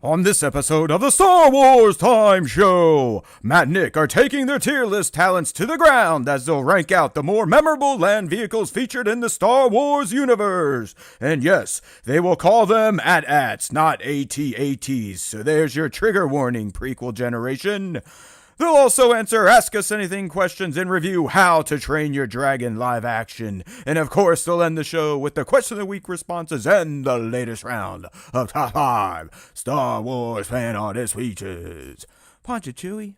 On this episode of the Star Wars Time Show, Matt and Nick are taking their tier list talents to the ground as they'll rank out the more memorable land vehicles featured in the Star Wars universe. And yes, they will call them AT-ATs, not AT-ATs, so there's your trigger warning, prequel generation. They'll also answer Ask Us Anything questions and review How to Train Your Dragon live action. And of course, they'll end the show with the Question of the Week responses and the latest round of Top 5 Star Wars Fan Artist Features. Punch it, Chewie.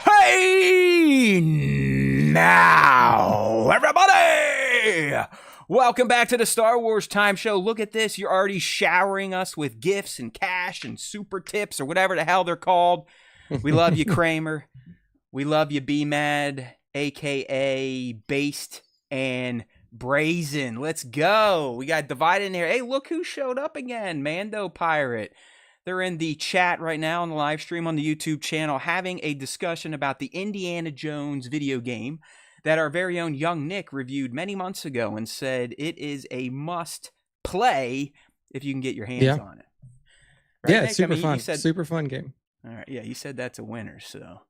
Hey now, everybody! Welcome back to the Star Wars Time Show. Look at this. You're already showering us with gifts and cash and super tips or whatever the hell they're called. We love you, Kramer. We love you, B-Mad, a.k.a. Based and Brazen. Let's go. We got Divided in here. Hey, look who showed up again. Mando Pirate. They're in the chat right now on the live stream on the YouTube channel having a discussion about the Indiana Jones video game that our very own young Nick reviewed many months ago and said it is a must play if you can get your hands on it. Right, yeah, Nick? it's super fun. Said, super fun game. All right. Yeah, you said that's a winner, so.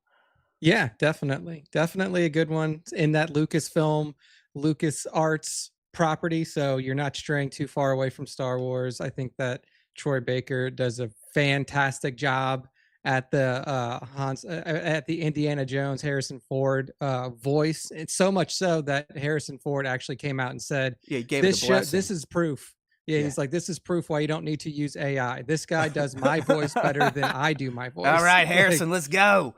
Yeah, definitely. Definitely a good one. It's in that Lucasfilm, LucasArts property, so you're not straying too far away from Star Wars. I think that Troy Baker does a fantastic job at the at the Indiana Jones Harrison Ford voice. It's so much so that Harrison Ford actually came out and said, yeah, he gave this it a blessing. this is proof. Yeah, he's like, this is proof why you don't need to use AI. This guy does my voice better than I do my voice. All right, Harrison, let's go.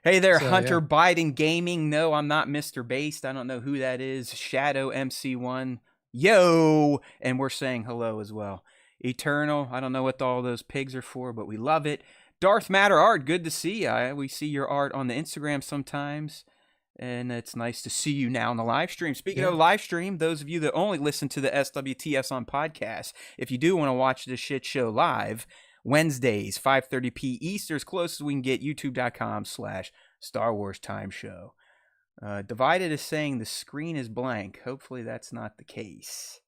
Hey there, So, Hunter yeah. Biden Gaming. No, I'm not Mr. Based. I don't know who that is. Shadow MC1. Yo! And we're saying hello as well. Eternal. I don't know what all those pigs are for, but we love it. Darth Matter Art. Good to see you. We see your art on the Instagram sometimes. And it's nice to see you now on the live stream. Speaking of live stream, those of you that only listen to the SWTS on podcast, if you do want to watch this shit show live, Wednesdays, 5:30 p. Eastern, as close as we can get, youtube.com/Star Wars Time Show. Divided is saying the screen is blank. Hopefully that's not the case.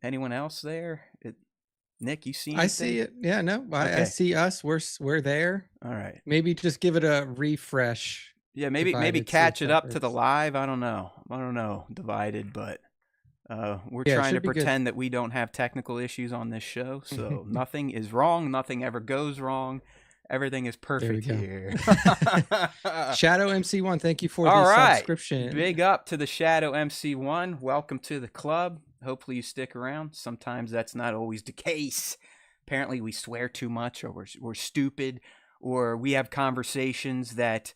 Anyone else there? Nick, you see anything? I see it. Yeah, no, I see us. We're there. All right. Maybe just give it a refresh. Yeah, maybe catch it up to the live. I don't know, Divided, but we're trying to pretend that we don't have technical issues on this show. So nothing is wrong. Nothing ever goes wrong. Everything is perfect here. Shadow MC1, thank you for the subscription. Big up to the Shadow MC1. Welcome to the club. Hopefully you stick around. Sometimes that's not always the case. Apparently we swear too much, or we're stupid, or we have conversations that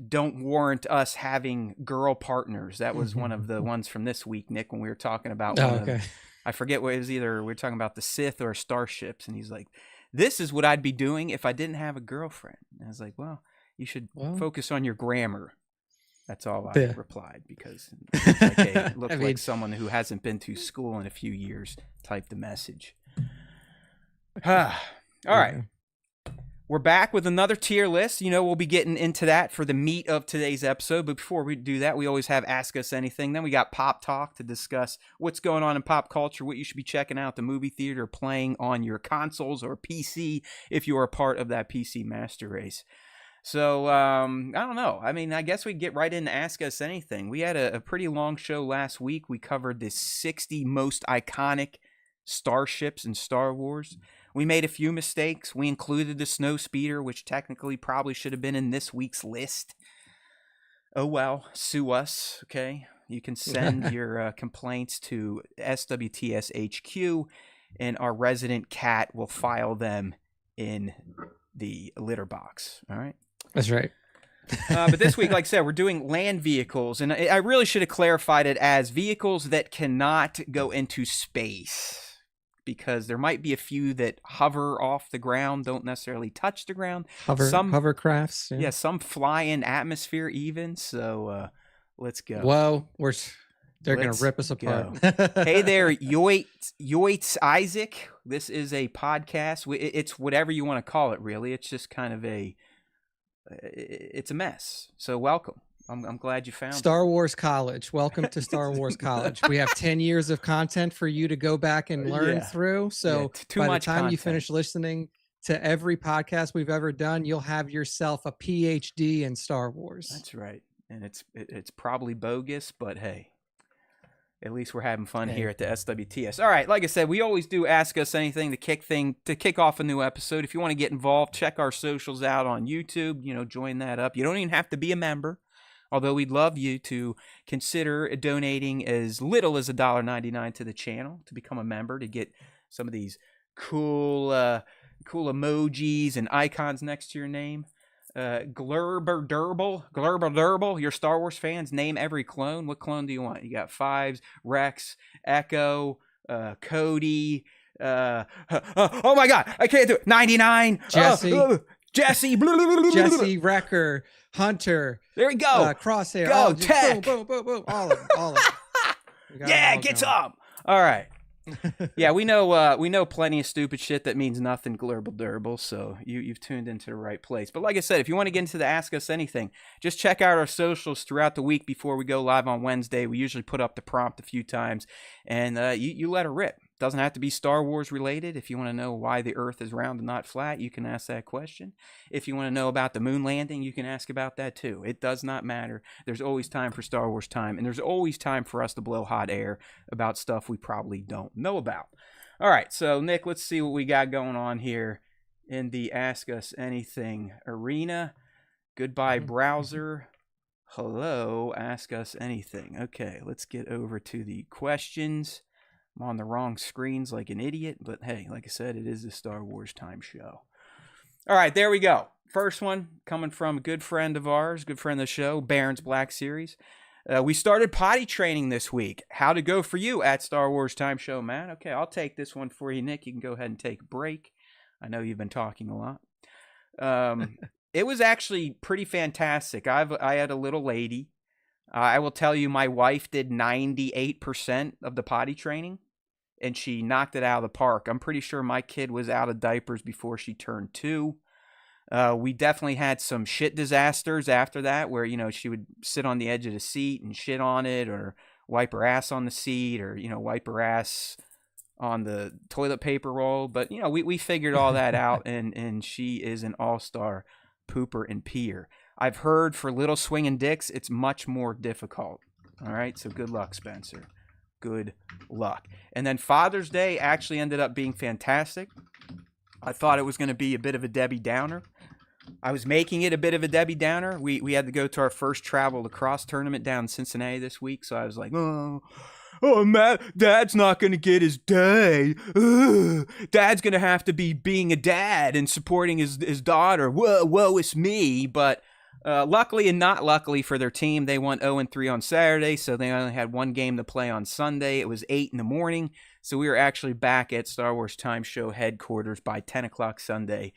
don't warrant us having girl partners. That was one of the ones from this week, Nick, when we were talking about I forget what it was, either we were talking about the Sith or starships, and he's like, this is what I'd be doing if I didn't have a girlfriend. And I was like, well, you should focus on your grammar. That's all I replied, because it looked like someone who hasn't been to school in a few years typed the message. All right. We're back with another tier list. You know, we'll be getting into that for the meat of today's episode. But before we do that, we always have Ask Us Anything. Then we got Pop Talk to discuss what's going on in pop culture, what you should be checking out, the movie theater, playing on your consoles or PC if you are a part of that PC master race. So, I don't know. I mean, I guess we get right into Ask Us Anything. We had a pretty long show last week. We covered the 60 most iconic starships in Star Wars. We made a few mistakes. We included the Snowspeeder, which technically probably should have been in this week's list. Oh, well, sue us, okay? You can send your complaints to SWTSHQ, and our resident cat will file them in the litter box, all right? That's right. But this week, like I said, we're doing land vehicles, and I really should have clarified it as vehicles that cannot go into space, because there might be a few that hover off the ground, don't necessarily touch the ground. Hovercrafts. Yeah, some fly in atmosphere even. So let's go. Whoa, they're going to rip us apart. Hey there, Yoitz Isaac. This is a podcast. It's whatever you want to call it, really. It's just kind of it's a mess. So welcome. I'm glad you found Star Wars College. Welcome to Star Wars College. We have 10 years of content for you to go back and learn through. So by the time you finish listening to every podcast we've ever done, you'll have yourself a PhD in Star Wars. That's right. And it's probably bogus, but hey, at least we're having fun here at the SWTS. All right, like I said, we always do Ask Us Anything to kick off a new episode. If you want to get involved, check our socials out on YouTube. Join that up. You don't even have to be a member, although we'd love you to consider donating as little as $1.99 to the channel to become a member, to get some of these cool emojis and icons next to your name. Glurber Durble, your Star Wars fans, name every clone. What clone do you want? You got Fives, Rex, Echo, Cody. Oh my God, I can't do it. 99. Jesse. Jesse, Wrecker, Hunter. There we go. Crosshair. Go, Tech. Boom. All of them. Yeah, get some. All right. Yeah, we know plenty of stupid shit that means nothing, glurble durble, so you've tuned into the right place. But like I said, if you want to get into the Ask Us Anything, just check out our socials throughout the week before we go live on Wednesday. We usually put up the prompt a few times, and you let her rip. Doesn't have to be Star Wars related. If you want to know why the Earth is round and not flat, you can ask that question. If you want to know about the moon landing, you can ask about that too. It does not matter. There's always time for Star Wars time, and there's always time for us to blow hot air about stuff we probably don't know about. All right, so Nick, let's see what we got going on here in the Ask Us Anything arena. Goodbye, browser. Hello, Ask Us Anything. Okay, let's get over to the questions. I'm on the wrong screens like an idiot, but hey, like I said, it is the Star Wars Time show. All right, there we go. First one coming from a good friend of ours, good friend of the show, Baron's Black Series. We started potty training this week. How to go for you at Star Wars Time Show, Matt? Okay, I'll take this one for you, Nick. You can go ahead and take a break. I know you've been talking a lot. It was actually pretty fantastic. I had a little lady. I will tell you, my wife did 98% of the potty training, and she knocked it out of the park. I'm pretty sure my kid was out of diapers before she turned 2. We definitely had some shit disasters after that, where, she would sit on the edge of the seat and shit on it, or wipe her ass on the seat, or, wipe her ass on the toilet paper roll. But, we figured all that out, and she is an all-star pooper and peer. I've heard for little swinging dicks, it's much more difficult. All right, so good luck, Spencer. Good luck. And then Father's Day actually ended up being fantastic. I thought it was going to be a bit of a Debbie Downer. I was making it a bit of a Debbie Downer. We had to go to our first travel lacrosse tournament down in Cincinnati this week, so I was like, oh, Matt, Dad's not going to get his day. Ugh. Dad's going to have to be being a dad and supporting his daughter. Woe is me. But luckily and not luckily for their team, they won 0-3 on Saturday, so they only had one game to play on Sunday. It was 8 in the morning, so we were actually back at Star Wars Time Show headquarters by 10 o'clock Sunday.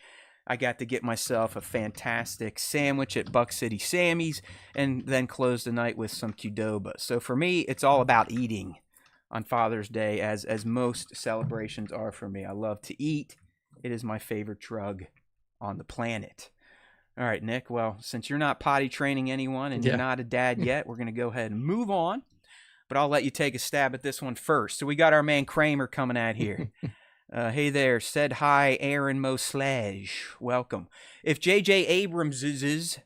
I got to get myself a fantastic sandwich at Buck City Sammy's, and then close the night with some Qdoba. So for me, it's all about eating on Father's Day, as most celebrations are for me. I love to eat. It is my favorite drug on the planet. All right, Nick, well, since you're not potty training anyone and you're not a dad yet, we're going to go ahead and move on. But I'll let you take a stab at this one first. So we got our man Kramer coming out here. Hey there, said hi, Aaron Moslage. Welcome. If J.J. Abrams is,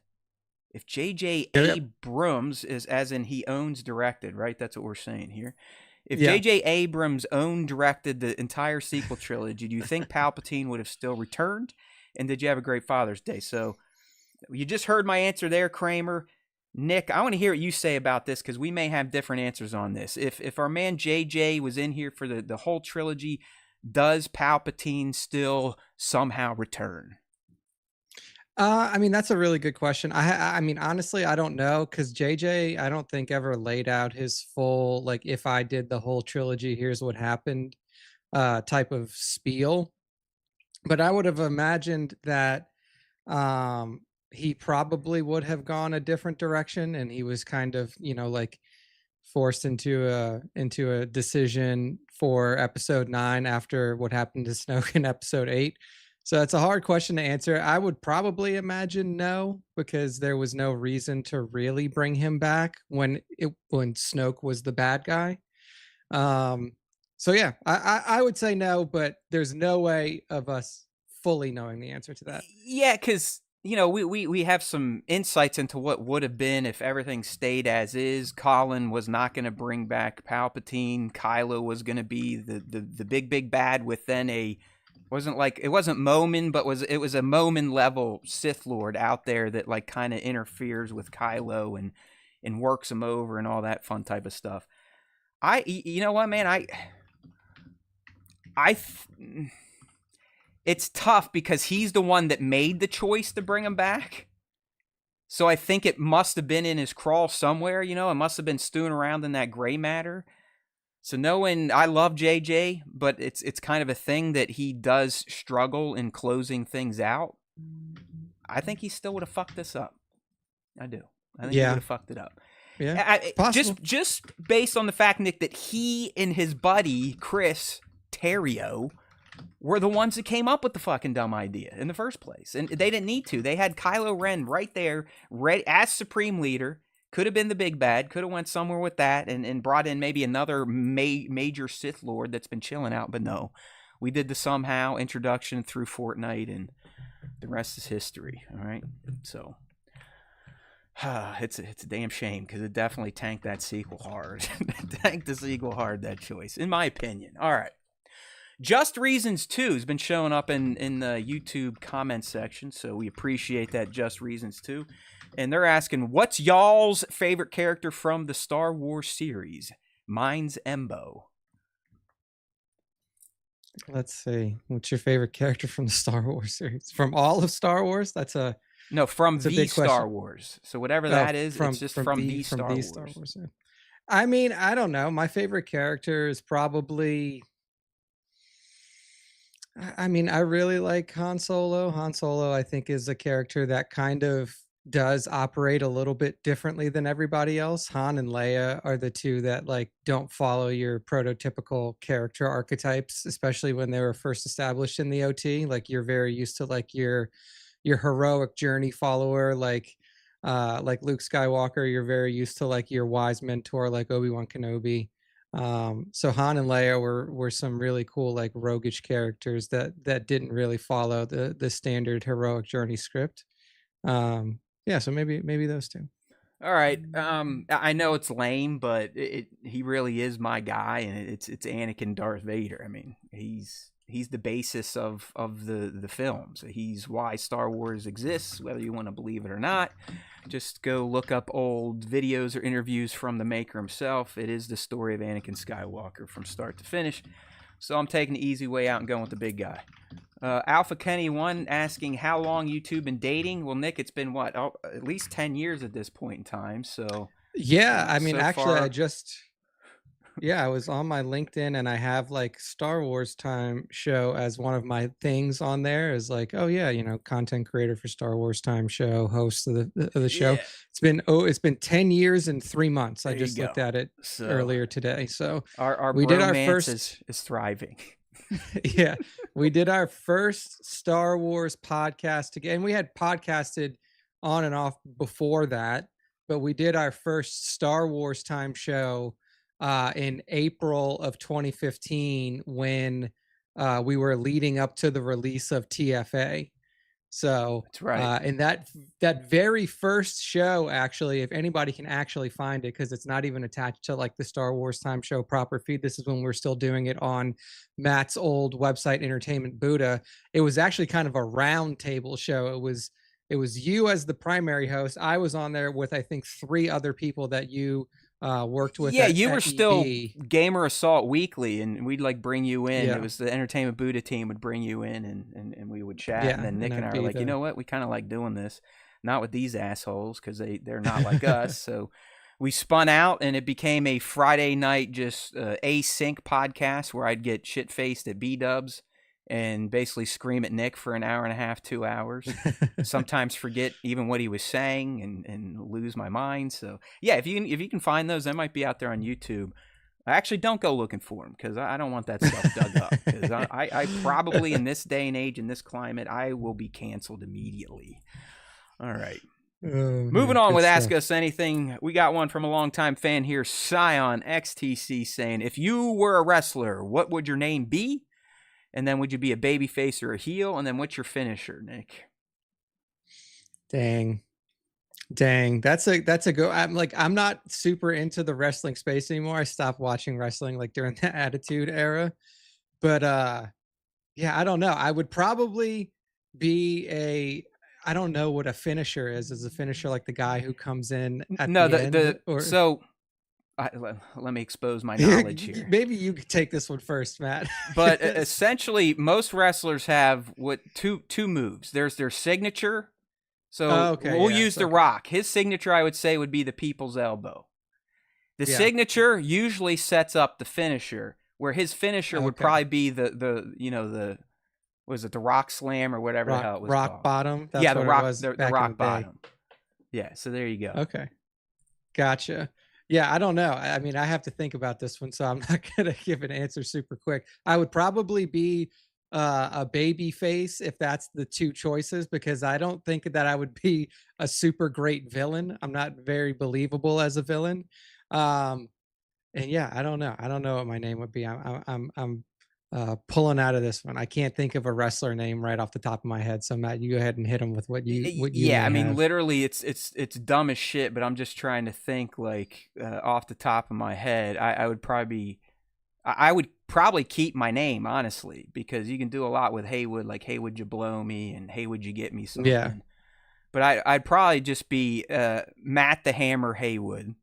as in he owns directed, right? That's what we're saying here. If J.J. Abrams owned directed the entire sequel trilogy, do you think Palpatine would have still returned? And did you have a great Father's Day? So you just heard my answer there, Kramer. Nick, I want to hear what you say about this, because we may have different answers on this. If our man JJ was in here for the whole trilogy, does Palpatine still somehow return? I mean, that's a really good question. I mean, honestly, I don't know, because JJ, I don't think ever laid out his full, like, if I did the whole trilogy, here's what happened. type of spiel. But I would have imagined that he probably would have gone a different direction, and he was kind of, like forced into a decision for episode 9 after what happened to Snoke in episode 8. So it's a hard question to answer. I would probably imagine no, because there was no reason to really bring him back when Snoke was the bad guy. Um, so yeah, I would say no, but there's no way of us fully knowing the answer to that. Yeah, because we have some insights into what would have been if everything stayed as is. Colin was not going to bring back Palpatine. Kylo was going to be the big bad with then it wasn't Momin, but it was a Momin level Sith Lord out there that like kind of interferes with Kylo and works him over and all that fun type of stuff. You know what, man, it's tough because he's the one that made the choice to bring him back. So I think it must have been in his crawl somewhere, it must have been stewing around in that gray matter. So knowing I love JJ, but it's kind of a thing that he does struggle in closing things out. I think he still would have fucked this up. I do. I think he would have fucked it up. Yeah, possible. Just based on the fact, Nick, that he and his buddy Chris Terrio were the ones that came up with the fucking dumb idea in the first place. And they didn't need to. They had Kylo Ren right there, ready, as Supreme Leader. Could have been the big bad. Could have went somewhere with that and brought in maybe another major Sith Lord that's been chilling out. But no, we did the somehow introduction through Fortnite, and the rest is history. All right? So it's a damn shame because it definitely tanked that sequel hard. Tanked the sequel hard, that choice, in my opinion. All right. Just Reasons 2 has been showing up in the YouTube comment section, so we appreciate that. Just Reasons 2. And they're asking, what's y'all's favorite character from the Star Wars series? Mine's Embo. Let's see. What's your favorite character from the Star Wars series? From all of Star Wars? No, from the Star question. Wars. So whatever that is, it's just from the Star Wars. I mean, I don't know. My favorite character is probably... I mean, I really like Han Solo. Han Solo, I think, is a character that kind of does operate a little bit differently than everybody else. Han and Leia are the two that like don't follow your prototypical character archetypes, especially when they were first established in the OT. Like you're very used to like your heroic journey follower, like Luke Skywalker. You're very used to like your wise mentor, like Obi-Wan Kenobi. So Han and Leia were some really cool like roguish characters that didn't really follow the standard heroic journey script. Yeah, so maybe those two. All right. I know it's lame, but he really is my guy, and it's Anakin Darth Vader. I mean, he's the basis of the films. He's why Star Wars exists, whether you want to believe it or not. Just go look up old videos or interviews from the maker himself. It is the story of Anakin Skywalker from start to finish. So I'm taking the easy way out and going with the big guy. Alpha Kenny 1 asking how long YouTube been dating. Well, Nick, it's been what? At least 10 years at this point in time. So yeah, I mean, so actually, far... I was on my LinkedIn and I have like Star Wars Time show as one of my things on there is like, oh yeah, content creator for Star Wars Time show, host of the show. Yeah. It's been 10 years and 3 months. There I just looked at it so, earlier today. So our we did our first is thriving. Yeah, we did our first Star Wars podcast again. We had podcasted on and off before that, but we did our first Star Wars Time show in April of 2015 when we were leading up to the release of TFA. So that's right. And that very first show, actually, if anybody can actually find it, because it's not even attached to like the Star Wars Time show proper feed. This is when we're still doing it on Matt's old website, Entertainment Buddha. It was actually kind of a round table show. It was you as the primary host. I was on there with I think 3 other people that you worked with. Yeah, you were still Gamer Assault Weekly, and we'd like bring you in. Yeah. It was the Entertainment Buddha team would bring you in, and we would chat. And then Nick and I were like, you know what? We kind of like doing this, not with these assholes because they're not like us. So we spun out and it became a Friday night just async podcast where I'd get shit faced at B-dubs and basically scream at Nick for an hour and a half, 2 hours. Sometimes forget even what he was saying and lose my mind. So yeah, if you can find those, they might be out there on YouTube. Actually, don't go looking for them because I don't want that stuff dug up. Because I probably in this day and age, in this climate, I will be canceled immediately. All right. Moving on with Ask Us Anything. We got one from a longtime fan here, Scion XTC, saying, if you were a wrestler, what would your name be? And then would you be a babyface or a heel? And then what's your finisher, Nick? Dang. That's a go. I'm not super into the wrestling space anymore. I stopped watching wrestling like during the Attitude Era. But yeah, I don't know. I would probably be I don't know what a finisher is. Is a finisher like the guy who comes in at the end? So let me expose my knowledge here. Maybe you could take this one first, Matt. But essentially, most wrestlers have two moves. There's their signature. So we'll use The Rock. His signature, I would say, would be the people's elbow. The signature usually sets up the finisher, where his finisher would probably be the was it the Rock Slam or whatever the hell it was Rock called. Bottom? That's the Rock Bottom. Yeah, so there you go. Okay. Gotcha. Yeah, I don't know. I mean, I have to think about this one, so I'm not going to give an answer super quick. I would probably be a baby face if that's the two choices, because I don't think that I would be a super great villain. I'm not very believable as a villain. And yeah, I don't know. I don't know what my name would be. I'm pulling out of this one. I can't think of a wrestler name right off the top of my head. So Matt, you go ahead and hit him with what you. Yeah, I mean, literally, it's dumb as shit. But I'm just trying to think like off the top of my head. I would probably keep my name, honestly, because you can do a lot with Haywood, like hey, would you blow me, and hey, would you get me something. Yeah. But I'd probably just be Matt the Hammer Haywood.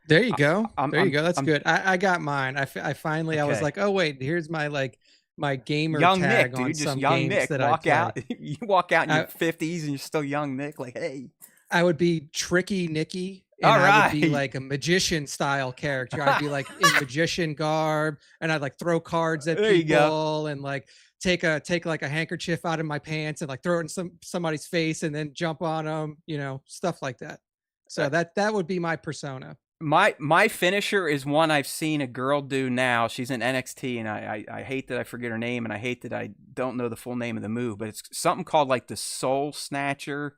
There you go. There you go. That's good. I got mine. I finally, I was like, oh wait, here's my my gamer young tag Nick, on dude, some just young games Nick. that Walk I out. You walk out in your 50s and you're still young Nick. Like, hey. I would be Tricky Nicky. And I would be like a magician style character. I'd be like in magician garb, and I'd like throw cards at people and like take like a handkerchief out of my pants and like throw it in somebody's face and then jump on them, stuff like that. So that would be my persona. My finisher is one I've seen a girl do now. She's in NXT, and I hate that I forget her name, and I hate that I don't know the full name of the move, but it's something called like the Soul Snatcher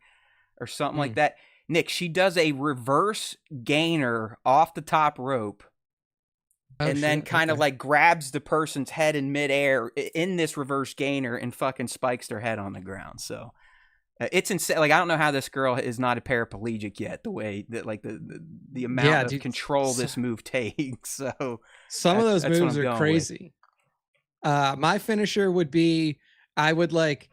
or something like that. Nick, she does a reverse gainer off the top rope and then kind of like grabs the person's head in midair in this reverse gainer and fucking spikes their head on the ground. So it's insane. Like, I don't know how this girl is not a paraplegic yet, the way that like the amount of control this move takes. So some of those moves are crazy. My finisher would be, I would like,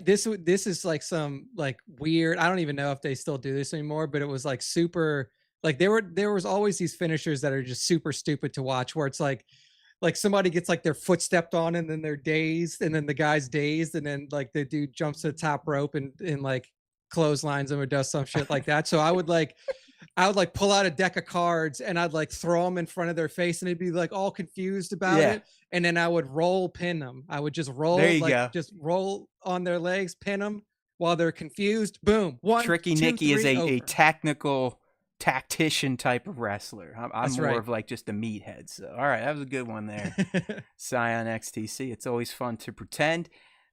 this is like some like weird, I don't even know if they still do this anymore, but it was like super, like there was always these finishers that are just super stupid to watch, where it's like somebody gets like their foot stepped on and then they're dazed, and then the guy's dazed, and then like the dude jumps to the top rope and like clotheslines him or does some shit like that. So I would pull out a deck of cards and I'd like throw them in front of their face, and they'd be like all confused about it. And then I would roll pin them. I would just roll, just roll on their legs, pin them while they're confused. Boom. Tricky Nicky is a technical tactician type of wrestler. I'm more of like just a meathead. So, all right, that was a good one there. Scion XTC. It's always fun to pretend.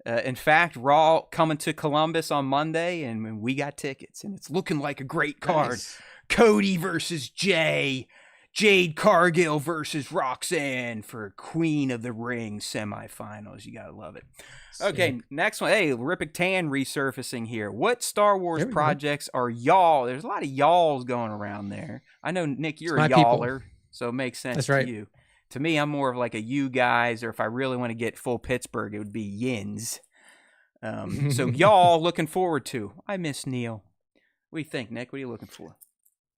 In fact, Raw coming to Columbus on Monday, and we got tickets, and it's looking like a great card. Nice. Cody versus Jay. Jade Cargill versus Roxanne for Queen of the Ring semifinals. You gotta love it. Okay, next one. Hey, Rippic Tan resurfacing here. What Star Wars projects are y'all? There's a lot of y'alls going around there. I know, Nick, you're a y'aller, so it makes sense to you. To me, I'm more of like a you guys, or if I really want to get full Pittsburgh, it would be yins. So y'all looking forward to. I miss Neil. What do you think, Nick? What are you looking for?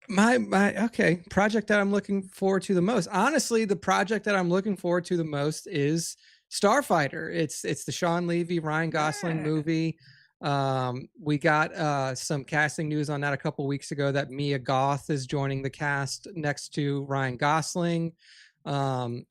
My project that I'm looking forward to the most, honestly, the project that I'm looking forward to the most is Starfighter. It's the Sean Levy, Ryan Gosling movie. We got some casting news on that a couple weeks ago that Mia Goth is joining the cast next to Ryan Gosling. Um,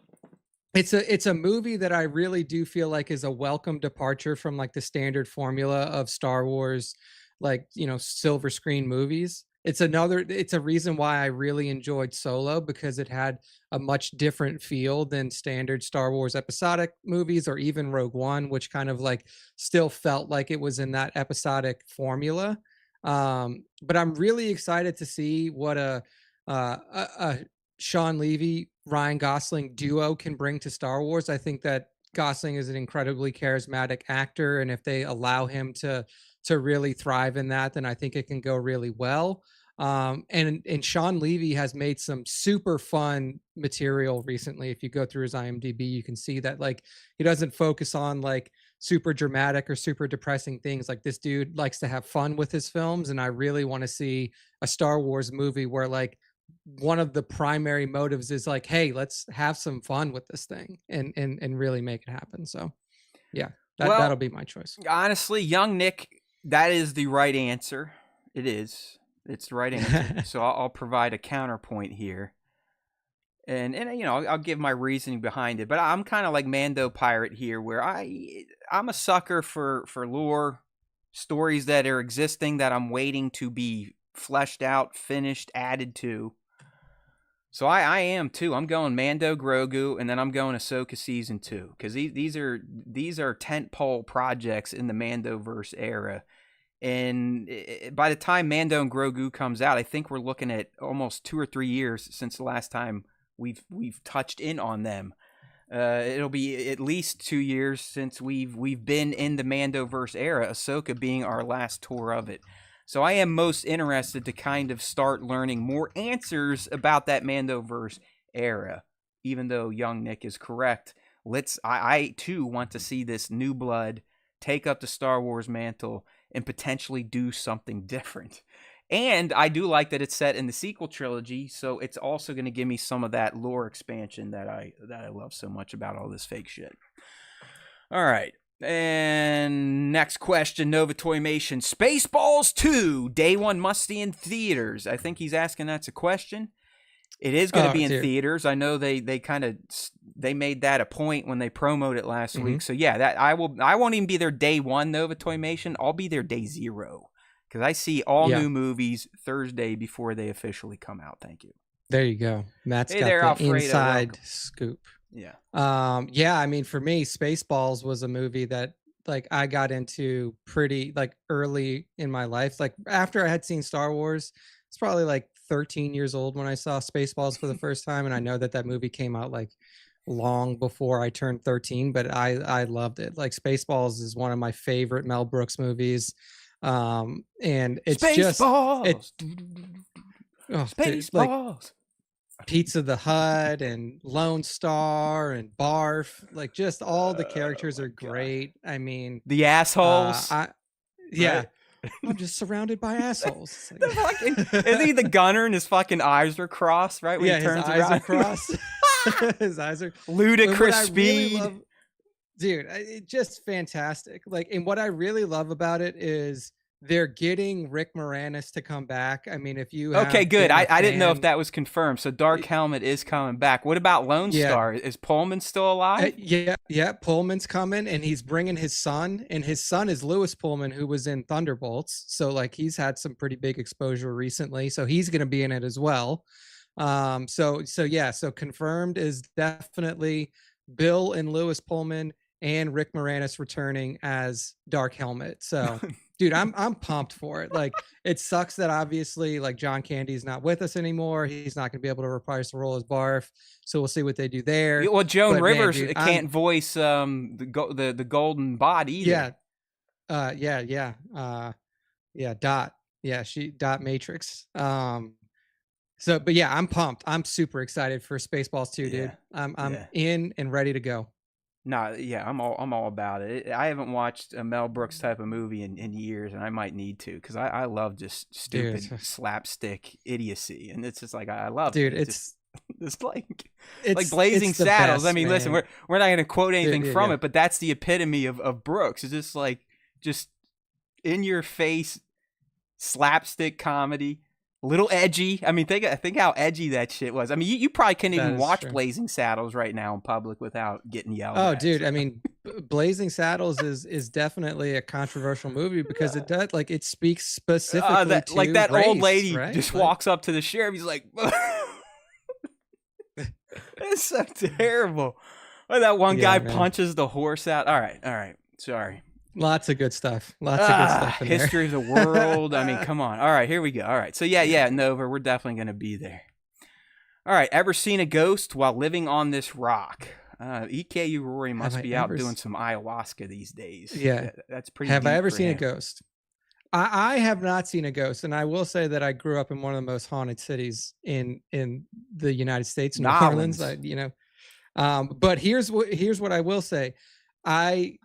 it's a movie that I really do feel like is a welcome departure from like the standard formula of Star Wars, like, silver screen movies. It's a reason why I really enjoyed Solo, because it had a much different feel than standard Star Wars episodic movies, or even Rogue One, which kind of like still felt like it was in that episodic formula. But I'm really excited to see what a Sean Levy, Ryan Gosling duo can bring to Star Wars. I think that Gosling is an incredibly charismatic actor, and if they allow him to really thrive in that, then I think it can go really well. And Sean Levy has made some super fun material recently. If you go through his IMDb, you can see that like he doesn't focus on like super dramatic or super depressing things. Like this dude likes to have fun with his films, and I really want to see a Star Wars movie where like one of the primary motives is like, hey, let's have some fun with this thing and really make it happen. So yeah, that'll Well, be my choice. honestly, young Nick, that is the right answer. It is. It's the right answer. So I'll provide a counterpoint here. And I'll give my reasoning behind it. But I'm kind of like Mando Pirate here, where I'm a sucker for lore, stories that are existing that I'm waiting to be fleshed out, finished, added to. So I am too. I'm going Mando Grogu, and then I'm going Ahsoka season 2, because these are tentpole projects in the Mandoverse era. And by the time Mando and Grogu comes out, I think we're looking at almost 2 or 3 years since the last time we've touched in on them. It'll be at least 2 years since we've been in the Mandoverse era, Ahsoka being our last tour of it. So I am most interested to kind of start learning more answers about that Mandoverse era, even though young Nick is correct. I too want to see this new blood take up the Star Wars mantle and potentially do something different. And I do like that it's set in the sequel trilogy, so it's also going to give me some of that lore expansion that I love so much about all this fake shit. All right. And next question, Nova Toymation. Spaceballs 2, day one must see in theaters. I think he's asking that's a question. It is going to be in theaters. I know they made that a point when they promoted it last week. So yeah, that I won't even be there day one, Nova Toymation. I'll be there day 0, because I see all new movies Thursday before they officially come out. Thank you. There you go. Matt's got there, the Alfredo, inside welcome. scoop. Yeah. Yeah, I mean, for me, Spaceballs was a movie that like I got into pretty like early in my life. Like after I had seen Star Wars, it's probably like 13 years old when I saw Spaceballs for the first time. And I know that movie came out like long before I turned 13, but I loved it. Like Spaceballs is one of my favorite Mel Brooks movies. And it's Spaceballs. Spaceballs. Pizza the Hut and Lone Star and Barf, like just all the characters are great. I mean, the assholes. Yeah, I'm just surrounded by assholes. Like, isn't he the gunner and his fucking eyes are crossed, right? When he turns his eyes around. are crossed. His eyes are ludicrous speed. Really dude, it's just fantastic. Like, and what I really love about it is they're getting Rick Moranis to come back. I mean, if you okay, good. I didn't know if that was confirmed. So Dark Helmet is coming back. What about Lone Star? Is Pullman still alive? Yeah. Pullman's coming, and he's bringing his son, and his son is Lewis Pullman, who was in Thunderbolts. So like he's had some pretty big exposure recently. So he's going to be in it as well. So confirmed is definitely Bill and Lewis Pullman and Rick Moranis returning as Dark Helmet. So dude, I'm pumped for it. Like, it sucks that obviously like John Candy's not with us anymore. He's not going to be able to reprise the role as Barf. So we'll see what they do there. Well, Joan Rivers can't voice the golden bot either. Dot. Yeah, Dot Matrix. But yeah, I'm pumped. I'm super excited for Spaceballs 2, dude. I'm in and ready to go. No, yeah, I'm all about it. I haven't watched a Mel Brooks type of movie in years, and I might need to, because I love just stupid slapstick idiocy, and it's just like I love it. It's like Blazing Saddles. Best, I mean, man. listen, we're not going to quote anything from it, but that's the epitome of Brooks. It's just like in your face slapstick comedy. A little edgy. I mean, think how edgy that shit was. I mean, you probably couldn't That even is watch true. Blazing Saddles right now in public without getting yelled Oh, at. dude, So. I mean, Blazing Saddles is definitely a controversial movie because it does like it speaks specifically to That old race, lady right? just Like walks up to the sheriff. He's like, "It's so terrible." Or that one guy yeah, man. punches the horse out. All right. Sorry. Lots of good stuff. Lots of good stuff in there. History of the world. I mean, come on. All right, here we go. All right. So yeah, Nova, we're definitely gonna be there. All right. Ever seen a ghost while living on this rock? EKU Rory Have must I be out ever doing some ayahuasca these days. Yeah. That's pretty Have I deep ever for seen a him. ghost? I have not seen a ghost, and I will say that I grew up in one of the most haunted cities in the United States, New Orleans. Nolans. But here's what I will say. I've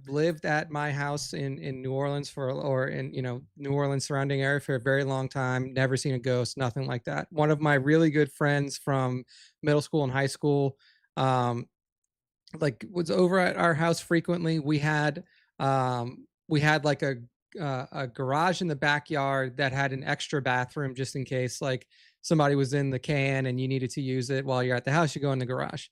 lived at my house in New Orleans or in New Orleans surrounding area for a very long time. Never seen a ghost, nothing like that. One of my really good friends from middle school and high school, like was over at our house frequently. We had like a garage in the backyard that had an extra bathroom just in case like somebody was in the can and you needed to use it while you're at the house. You go in the garage.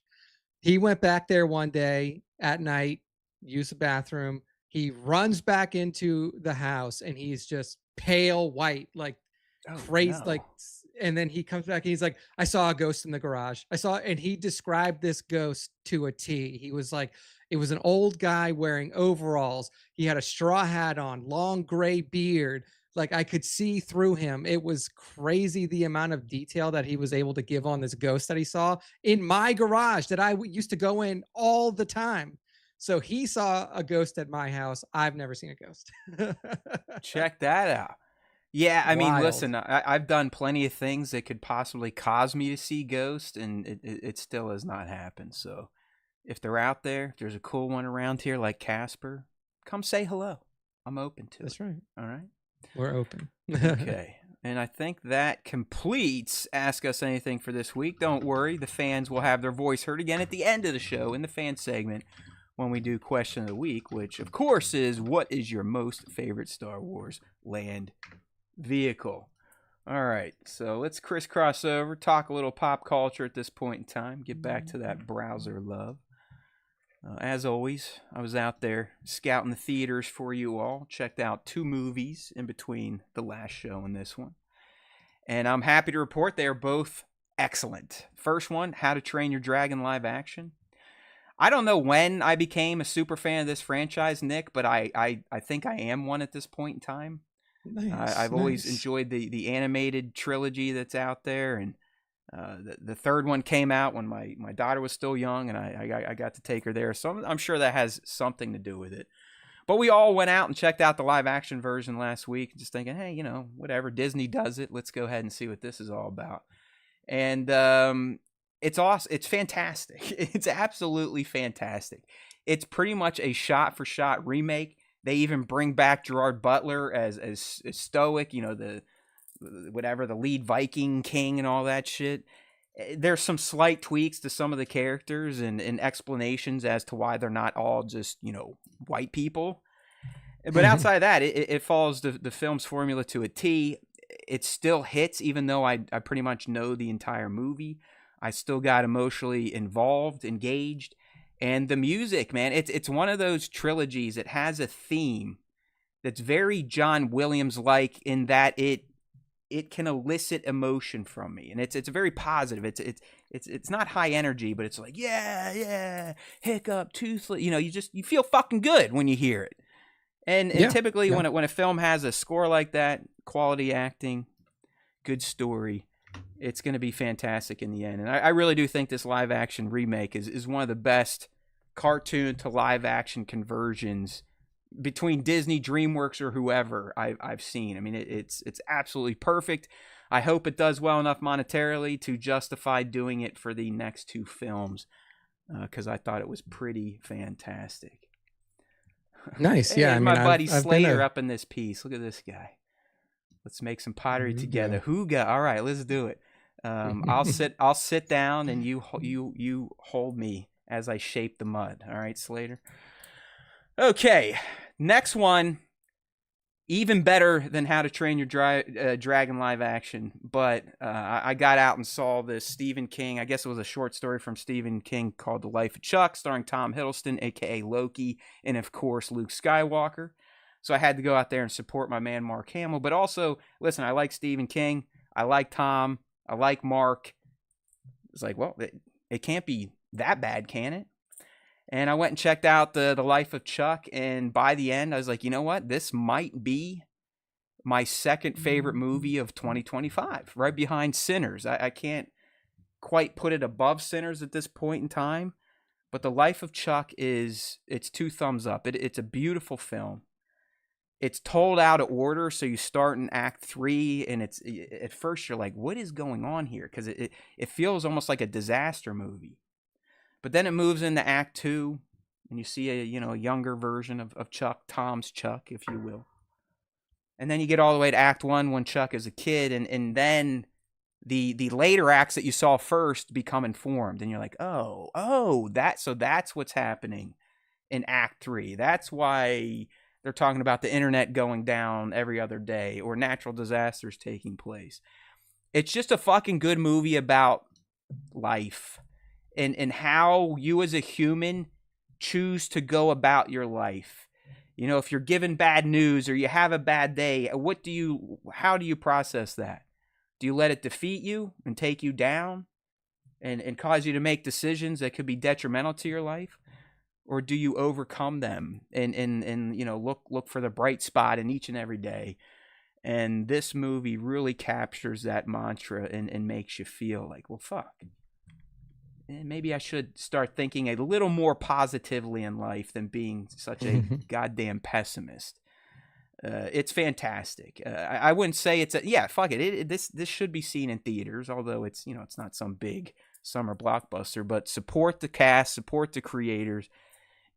He went back there one day at night, used the bathroom. He runs back into the house and he's just pale white, like Oh crazy, no. like. And then he comes back and he's like, I saw a ghost in the garage. And he described this ghost to a T. He was like, it was an old guy wearing overalls. He had a straw hat on, long gray beard. Like I could see through him. It was crazy the amount of detail that he was able to give on this ghost that he saw in my garage that I used to go in all the time. So he saw a ghost at my house. I've never seen a ghost. Check that out. Yeah, I mean, Wild. listen, I've done plenty of things that could possibly cause me to see ghosts, and it still has not happened. So if they're out there, if there's a cool one around here like Casper, come say hello. I'm open to it. That's right. All right. We're open. Okay. And I think that completes Ask Us Anything for this week. Don't worry, the fans will have their voice heard again at the end of the show in the fan segment when we do Question of the Week, which, of course, is what is your most favorite Star Wars land vehicle? All right, so let's crisscross over, talk a little pop culture at this point in time, get back to that browser love. As always, I was out there scouting the theaters for you all, checked out 2 movies in between the last show and this one, and I'm happy to report they are both excellent. First one, How to Train Your Dragon live action. I don't know when I became a super fan of this franchise, Nick, but I think I am one at this point in time. Nice. I've always enjoyed the animated trilogy that's out there, and the third one came out when my daughter was still young, and I got to take her there. So I'm sure that has something to do with it. But we all went out and checked out the live action version last week, just thinking, hey, whatever, Disney does it. Let's go ahead and see what this is all about. And it's awesome. It's fantastic. It's absolutely fantastic. It's pretty much a shot-for-shot remake. They even bring back Gerard Butler as Stoic, the lead Viking king and all that shit. There's some slight tweaks to some of the characters and explanations as to why they're not all just, white people. But outside of that, it follows the film's formula to a T. It still hits, even though I pretty much know the entire movie. I still got emotionally involved, engaged. And the music, man, it's one of those trilogies. It has a theme that's very John Williams-like in that it can elicit emotion from me, and it's very positive. It's not high energy, but it's like yeah, hiccup, toothless. You feel fucking good when you hear it. And typically when a film has a score like that, quality acting, good story, it's going to be fantastic in the end. And I really do think this live action remake is one of the best cartoon to live action conversions between Disney, DreamWorks, or whoever I've seen. I mean, it's absolutely perfect. I hope it does well enough monetarily to justify doing it for the next 2 films, because I thought it was pretty fantastic. Nice. Hey, Yeah. I mean, my buddy I've Slater up in this piece. Look at this guy. Let's make some pottery together. Hooga. All right, let's do it. I'll sit down and you hold me as I shape the mud. All right, Slater. Okay, next one. even better than How to Train Your Dragon live action. But I got out and saw this Stephen King. I guess it was a short story from Stephen King called The Life of Chuck, starring Tom Hiddleston, aka Loki, and of course Luke Skywalker. So I had to go out there and support my man Mark Hamill. But also, listen, I like Stephen King. I like Tom. I like Mark. It's like, well, it can't be that bad, can it? And I went and checked out the Life of Chuck, and by the end, I was like, you know what? This might be my second favorite movie of 2025, right behind Sinners. I can't quite put it above Sinners at this point in time, but the Life of Chuck it's 2 thumbs up. It's a beautiful film. It's told out of order, so you start in Act 3, and it's at first you're like, what is going on here? Because it feels almost like a disaster movie. But then it moves into Act 2, and you see a younger version of Chuck, Tom's Chuck, if you will. And then you get all the way to Act 1 when Chuck is a kid, and then the later acts that you saw first become informed, and you're like, that's what's happening in Act 3. That's why they're talking about the internet going down every other day or natural disasters taking place. It's just a fucking good movie about life. And how you as a human choose to go about your life. If you're given bad news or you have a bad day, how do you process that? Do you let it defeat you and take you down and cause you to make decisions that could be detrimental to your life? Or do you overcome them and look for the bright spot in each and every day? And this movie really captures that mantra and makes you feel like, well, fuck. Maybe I should start thinking a little more positively in life than being such a goddamn pessimist. It's fantastic. I wouldn't say it's fuck it. This should be seen in theaters, although it's not some big summer blockbuster. But support the cast, support the creators.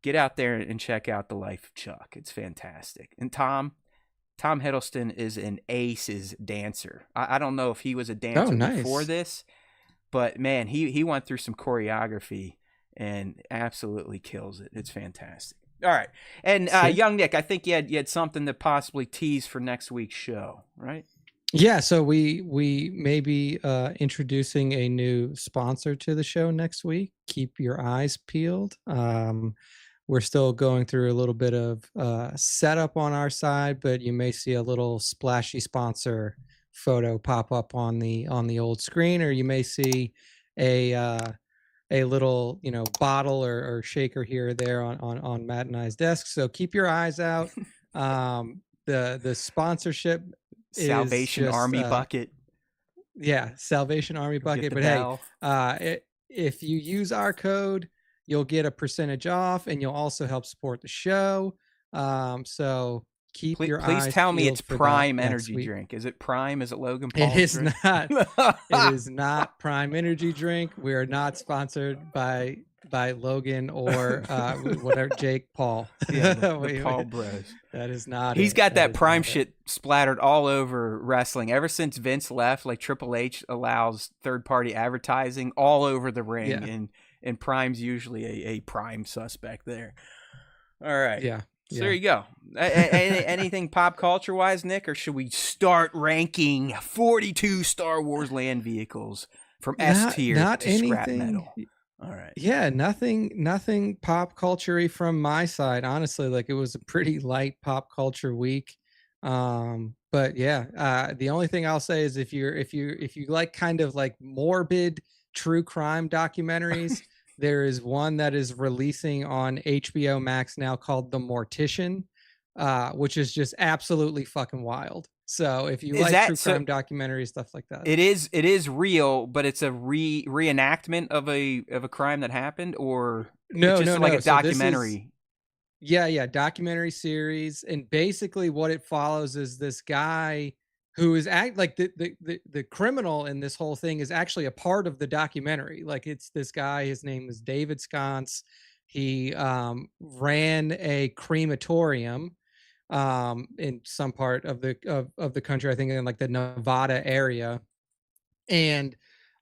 Get out there and check out The Life of Chuck. It's fantastic. And Tom Hiddleston is an aces dancer. I don't know if he was a dancer before this. But man, he went through some choreography and absolutely kills it. It's fantastic. All right, and young Nick, I think you had something to possibly tease for next week's show, right? Yeah, so we may be introducing a new sponsor to the show next week. Keep your eyes peeled. We're still going through a little bit of setup on our side, but you may see a little splashy sponsor photo pop up on the old screen, or you may see a little bottle or shaker here or there on Matt and I's desk. So keep your eyes out. The sponsorship Salvation is just, Army bucket. Yeah, Salvation Army bucket. But bell. Hey, if you use our code, you'll get a percentage off, and you'll also help support the show. So keep your eyes. Please tell me it's Prime energy drink. Is it Prime? Is it Logan Paul's It is drink? not. It is not Prime energy drink. We are not sponsored by Logan or whatever Jake Paul. Yeah, the Paul bros. That is not. He's got that Prime shit splattered all over wrestling. Ever since Vince left, like Triple H allows third-party advertising all over the ring, and Prime's usually a prime suspect there. All right. Yeah. So there you go. Anything pop culture wise, Nick, or should we start ranking 42 Star Wars land vehicles from S tier to scrap metal? All right. Yeah, nothing pop culture-y from my side. Honestly, like it was a pretty light pop culture week. But yeah, the only thing I'll say is if you like kind of like morbid true crime documentaries. There is one that is releasing on HBO Max now called The Mortician, which is just absolutely fucking wild. So if you like true crime documentaries, stuff like that, it is real, but it's a reenactment of a crime that happened, or no, like a documentary. Yeah, documentary series, and basically what it follows is this guy who is the criminal in this whole thing is actually a part of the documentary. Like it's this guy, his name is David Sconce. He ran a crematorium in some part of the country, I think in like the Nevada area, and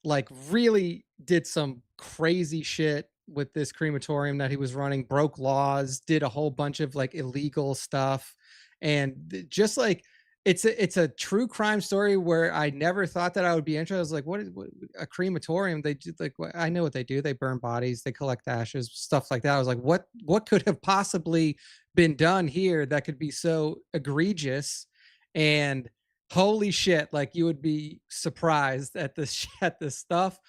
like really did some crazy shit with this crematorium that he was running, broke laws, did a whole bunch of like illegal stuff. And just like it's a true crime story where I never thought that I would be interested. I was like, what a crematorium? They do like I know what they do. They burn bodies, they collect ashes, stuff like that. I was like, what could have possibly been done here that could be so egregious? And holy shit, like you would be surprised at this at this stuff.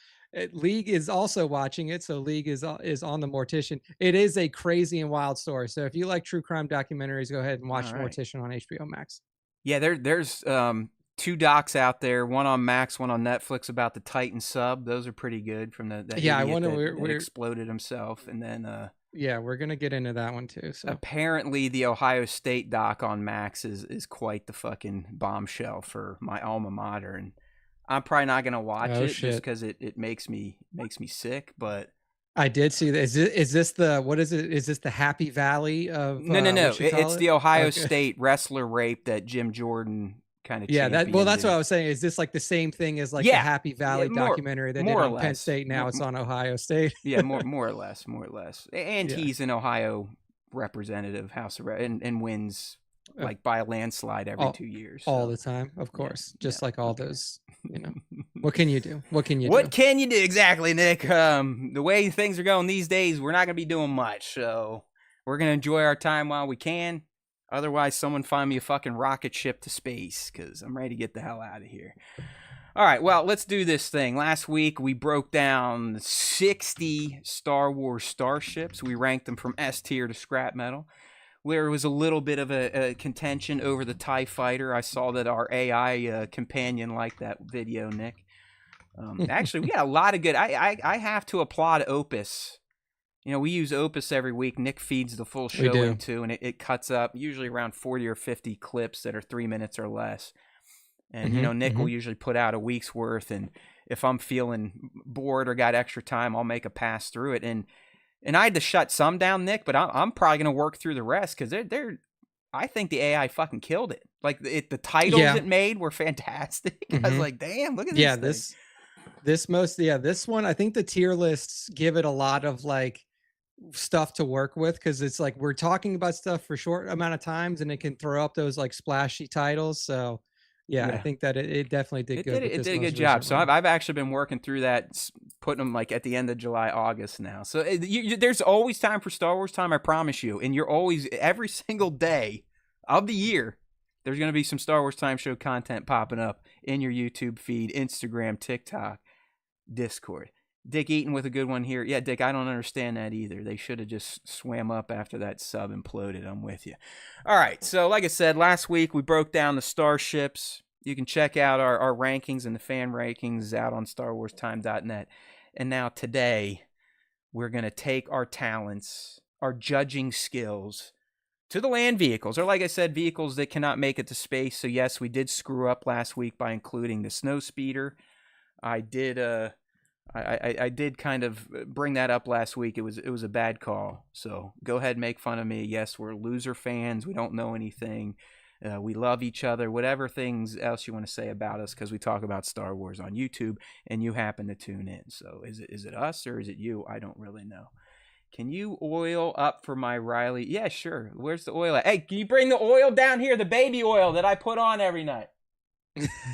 League is also watching it, so League is on the Mortician. It is a crazy and wild story. So if you like true crime documentaries, go ahead and All watch right. Mortician on HBO Max. Yeah, there's two docs out there, one on Max, one on Netflix about the Titan sub. Those are pretty good from the Yeah, I idiot wonder that exploded himself. And then yeah, we're gonna get into that one too. So apparently the Ohio State doc on Max is quite the fucking bombshell for my alma mater, and I'm probably not gonna watch oh it just shit. because it makes me sick. But I did see that. Is this the what is it? Is this the Happy Valley of no, what you call it's it? the Ohio Okay. State wrestler rape that Jim Jordan kind of Yeah, that well, championed. that's what And I was saying. Is this like the same thing as like the yeah, Happy yeah, Valley documentary they did more or on Penn less. State? Now it's on Ohio State. Yeah, more or less, more or less. And Yeah. he's an Ohio representative, House of and wins Uh, like by a landslide every all, 2 years. all So the time, of yeah, course. yeah, Just like all okay. those, you know. What can you do? What can you What do? can you do exactly, Nick? The way things are going these days, we're not gonna be doing much. So we're gonna enjoy our time while we can. Otherwise, someone find me a fucking rocket ship to space, because I'm ready to get the hell out of here. All right, well, let's do this thing. Last week, we broke down 60 Star Wars starships. We ranked them from S tier to scrap metal. There was a little bit of a contention over the TIE fighter. I saw that our AI companion liked that video, Nick. Actually, we got a lot of good. I have to applaud Opus. You know, we use Opus every week. Nick feeds the full We show do. into, and it cuts up usually around 40 or 50 clips that are 3 minutes or less. And, you know, Nick will usually put out a week's worth. And if I'm feeling bored or got extra time, I'll make a pass through it. And I had to shut some down, Nick, but I'm probably going to work through the rest because I think the AI fucking killed it. Like the titles Yeah. it made were fantastic. I was like, damn, look at Yeah, this thing. this one, I think the tier lists give it a lot of like stuff to work with because it's like we're talking about stuff for short amount of times and it can throw up those like splashy titles. So yeah, I Yeah. think that it definitely did good with It this did a good most job. recent So one. I've actually been working through that, putting them like at the end of July, August now. So there's always time for Star Wars time, I promise you. And you're always, every single day of the year, there's going to be some Star Wars Time Show content popping up in your YouTube feed, Instagram, TikTok, Discord. Dick Eaton with a good one here. Yeah, Dick, I don't understand that either. They should have just swam up after that sub imploded. I'm with you. All right. So, like I said, last week we broke down the starships. You can check out our rankings and the fan rankings out on StarWarsTime.net. And now today, we're going to take our talents, our judging skills, to the land vehicles, or like I said, vehicles that cannot make it to space. So yes, we did screw up last week by including the snow speeder. I did I did kind of bring that up last week. It was a bad call. So go ahead and make fun of me. Yes, we're loser fans. We don't know anything. We love each other. Whatever things else you want to say about us, because we talk about Star Wars on YouTube, and you happen to tune in. So is it us or is it you? I don't really know. Can you oil up for my Riley? Yeah, sure. Where's the oil at? Hey, can you bring the oil down here? The baby oil that I put on every night.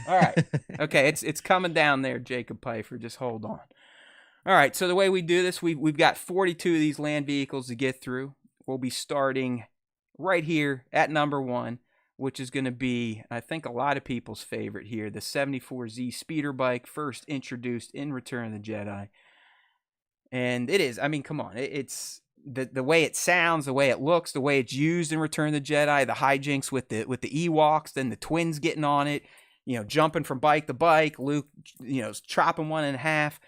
All right. Okay, it's coming down there, Jacob Pfeiffer. Just hold on. All right, so the way we do this, we've got 42 of these land vehicles to get through. We'll be starting right here at number 1, which is going to be, I think, a lot of people's favorite here, the 74Z speeder bike, first introduced in Return of the Jedi. And it is, I mean, come on, it's the way it sounds, the way it looks, the way it's used in Return of the Jedi, the hijinks with the Ewoks, then the twins getting on it, you know, jumping from bike to bike, Luke, you know, chopping one in half.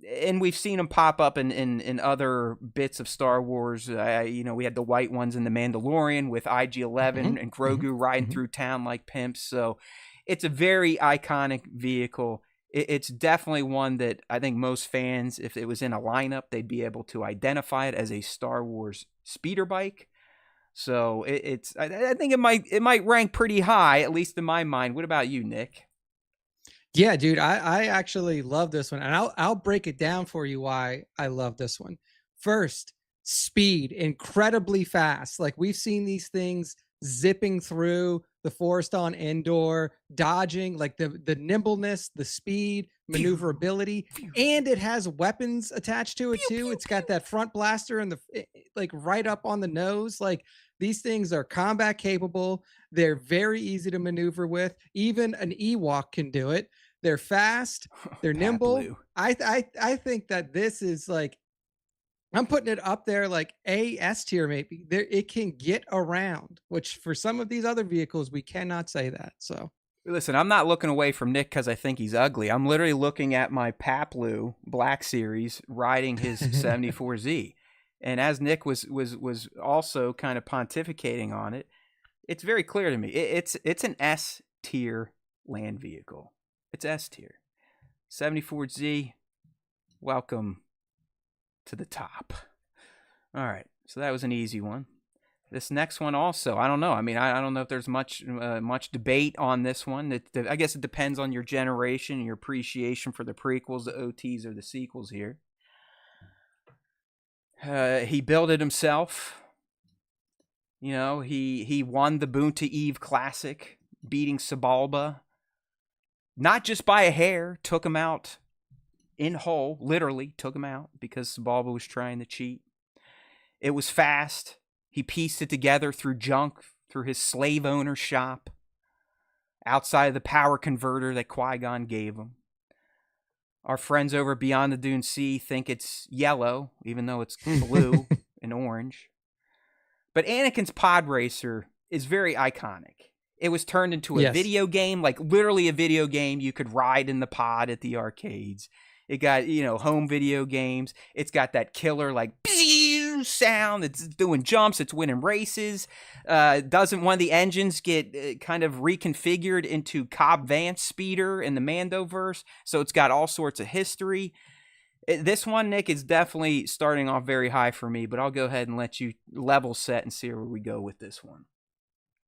And we've seen them pop up in other bits of Star Wars. You know, we had the white ones in The Mandalorian with IG-11 and Grogu riding through town like pimps. So it's a very iconic vehicle. It's definitely one that I think most fans, if it was in a lineup, they'd be able to identify it as a Star Wars speeder bike. So I think it might rank pretty high, at least in my mind. What about you, Nick? Yeah, dude, I actually love this one, and I'll break it down for you why I love this one. First, speed, incredibly fast. Like we've seen these things zipping through the forest on Endor, dodging, like the nimbleness, the speed, Phew, maneuverability, phew, and it has weapons attached to it pew, too. pew, It's got pew. that front blaster and like right up on the nose. Like these things are combat capable. They're very easy to maneuver with. Even an Ewok can do it. They're fast. They're nimble. Paplu. I think that this is like, I'm putting it up there like A S tier maybe. There it can get around, which for some of these other vehicles we cannot say that. So Listen, I'm not looking away from Nick because I think he's ugly. I'm literally looking at my Paplu Black Series riding his 74Z. And as Nick was also kind of pontificating on it, it's very clear to me. It's an S tier land vehicle. It's S tier. 74Z, welcome to the top. All right, so that was an easy one. This next one also, I don't know. I mean, I don't know if there's much debate on this one. I guess it depends on your generation and your appreciation for the prequels, the OTs, or the sequels here. He built it himself. You know, he won the Boonta Eve Classic, beating Sebulba. Not just by a hair, took him out in whole, literally took him out because Sebulba was trying to cheat. It was fast. He pieced it together through junk, through his slave owner shop, outside of the power converter that Qui-Gon gave him. Our friends over Beyond the Dune Sea think it's yellow, even though it's blue and orange. But Anakin's pod racer is very iconic. It was turned into a yes. video game, like literally a video game you could ride in the pod at the arcades. It got, home video games. It's got that killer, like, sound. It's doing jumps. It's winning races. Doesn't one of the engines get kind of reconfigured into Cobb Vance's speeder in the Mandoverse? So it's got all sorts of history. This one, Nick, is definitely starting off very high for me, but I'll go ahead and let you level set and see where we go with this one.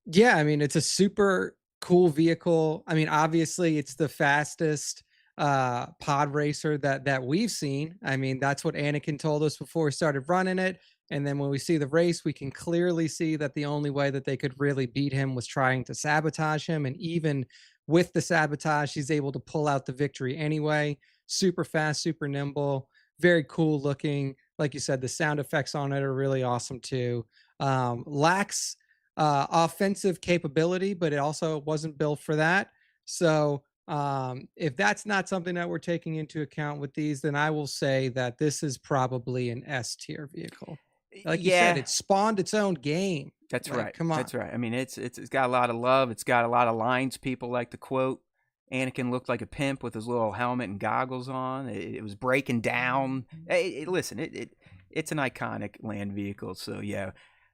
Yeah, I mean, it's a super cool vehicle. I mean, obviously it's the fastest pod racer that we've seen. I mean, that's what Anakin told us before we started running it. And then when we see the race, we can clearly see that the only way that they could really beat him was trying to sabotage him. And even with the sabotage, he's able to pull out the victory anyway. Super fast, super nimble, very cool looking. Like you said, the sound effects on it are really awesome too. Lacks offensive capability, but it also wasn't built for that. So if that's not something that we're taking into account with these, then I will say that this is probably an S tier vehicle. Like you said, it spawned its own game. That's like, right. Come on. That's right. I mean, it's got a lot of love. It's got a lot of lines people like to quote. Anakin looked like a pimp with his little helmet and goggles on. It was breaking down. Listen, it's an iconic land vehicle. So yeah,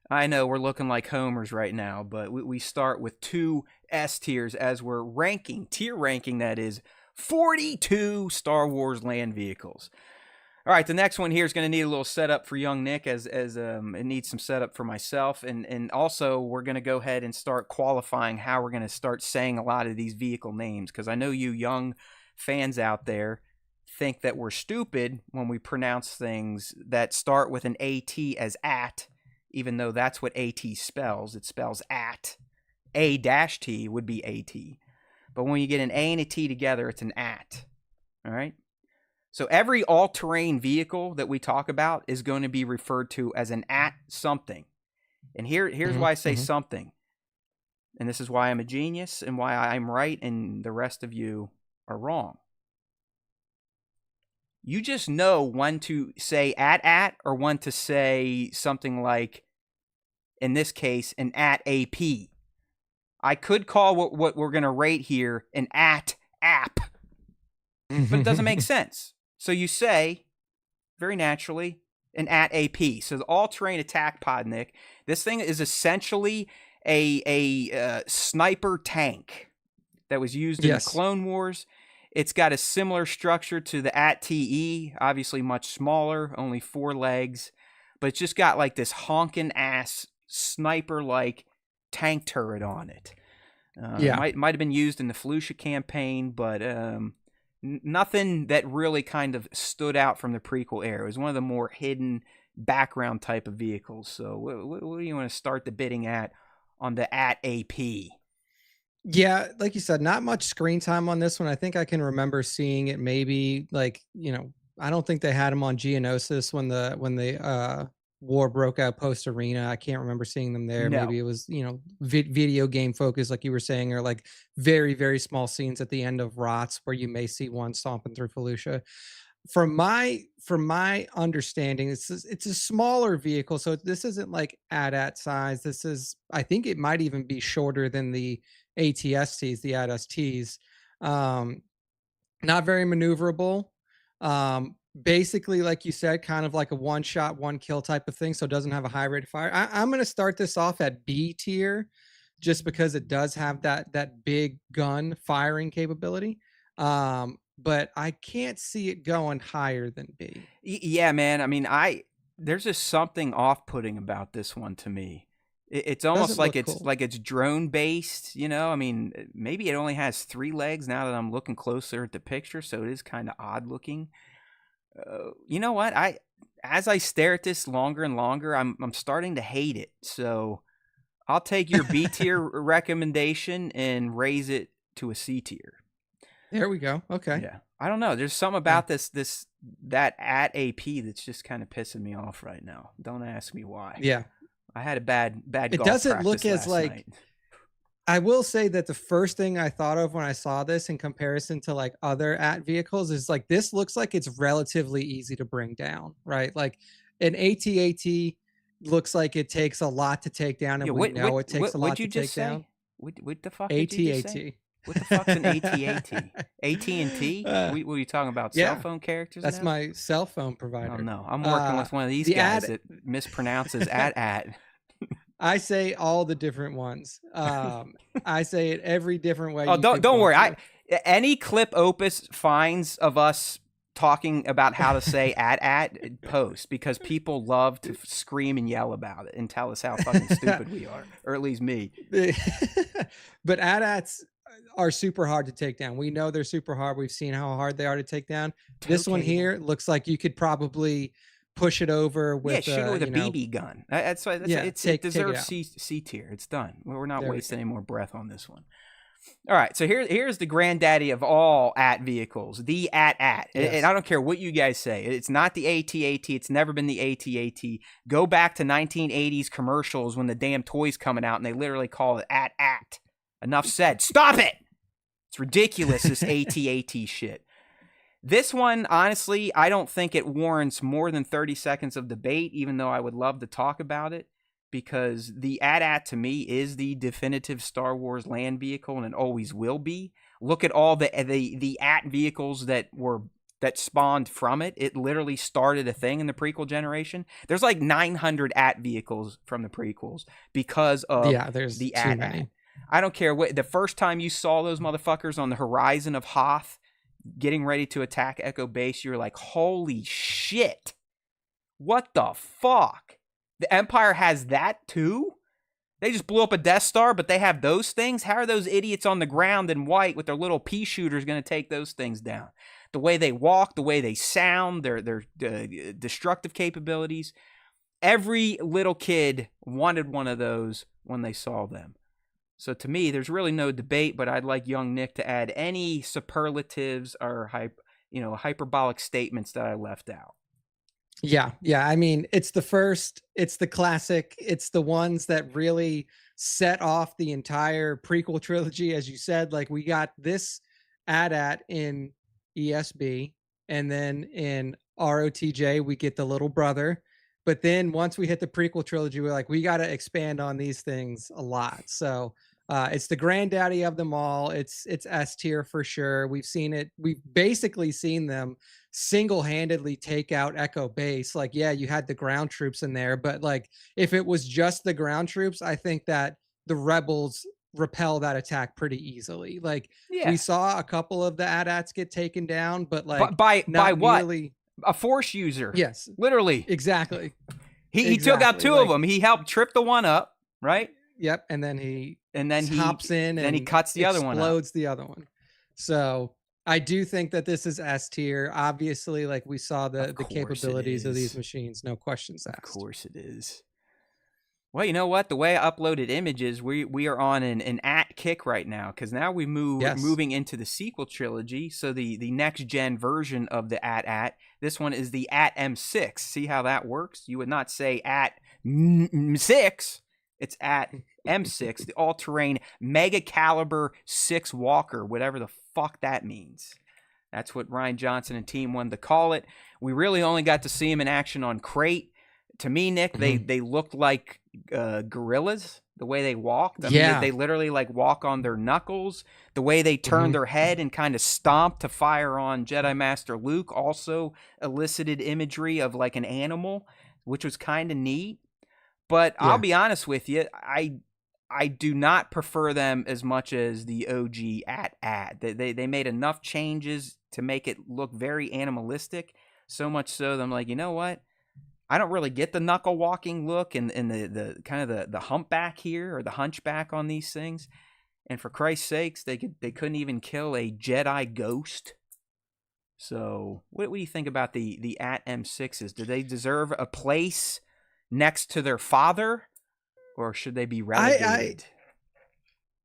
I know we're looking like homers right now, but we start with 2 S tiers as we're tier ranking, that is 42 Star Wars land vehicles. All right, the next one here is going to need a little setup for young Nick, as it needs some setup for myself, and also we're going to go ahead and start qualifying how we're going to start saying a lot of these vehicle names, because I know you young fans out there think that we're stupid when we pronounce things that start with an AT as at, even though that's what AT spells. It spells at. A-T would be AT. But when you get an A and a T together, it's an at. All right? So every all-terrain vehicle that we talk about is going to be referred to as an at something. And here's why I say something. And this is why I'm a genius and why I'm right and the rest of you are wrong. You just know when to say at or when to say something like, in this case, an at AP. I could call what we're going to rate here an at app, but it doesn't make sense. So you say, very naturally, an at AP. So the all-terrain attack pod, Nick, this thing is essentially a sniper tank that was used in the Clone Wars. It's got a similar structure to the AT-AT, obviously much smaller, only 4 legs, but it's just got like this honking ass sniper-like tank turret on it. Might have been used in the Felucia campaign, but nothing that really kind of stood out from the prequel era. It was one of the more hidden background type of vehicles. So what do you want to start the bidding at on the AT-AP. Yeah, like you said, not much screen time on this one. I think I can remember seeing it maybe like, I don't think they had him on Geonosis when the war broke out post Arena. I can't remember seeing them there. No. Maybe it was, video game focused like you were saying, or like very very small scenes at the end of Rots where you may see one stomping through Felucia. From my understanding, it's a smaller vehicle, so this isn't like AT-AT size. This is, I think it might even be shorter than the AT-STs, the AT-STs. Um, Not very maneuverable. Basically, like you said, kind of like a one shot, one kill type of thing. So it doesn't have a high rate of fire. I'm going to start this off at B tier, just because it does have that big gun firing capability. But I can't see it going higher than B. Yeah, man. I mean, there's just something off-putting about this one to me. It's almost Doesn't like look it's cool. like it's drone based, you know. I mean, maybe it only has 3 legs now that I'm looking closer at the picture, so it is kind of odd looking. You know what? As I stare at this longer and longer, I'm starting to hate it. So I'll take your B tier recommendation and raise it to a C tier. There we go. Okay. Yeah, I don't know. There's something Yeah. about that AT-AP that's just kind of pissing me off right now. Don't ask me why. Yeah. I had a bad It golf doesn't practice look as last like, night. I will say that the first thing I thought of when I saw this in comparison to like other at vehicles is like, this looks like it's relatively easy to bring down, right? Like an AT-AT looks like it takes a lot to take down, and Yeah, we know it takes a what'd lot you to just take down. say? What the fuck did you just say? AT-AT. What the fuck's an AT-AT? AT&T? What are you talking about? Cell Yeah, phone characters that's now? my cell phone Oh provider. no, I'm working with one of these The guys ad, that mispronounces at. I say all the different ones. I say it every different way Oh, you could don't want worry. to. Any clip Opus finds of us talking about how to say at post, because people love to scream and yell about it and tell us how fucking stupid we are, or at least me. But AT-ATs are super hard to take down. We know they're super hard. We've seen how hard they are to take down. Toe This one cable. here looks like you could probably push it over Yeah, with shoot it with a BB gun. That's why yeah, it take it deserves out. C tier. It's done. We're not There we wasting go. any more breath on this one. All right, so here's the granddaddy of all AT vehicles, the AT-AT. And Yes. I don't care what you guys say. It's not the AT-AT. It's never been the AT-AT. Go back to 1980s commercials when the damn toy's coming out and they literally call it AT-AT. Enough said. Stop it! It's ridiculous, this AT-AT shit. This one, honestly, I don't think it warrants more than 30 seconds of debate, even though I would love to talk about it, because the AT-AT to me is the definitive Star Wars land vehicle, and it always will be. Look at all the AT vehicles that spawned from it. It literally started a thing in the prequel generation. There's like 900 AT vehicles from the prequels because of Yeah, there's the too AT-AT. many. I don't care what, the first time you saw those motherfuckers on the horizon of Hoth getting ready to attack Echo Base, you're like, holy shit. What the fuck? The Empire has that too? They just blew up a Death Star, but they have those things? How are those idiots on the ground in white with their little pea shooters going to take those things down? The way they walk, the way they sound, their destructive capabilities. Every little kid wanted one of those when they saw them. So to me, there's really no debate, but I'd like young Nick to add any superlatives or hyperbolic statements that I left out. Yeah, yeah. I mean, it's the classic, it's the ones that really set off the entire prequel trilogy, as you said. Like, we got this AT-AT in ESB, and then in ROTJ we get the little brother. But then once we hit the prequel trilogy, we're like, we got to expand on these things a lot. So it's the granddaddy of them all. It's S tier for sure. We've seen it. We've basically seen them single-handedly take out Echo Base. Like, yeah, you had the ground troops in there, but like, if it was just the ground troops, I think that the rebels repel that attack pretty easily. Like, Yeah. we saw a couple of the AT-ATs get taken down, but like, by not what? nearly. A Force user. Yes, Literally. exactly. He took out two Like, of them. He helped trip the one up, right? Yep, and then he hops in then and he cuts the other one up. Explodes the other one. So I do think that this is S tier. Obviously, like, we saw the capabilities of these machines, no questions asked. Of course it is. Well, you know what? The way I uploaded images, we are on an at kick right now because now we're Yes. moving into the sequel trilogy. So the next gen version of the at this one is the at M6. See how that works? You would not say at 6. It's at M6, the all terrain mega caliber 6 Walker, whatever the fuck that means. That's what Ryan Johnson and team wanted to call it. We really only got to see him in action on Crate. To me, Nick, they looked like gorillas. The way they walked, I mean, Yeah. they literally like walk on their knuckles. The way they turned their head and kind of stomped to fire on Jedi Master Luke also elicited imagery of like an animal, which was kind of neat. But I'll Yeah. be honest with you, I do not prefer them as much as the OG at. They made enough changes to make it look very animalistic. So much so that I'm like, you know what? I don't really get the knuckle walking look and the kind of the humpback here or the hunchback on these things. And for Christ's sakes, they couldn't even kill a Jedi ghost. So what do you think about the at M6s? Do they deserve a place next to their father, or should they be relegated?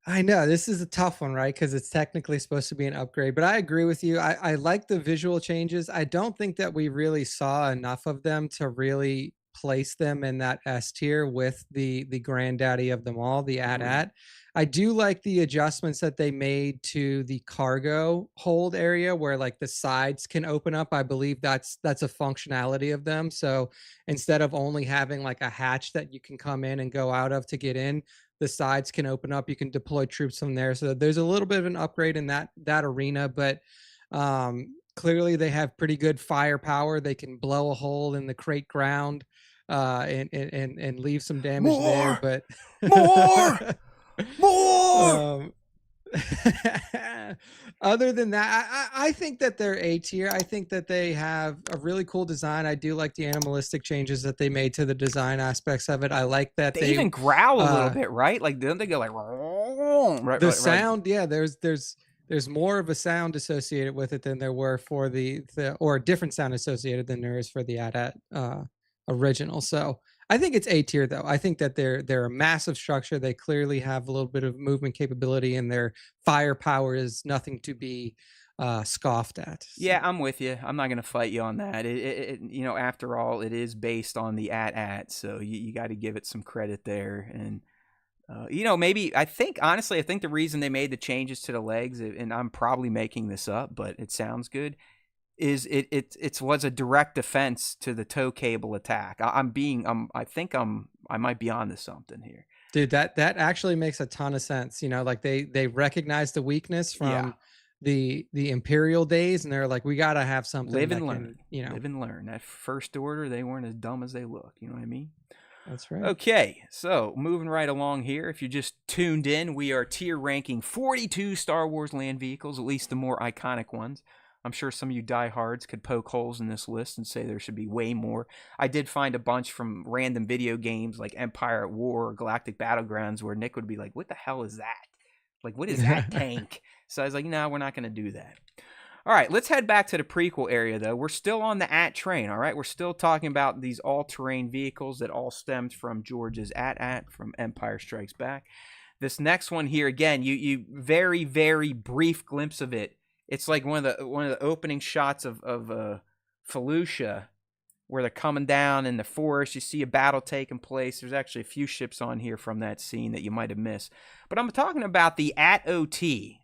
I know this is a tough one, right? Because it's technically supposed to be an upgrade, but I agree with you. I like the visual changes. I don't think that we really saw enough of them to really place them in that S tier with the granddaddy of them all, the AT-AT. I do like the adjustments that they made to the cargo hold area where like the sides can open up. I believe that's a functionality of them. So instead of only having like a hatch that you can come in and go out of to get in, the sides can open up. You can deploy troops from there. So there's a little bit of an upgrade in that arena, but clearly they have pretty good firepower. They can blow a hole in the crate ground and leave some damage there. More, But more, more. um, other than that, I think that they're A tier. I think that they have a really cool design. I do like the animalistic changes that they made to the design aspects of it. I like that They even growl a little uh, bit, right? Like don't they go like right, the right. sound, yeah, there's more of a sound associated with it than there were for the or a different sound associated than there is for the AT-AT original. So I think it's A tier though. I think that they're a massive structure. They clearly have a little bit of movement capability, and their firepower is nothing to be scoffed at. Yeah, So I'm with you. I'm not going to fight you on that. After all, it is based on the at, so you got to give it some credit there. And maybe honestly, I think the reason they made the changes to the legs, and I'm probably making this up, but it sounds good, is it was a direct defense to the tow cable attack. I might be onto something here. dude, that actually makes a ton of sense. You know, like they recognize the weakness Yeah, from the Imperial days, and they're like, we got to have something live that and can, learn, you know. live and learn. That first order, they weren't as dumb as they look. You know what I mean? That's right. Okay, so moving right along here, if you just tuned in, we are tier ranking 42 Star Wars land vehicles, at least the more iconic ones. I'm sure some of you diehards could poke holes in this list and say there should be way more. I did find a bunch from random video games like Empire at War or Galactic Battlegrounds where Nick would be like, what the hell is that? Like, what is that tank? So I was like, no, we're not going to do that. All right, let's head back to the prequel area, though. We're still on the AT train, all right? We're still talking about these all-terrain vehicles that all stemmed from George's AT-AT from Empire Strikes Back. This next one here, again, you very, very brief glimpse of it. It's like one of the opening shots of Felucia, where they're coming down in the forest. You see a battle taking place. There's actually a few ships on here from that scene that you might have missed. But I'm talking about the AT-OT,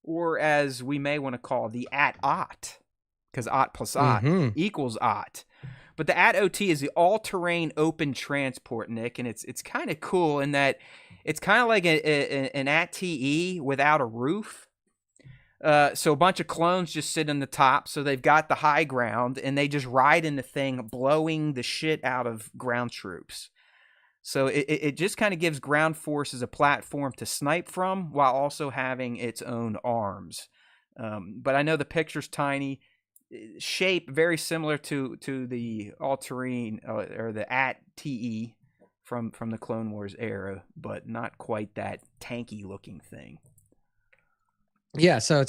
or as we may want to call the AT-AT, because AT plus AT equals AT. But the AT-OT is the all-terrain open transport, Nick, and it's kind of cool in that it's kind of like an AT-E without a roof. So a bunch of clones just sit on the top, so they've got the high ground, and they just ride in the thing, blowing the shit out of ground troops. So it just kind of gives ground forces a platform to snipe from while also having its own arms. But I know the picture's tiny. Shape very similar to the all-terrain or the AT-TE from the Clone Wars era, but not quite that tanky-looking thing. Yeah, so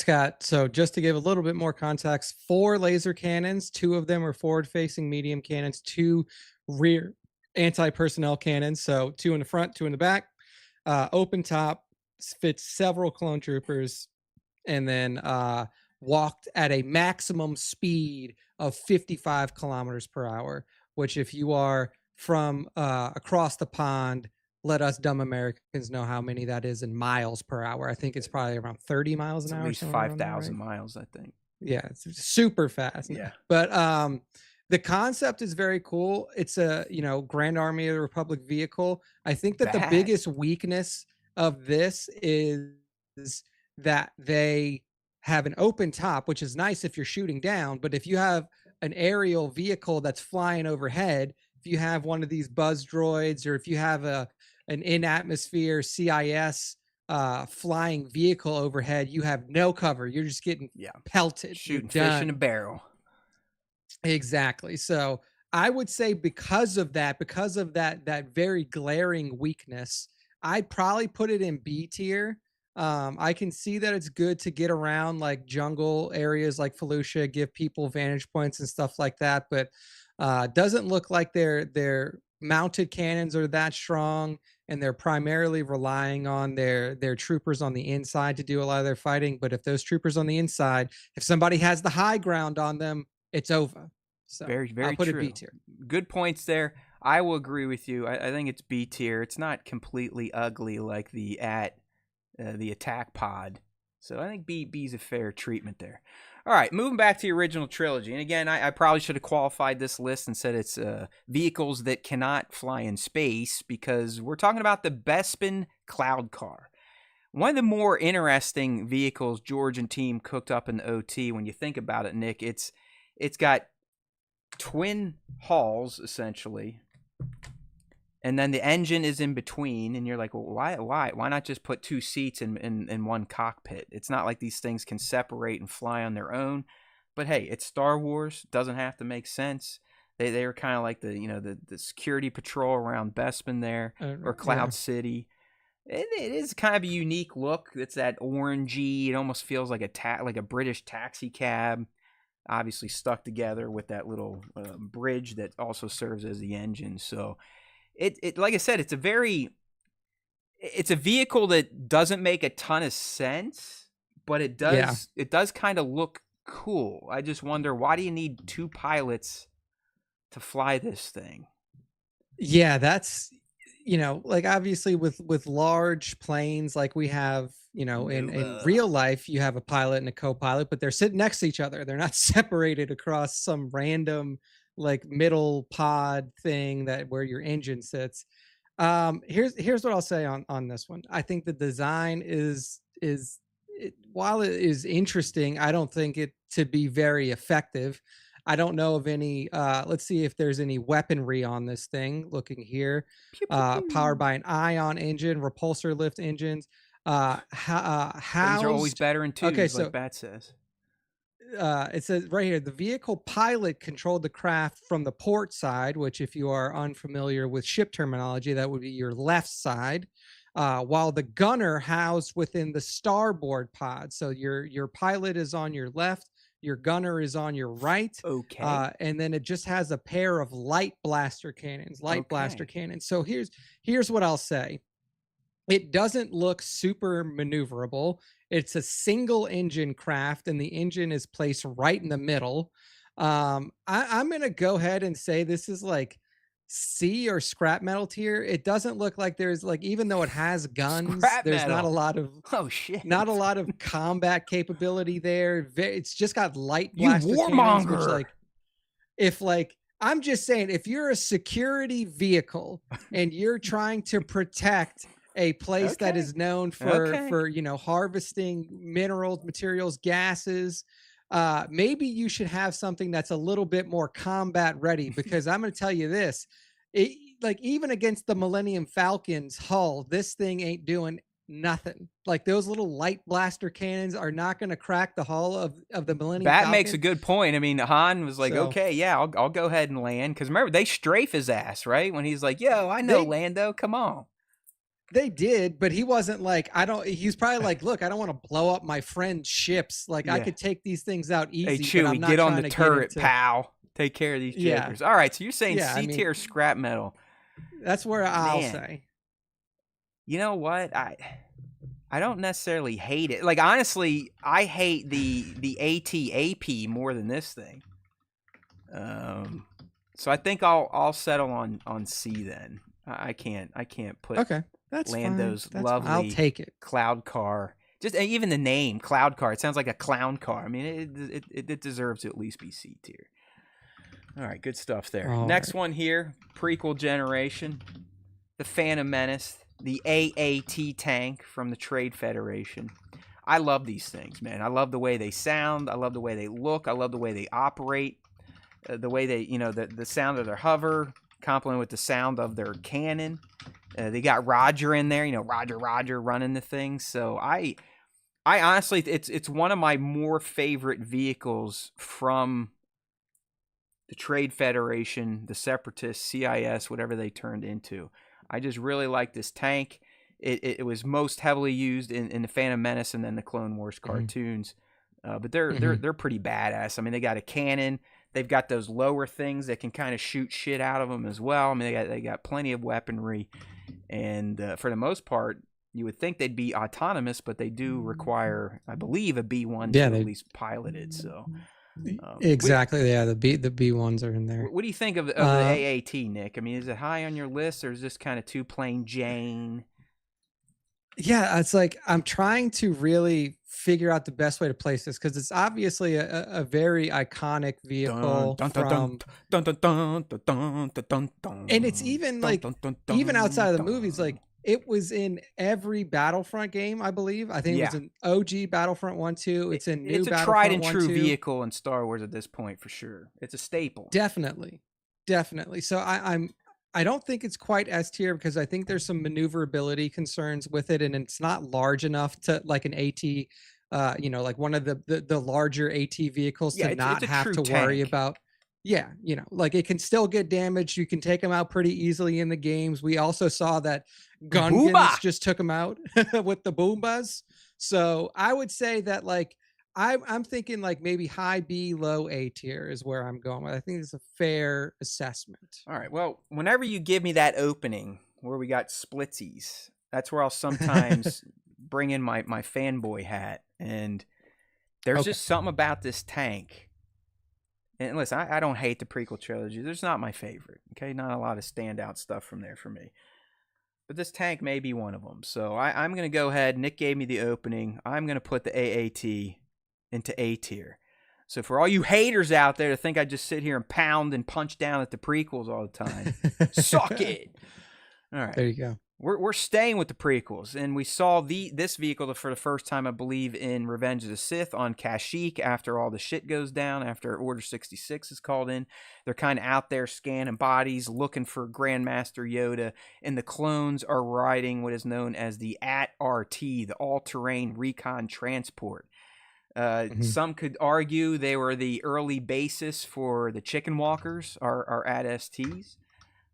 just to give a little bit more context, 4 laser cannons, 2 of them are forward-facing medium cannons, 2 rear anti-personnel cannons, so 2 in the front, 2 in the back, open top, fits several clone troopers, and then walked at a maximum speed of 55 kilometers per hour, which, if you are from across the pond, let us dumb Americans know how many that is in miles per hour. I think it's probably around 30 miles It's an at hour, least somewhere around there, 5,000 right? miles, I think. Yeah, it's super fast. Yeah. But the concept is very cool. It's a, Grand Army of the Republic vehicle. I think that the That. biggest weakness of this is that they have an open top, which is nice if you're shooting down, but if you have an aerial vehicle that's flying overhead, if you have one of these buzz droids, or if you have an in atmosphere CIS flying vehicle overhead, you have no cover. You're just getting pelted. You're Shooting fish in a done. barrel. Exactly. So I would say, because of that very glaring weakness, I'd probably put it in B tier. I can see that it's good to get around like jungle areas like Felucia, give people vantage points and stuff like that, but doesn't look like their mounted cannons are that strong, and they're primarily relying on their troopers on the inside to do a lot of their fighting. But if those troopers on the inside, if somebody has the high ground on them, it's over. So Very, I'll very put it true. B tier. Good points there. I will agree with you. I think it's B tier. It's not completely ugly like the attack pod. So I think B's a fair treatment there. All right, moving back to the original trilogy. And again, I probably should have qualified this list and said it's vehicles that cannot fly in space, because we're talking about the Bespin Cloud Car. One of the more interesting vehicles George and team cooked up in the OT, when you think about it, Nick, it's got twin hulls, essentially, and then the engine is in between, and you're like, well, why not just put 2 seats in one cockpit? It's not like these things can separate and fly on their own. But hey, it's Star Wars. Doesn't have to make sense. They were kind of like the security patrol around Bespin there, or Cloud City. It is kind of a unique look. It's that orangey. It almost feels like a British taxi cab, obviously stuck together with that little bridge that also serves as the engine. So it like I said, it's a vehicle that doesn't make a ton of sense, but it does kind of look cool. I just wonder, why do you need 2 pilots to fly this thing? Yeah, that's, like, obviously with large planes like we have, in real life, you have a pilot and a co-pilot, but they're sitting next to each other. They're not separated across some random like middle pod thing where your engine sits. Here's what I'll say on this one. I think the design while it is interesting, I don't think it to be very effective. I don't know of any. Let's see if there's any weaponry on this thing. Looking here, Pew, pew, pew. powered by an ion engine, repulsor lift engines. Things are always Housed. better in twos, Okay, so like Bat says. it says right here, the vehicle pilot controlled the craft from the port side, which, if you are unfamiliar with ship terminology, that would be your left side, while the gunner housed within the starboard pod. So your pilot is on your left, your gunner is on your right. Okay. And then it just has a pair of light blaster cannons. So here's what I'll say. It doesn't look super maneuverable. It's a single engine craft, and the engine is placed right in the middle. I'm going to go ahead and say this is like C or scrap metal tier. It doesn't look like there's, like, even though it has guns, Scrap there's not a metal. lot of Shit. not a lot of combat capability there. It's just got light You blaster cannons, which, warmonger. I'm just saying, if you're a security vehicle and you're trying to protect a place that Okay. is known for harvesting minerals, materials, gases, maybe you should have something that's a little bit more combat ready, because I'm going to tell you this, like, even against the Millennium Falcon's hull, this thing ain't doing nothing. Like, those little light blaster cannons are not going to crack the hull of the Millennium Bat Falcon. makes a good point. I mean, Han was like, okay, yeah, I'll go ahead and land. Because remember, they strafe his ass, right? When he's like, yo, I know Lando, come on. They did, but he wasn't like, he's probably like, look, I don't want to blow up my friend's ships. Like, I could take these things out easy. Hey, Chewie, get on the turret, pal. Take care of these jokers. All right, so you're saying C tier scrap metal. That's where I'll Man, say. you know what? I don't necessarily hate it. Like honestly, I hate the AT-AP more than this thing. Um, so I think I'll settle on C then. I can't put Okay, that's fine. Lando's That's fine. I'll lovely take it. cloud car. Just even the name cloud car. It sounds like a clown car. I mean, it deserves to at least be C tier. All right, good stuff there. All Next right. one here, prequel generation, the Phantom Menace, the AAT tank from the Trade Federation. I love these things, man. I love the way they sound. I love the way they look. I love the way they operate. The way they, the sound of their hover, complemented with the sound of their cannon. They got Roger in there, Roger running the thing. So I honestly, it's one of my more favorite vehicles from the Trade Federation, the Separatists, CIS, whatever they turned into. I just really like this tank. It was most heavily used in the Phantom Menace and then the Clone Wars cartoons. But they're pretty badass. I mean, they got a cannon. They've got those lower things that can kind of shoot shit out of them as well. I mean, they got plenty of weaponry, and for the most part, you would think they'd be autonomous, but they do require, I believe, a B1 to at least pilot it. So exactly, yeah. The B ones are in there. what do you think of the AAT, Nick? I mean, is it high on your list, or is this kind of too plain Jane? Yeah, it's like I'm trying to really figure out the best way to place this because it's obviously a very iconic vehicle from, and it's even like even outside of the movies, like it was in every Battlefront game, I believe. I think it was in OG Battlefront 1, 2. It's in new It's a Battlefront tried and 1, true 2. vehicle in Star Wars at this point for sure. It's a staple. Definitely, definitely. So I don't think it's quite S tier because I think there's some maneuverability concerns with it, and it's not large enough to like an AT, like one of the larger AT vehicles Yeah, to not it's a have true to worry tank. about. Yeah, like it can still get damaged. You can take them out pretty easily in the games. We also saw that Gungans just took them out with the Boombas. So I would say that like I'm thinking like maybe high B, low A tier is where I'm going with. I think it's a fair assessment. All right. Well, whenever you give me that opening where we got splitsies, that's where I'll sometimes bring in my fanboy hat. And there's just something about this tank. And listen, I don't hate the prequel trilogy. There's not my favorite. Okay, not a lot of standout stuff from there for me. But this tank may be one of them. So I'm going to go ahead. Nick gave me the opening. I'm going to put the AAT into A tier. So for all you haters out there to think I just sit here and pound and punch down at the prequels all the time, suck it. All right. There you go. We're staying with the prequels, and we saw this vehicle for the first time, I believe, in Revenge of the Sith on Kashyyyk after all the shit goes down, after Order 66 is called in. They're kind of out there scanning bodies, looking for Grandmaster Yoda, and the clones are riding what is known as the AT-RT, the All-Terrain Recon Transport. Some could argue they were the early basis for the Chicken Walkers, our AT-STs.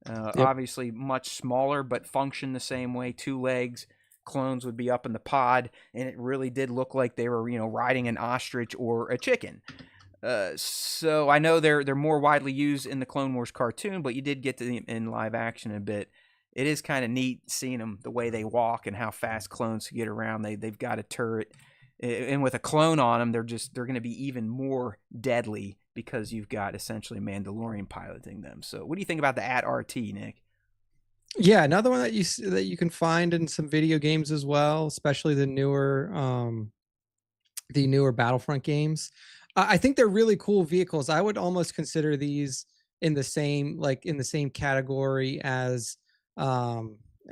Obviously much smaller, but function the same way. 2 legs, clones would be up in the pod, and it really did look like they were, riding an ostrich or a chicken. So I know they're more widely used in the Clone Wars cartoon, but you did get to them in live action a bit. It is kind of neat seeing them, the way they walk and how fast clones can get around. They've got a turret, and with a clone on them, they're going to be even more deadly because you've got essentially Mandalorian piloting them. So what do you think about the AT-RT, Nick? Yeah, another one that you can find in some video games as well, especially the newer Battlefront games. I think they're really cool vehicles. I would almost consider these in the same category as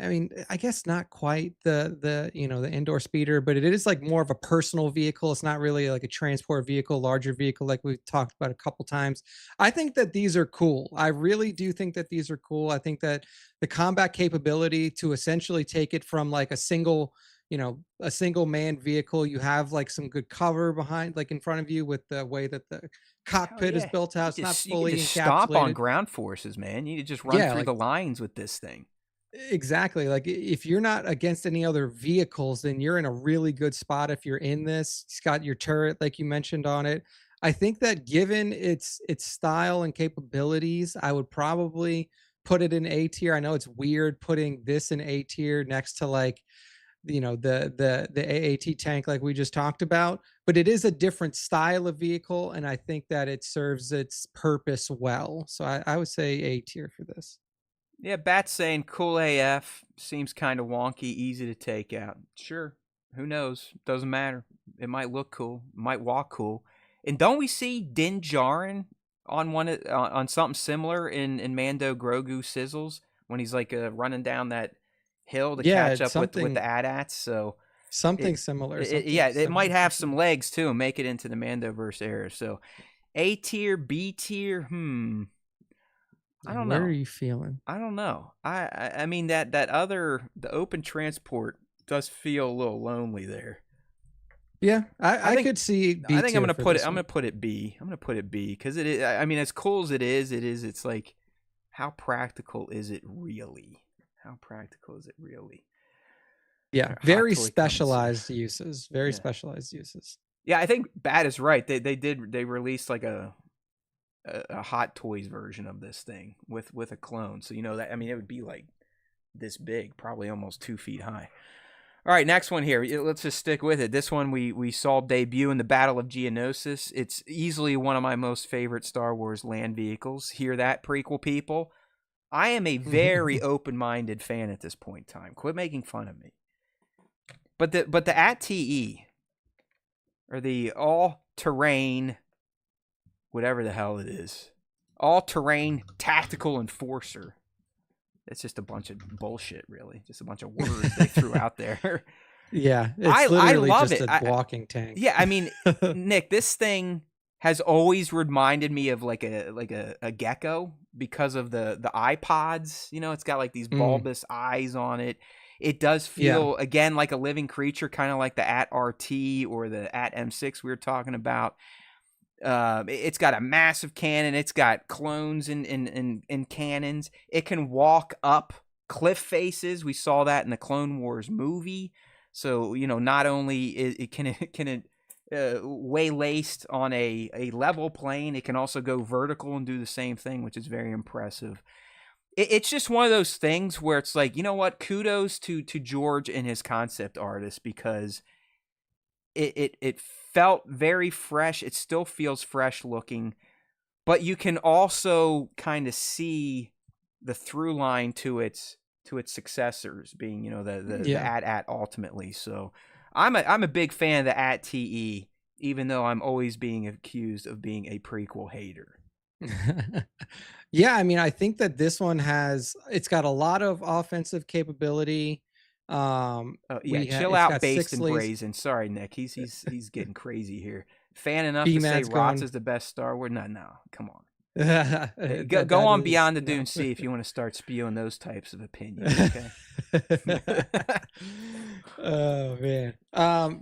I mean, I guess not quite the indoor speeder, but it is like more of a personal vehicle. It's not really like a transport vehicle, larger vehicle like we've talked about a couple times. I think that these are cool. I really do think that these are cool. I think that the combat capability to essentially take it from like a single man vehicle, you have like some good cover behind, like in front of you, with the way that the cockpit is built out. It's not fully you can just encapsulated. stomp on ground forces, man. You just run through the lines with this thing. Exactly. Like if you're not against any other vehicles, then you're in a really good spot if you're in this. It's got your turret, like you mentioned, on it. I think that given its style and capabilities, I would probably put it in A tier. I know it's weird putting this in A tier next to like, the AAT tank like we just talked about, but it is a different style of vehicle, and I think that it serves its purpose well. So I would say A tier for this. Yeah, Bat's saying cool AF, seems kind of wonky, easy to take out. Sure, who knows? Doesn't matter. It might look cool, might walk cool. And don't we see Din Djarin on on something similar in Mando Grogu Sizzles when he's like running down that hill to Yeah, catch it's up with something the AT-ATs? So something it, similar. yeah, Something it might similar for have sure. some legs too and make it into the Mandoverse era. So A tier, B tier, I don't Where are know. you feeling? I don't know. I mean that other the open transport does feel a little lonely there. Yeah, I I think could see B I think I'm tier gonna for put it. this I'm one. gonna put it B. I'm gonna put it B because it is. I mean, as cool as it is, It's like, how practical is it really? How practical is it really? Yeah, Hot very toy coming soon. specialized uses. Very Yeah, specialized uses. yeah. I think Bat is right. They released like a Hot Toys version of this thing with a clone. So that, I mean, it would be like this big, probably almost 2 feet high. All right, next one here. Let's just stick with it. This one we saw debut in the Battle of Geonosis. It's easily one of my most favorite Star Wars land vehicles. Hear that, prequel people? I am a very open-minded fan at this point in time. Quit making fun of me. But the AT-E, or the all-terrain, whatever the hell it is, all-terrain tactical enforcer. It's just a bunch of bullshit, really. Just a bunch of words they threw out there. Yeah, I it's literally love just it. a walking tank. Yeah, I mean, Nick, this thing has always reminded me of like a gecko because of the iPods. It's got like these Mm, bulbous eyes on it. It does yeah. feel again like a living creature, kind of like the AT-RT or the AT-M6 we were talking about. It's got a massive cannon. It's got clones and cannons. It can walk up cliff faces. We saw that in the Clone Wars movie. So not only can it waylaced on a level plane, it can also go vertical and do the same thing, which is very impressive. It's just one of those things where it's like, you know what? Kudos to George and his concept artist, because it felt very fresh. It still feels fresh looking, but you can also kind of see the through line to its successors being, the Yeah. AT-AT ultimately. So I'm a big fan of the AT-TE, even though I'm always being accused of being a prequel hater. Yeah, I mean, I think that this one it's got a lot of offensive capability. Oh yeah, chill It's out, got based six and lays. brazen. Sorry, Nick. He's getting crazy here. Fan enough to say B-Man's Rots going. is the best Star Wars? No, come on. Go That on is beyond the no. Dune Sea if you want to start spewing those types of opinions. Okay. Oh man.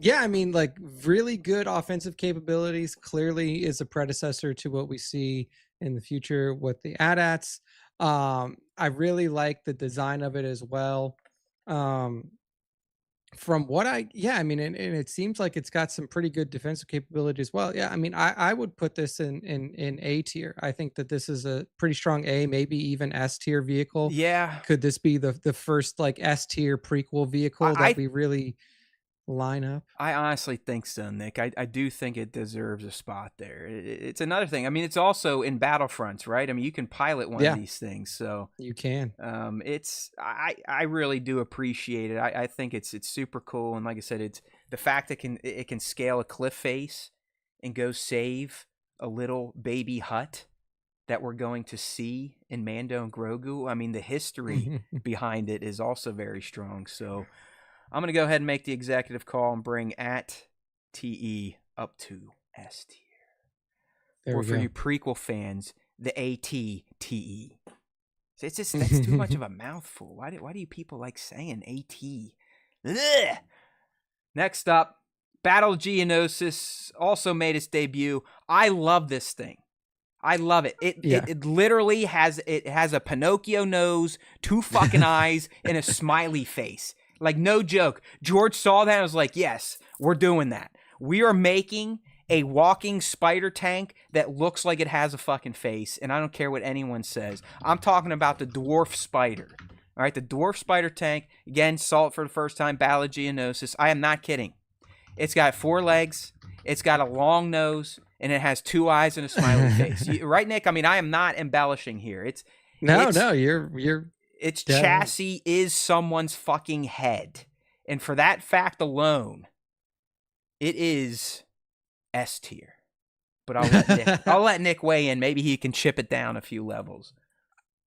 Yeah, I mean, like, really good offensive capabilities. Clearly is a predecessor to what we see in the future with the AT-ATs. I really like the design of it as well. Um, from what yeah, I mean, and it seems like it's got some pretty good defensive capability as well. Yeah, I mean, I would put this in A tier. I think that this is a pretty strong A, maybe even S tier vehicle. Yeah, Could this be the first like S tier prequel vehicle that I we really line up? I honestly think so, Nick. I do think it deserves a spot there. It's another thing. I mean, it's also in Battlefronts, right? I mean, you can pilot one of Yeah, these things, so you can. it's I really do appreciate it. I think it's super cool, and like I said, it's the fact it can scale a cliff face and go save a little baby hut that we're going to see in Mando and Grogu. I mean, the history behind it is also very strong. So I'm going to go ahead and make the executive call and bring AT-TE up to S tier. There Or we for go. you prequel fans, the AT-TE. It's just, that's too much of a mouthful. Why do you people like saying AT? Ugh! Next up, Battle of Geonosis also made its debut. I love this thing. I love it. Yeah. It literally has a Pinocchio nose, 2 fucking eyes, and a smiley face. Like, no joke. George saw that and was like, yes, we're doing that. We are making a walking spider tank that looks like it has a fucking face, and I don't care what anyone says. I'm talking about the dwarf spider. All right, the dwarf spider tank, again, saw it for the first time, Battle of Geonosis. I am not kidding. It's got 4 legs, it's got a long nose, and it has 2 eyes and a smiley face. Right, Nick? I mean, I am not embellishing here. Its chassis is someone's fucking head. And for that fact alone, it is S tier. But I'll let Nick weigh in. Maybe he can chip it down a few levels.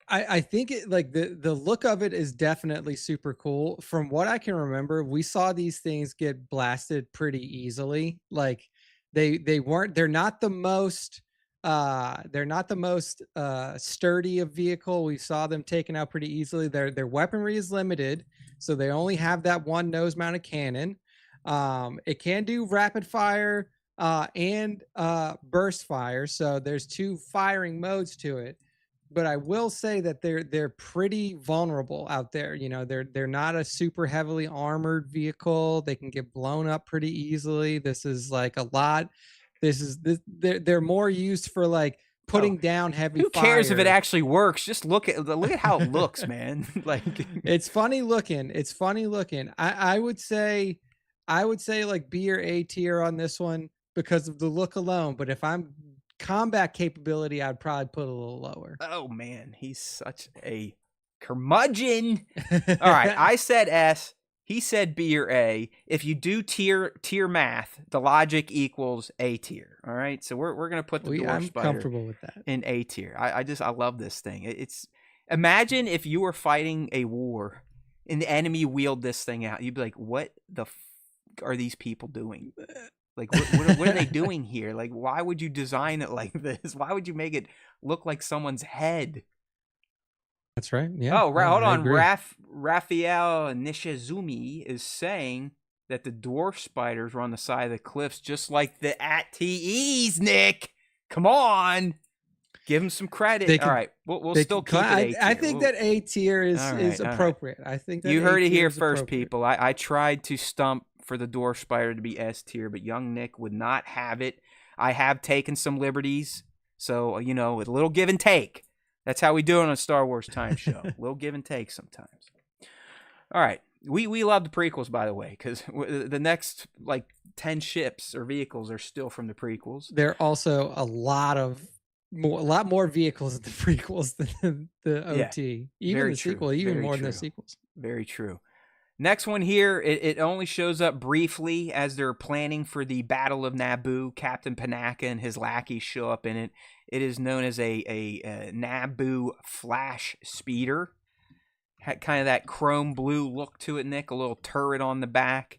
I think it, like, the look of it is definitely super cool. From what I can remember, we saw these things get blasted pretty easily. Like they're not the most sturdy of vehicle. We saw them taken out pretty easily. Their weaponry is limited, so they only have that one nose mounted cannon. It can do rapid fire and burst fire, so there's 2 firing modes to it. But I will say that they're pretty vulnerable out there. You know, they're not a super heavily armored vehicle. They can get blown up pretty easily. This is like a lot. They're more used for like putting down heavy fire. Who cares if it actually works? Just look at how it looks, man. Like, it's funny looking. I would say like B or A tier on this one because of the look alone. But if I'm combat capability, I'd probably put a little lower. Oh man, he's such a curmudgeon. All right, I said S. He said B or A. If you do tier math, the logic equals A tier. All right, so we're gonna put the dwarf spider comfortable with that in A tier. I love this thing. It's imagine if you were fighting a war and the enemy wheeled this thing out. You'd be like, what the are these people doing? Like, what are they doing here? Like, why would you design it like this? Why would you make it look like someone's head? That's right. Yeah. Oh, hold on. Raphael Nishizumi is saying that the dwarf spiders were on the side of the cliffs just like the AT-ATs, Nick. Come on. Give them some credit. All right. We'll still keep it A tier. I think that A tier is appropriate. Right. I think that you heard it here first, people. I tried to stump for the dwarf spider to be S tier, but young Nick would not have it. I have taken some liberties, so you know, a little give and take. That's how we do it on a Star Wars Time Show. A little give and take sometimes. All right, we love the prequels, by the way, because the next like 10 ships or vehicles are still from the prequels. There are also a lot more vehicles in the prequels than the OT. Even the sequel, even more than the sequels. Very true. Next one here, it only shows up briefly as they're planning for the Battle of Naboo. Captain Panaka and his lackeys show up in it. It is known as a Naboo flash speeder. Had kind of that chrome blue look to it, Nick. A little turret on the back.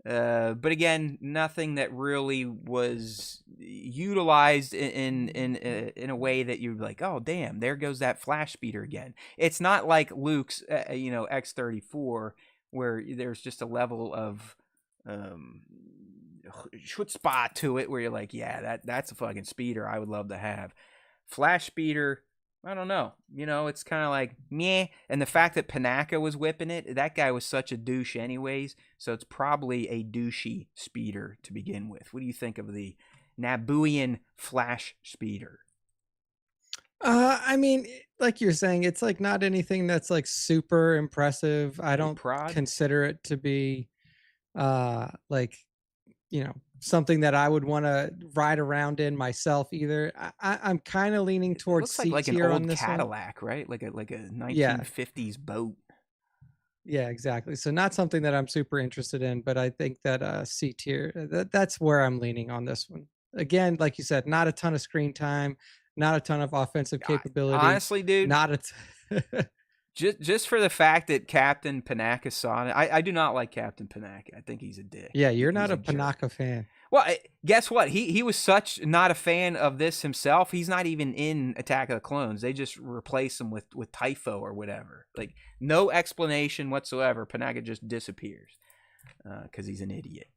But again, nothing that really was utilized in a way that you're like, oh damn, there goes that flash speeder again. It's not like Luke's, X-34. Where there's just a level of chutzpah to it where you're like, yeah, that's a fucking speeder I would love to have. Flash speeder, I don't know. You know, it's kind of like, meh. And the fact that Panaka was whipping it, that guy was such a douche anyways, so it's probably a douchey speeder to begin with. What do you think of the Nabooian flash speeder? I mean, like you're saying, it's like not anything that's like super impressive. I don't consider it to be like, you know, something that I would want to ride around in myself either. I'm kind of leaning towards C tier. Looks like an old Cadillac, right? Like a 1950s boat. Yeah, exactly. So not something that I'm super interested in, but I think that C tier, that's where I'm leaning on this one. Again, like you said, not a ton of screen time. Not a ton of offensive capability. Honestly, dude, just for the fact that Captain Panaka saw it, I do not like Captain Panaka. I think he's a dick. Yeah, you're not a Panaka fan. Well, guess what? He was such not a fan of this himself. He's not even in Attack of the Clones. They just replace him with Typho or whatever. Like no explanation whatsoever. Panaka just disappears because he's an idiot.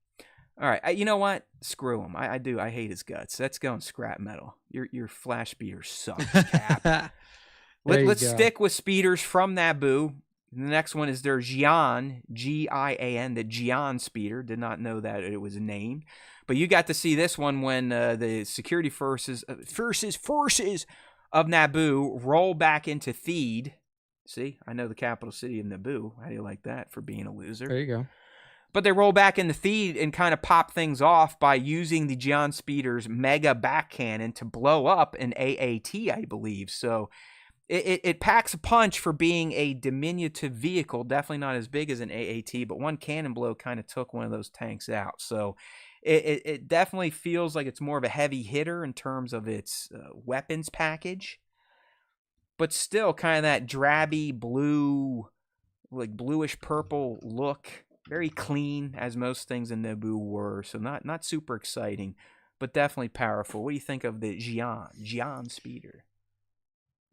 All right, you know what? Screw him. I do. I hate his guts. Let's go and scrap metal. Your flash speeder sucks, Cap. Let's stick with speeders from Naboo. The next one is their Gian, G-I-A-N, the Gian speeder. Did not know that it was named. But you got to see this one when the security forces of Naboo roll back into Theed. See, I know the capital city of Naboo. How do you like that for being a loser? There you go. But they roll back into Theed and kind of pop things off by using the Landspeeder's mega back cannon to blow up an AAT, I believe. So it packs a punch for being a diminutive vehicle. Definitely not as big as an AAT, but one cannon blow kind of took one of those tanks out. So it definitely feels like it's more of a heavy hitter in terms of its weapons package. But still kind of that drabby blue, like bluish purple look. Very clean, as most things in Naboo were. So not super exciting, but definitely powerful. What do you think of the Landspeeder?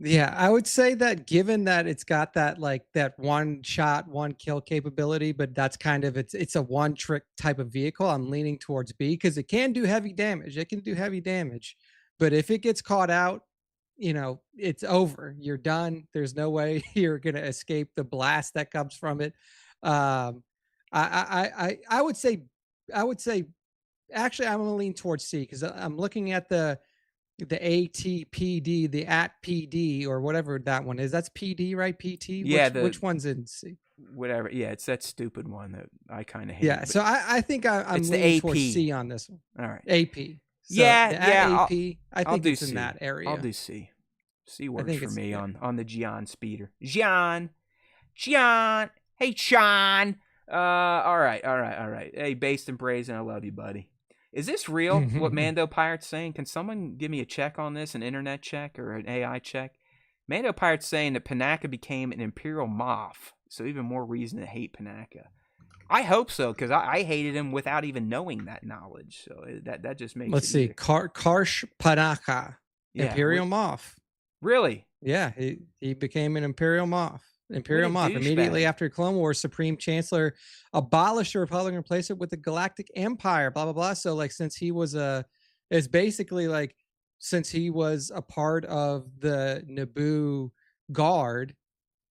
Yeah, I would say that given that it's got that like that one shot, one kill capability, but that's kind of it's a one trick type of vehicle. I'm leaning towards B because it can do heavy damage. It can do heavy damage, but if it gets caught out, it's over. You're done. There's no way you're gonna escape the blast that comes from it. Um, I would say actually I'm gonna lean towards C because I'm looking at the AT-PD, the AT-PD or whatever that one is. That's PD, right? PT. Yeah, Which one's in C? Whatever. Yeah, it's that stupid one that I kind of hate. Yeah, so I think I'm it's the leaning AP. towards C on this one. All right. AP. So yeah. AP. I think it's in that area. I'll do C. C works for me yeah. on the Landspeeder. John. Hey, Sean. All right. Hey, Based and Brazen, I love you, buddy. Is this real, what Mando Pirate's saying? Can someone give me a check on this, an internet check or an AI check? Mando Pirate's saying that Panaka became an Imperial Moff, so even more reason to hate Panaka. I hope so, because I hated him without even knowing that knowledge. So that just makes Let's see. Karsh Panaka, Imperial Moff. Really? Yeah, he became an Imperial Moff. Immediately after Clone Wars, Supreme Chancellor abolished the Republic and replaced it with the Galactic Empire. Blah blah blah. So like, since he was a part of the Naboo Guard,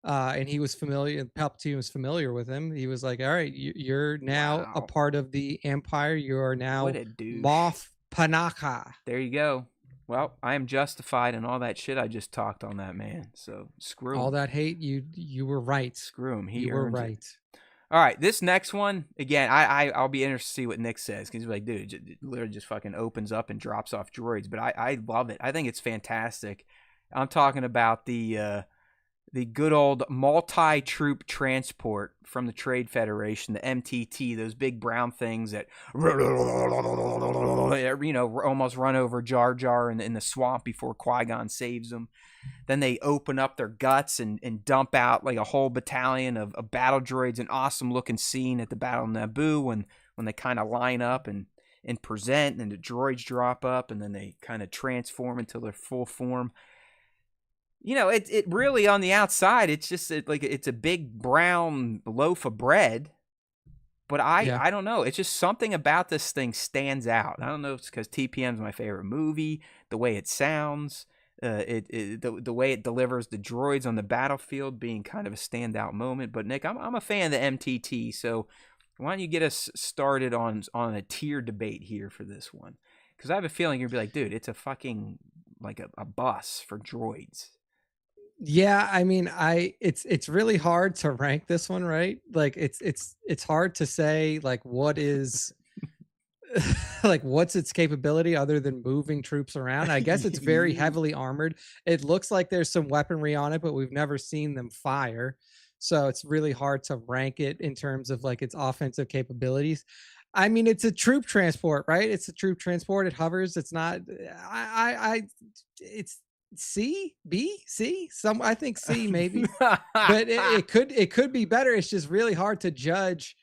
and he was familiar, Palpatine was familiar with him. He was like, "All right, you're now a part of the Empire. You are now Moff Panaka." There you go. Well, I am justified in all that shit I just talked on that man. So screw him. All that hate, you were right. Screw him. You were right. It. All right, this next one again. I'll be interested to see what Nick says because he's like, dude, it literally just fucking opens up and drops off droids. But I love it. I think it's fantastic. I'm talking about the good old multi-troop transport from the Trade Federation, the MTT, those big brown things that, almost run over Jar Jar in the swamp before Qui-Gon saves them. Then they open up their guts and dump out like a whole battalion of battle droids, an awesome looking scene at the Battle of Naboo when they kind of line up and present, and the droids drop up and then they kind of transform into their full form. It really, on the outside, it's just like it's a big brown loaf of bread. But I don't know. It's just something about this thing stands out. I don't know if it's because TPM is my favorite movie, the way it sounds, the way it delivers the droids on the battlefield being kind of a standout moment. But Nick, I'm a fan of the MTT, so why don't you get us started on a tier debate here for this one? Because I have a feeling you're gonna be like, dude, it's a fucking like a bus for droids. Yeah, I mean, it's really hard to rank this one, right? Like it's hard to say like what is like what's its capability other than moving troops around. I guess it's very heavily armored. It looks like there's some weaponry on it, but we've never seen them fire. So it's really hard to rank it in terms of like its offensive capabilities. I mean, it's a troop transport, right? It's a troop transport. It hovers. It's not it's C, B, C. I think C maybe, but it could be better. It's just really hard to judge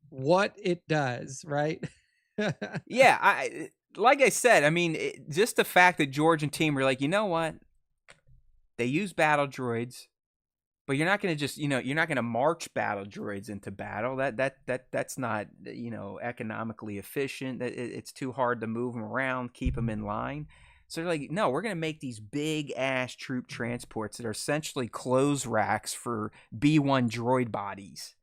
what it does, right? Yeah, like I said, I mean, just the fact that George and team were like, you know what, they use battle droids, but you're not going to just, you're not going to march battle droids into battle. That's not, economically efficient. It's too hard to move them around, keep them in line. So they're like, no, we're going to make these big-ass troop transports that are essentially clothes racks for B-1 droid bodies.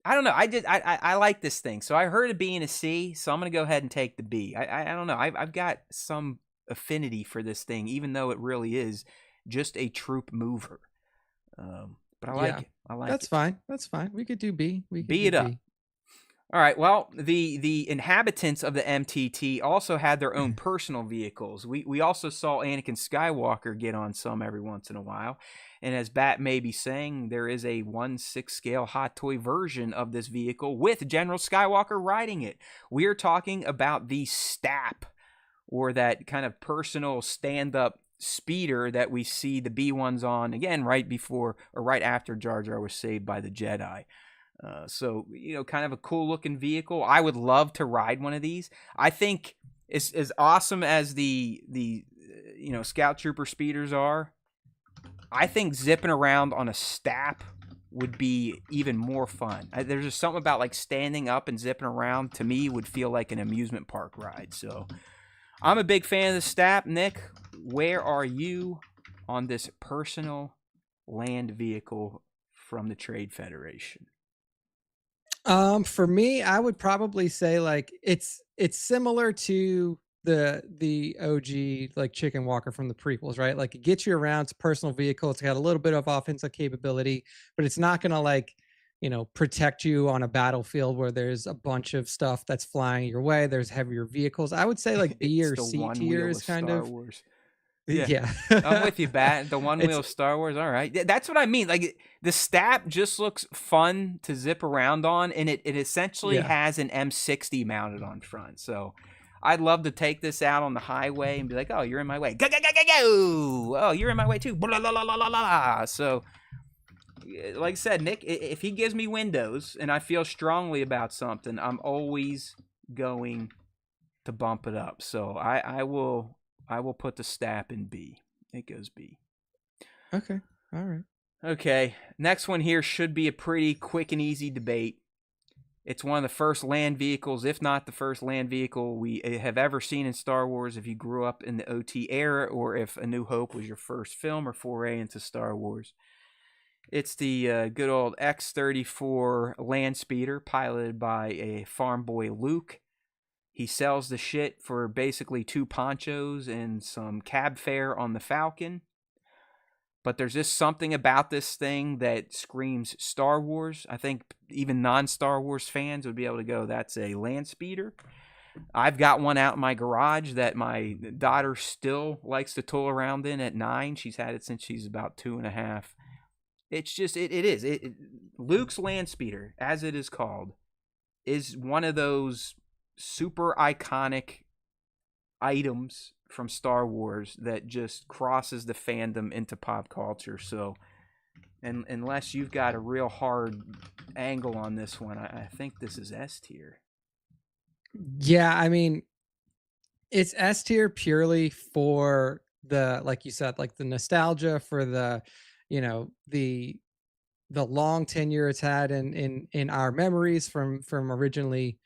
I don't know. I like this thing. So I heard a B and a C, so I'm gonna go ahead and take the B. I don't know. I've got some affinity for this thing, even though it really is just a troop mover. But I like Yeah, it. I like that's it. fine. That's fine. We could do B. We could B do it up. B. All right. Well, the inhabitants of the MTT also had their own personal vehicles. We also saw Anakin Skywalker get on some every once in a while. And as Bat may be saying, there is a 1/6 scale hot toy version of this vehicle with General Skywalker riding it. We are talking about the STAP, or that kind of personal stand-up speeder that we see the B-1s on, again, right before or right after Jar Jar was saved by the Jedi. So, kind of a cool looking vehicle. I would love to ride one of these. I think as awesome as the Scout Trooper speeders are, I think zipping around on a STAP would be even more fun. There's just something about like standing up and zipping around, to me, would feel like an amusement park ride. So I'm a big fan of the STAP. Nick, where are you on this personal land vehicle from the Trade Federation? For me, I would probably say like it's similar to the OG like Chicken Walker from the prequels, right? Like it gets you around. It's a personal vehicle. It's got a little bit of offensive capability, but it's not gonna like protect you on a battlefield where there's a bunch of stuff that's flying your way. There's heavier vehicles. I would say like B It's or the C one tier wheel is of kind Star of Wars. Yeah, yeah. I'm with you, Bat. The one wheel It's of Star Wars. All right, that's what I mean. Like the STAP just looks fun to zip around on, and it essentially yeah. has an M60 mounted on front. So I'd love to take this out on the highway and be like, "Oh, you're in my way. Go go go go go! Oh, you're in my way too." Blah, blah, blah, blah, blah, blah. So, like I said, Nick, if he gives me windows and I feel strongly about something, I'm always going to bump it up. So I will put the STAP in B. It goes B. Okay. All right. Okay, next one here should be a pretty quick and easy debate. It's one of the first land vehicles, if not the first land vehicle we have ever seen in Star Wars, if you grew up in the OT era or if A New Hope was your first film or foray into Star Wars. It's the good old X-34 landspeeder piloted by a farm boy Luke. He sells the shit for basically 2 ponchos and some cab fare on the Falcon. But there's just something about this thing that screams Star Wars. I think even non-Star Wars fans would be able to go, that's a land speeder. I've got one out in my garage that my daughter still likes to tool around in at 9. She's had it since she's about 2.5. It's just, it is. Luke's land speeder, as it is called, is one of those super iconic items from Star Wars that just crosses the fandom into pop culture. So, and unless you've got a real hard angle on this one, I think this is S tier. Yeah, I mean, it's S tier purely for the, like you said, like the nostalgia for the, the long tenure it's had in our memories from originally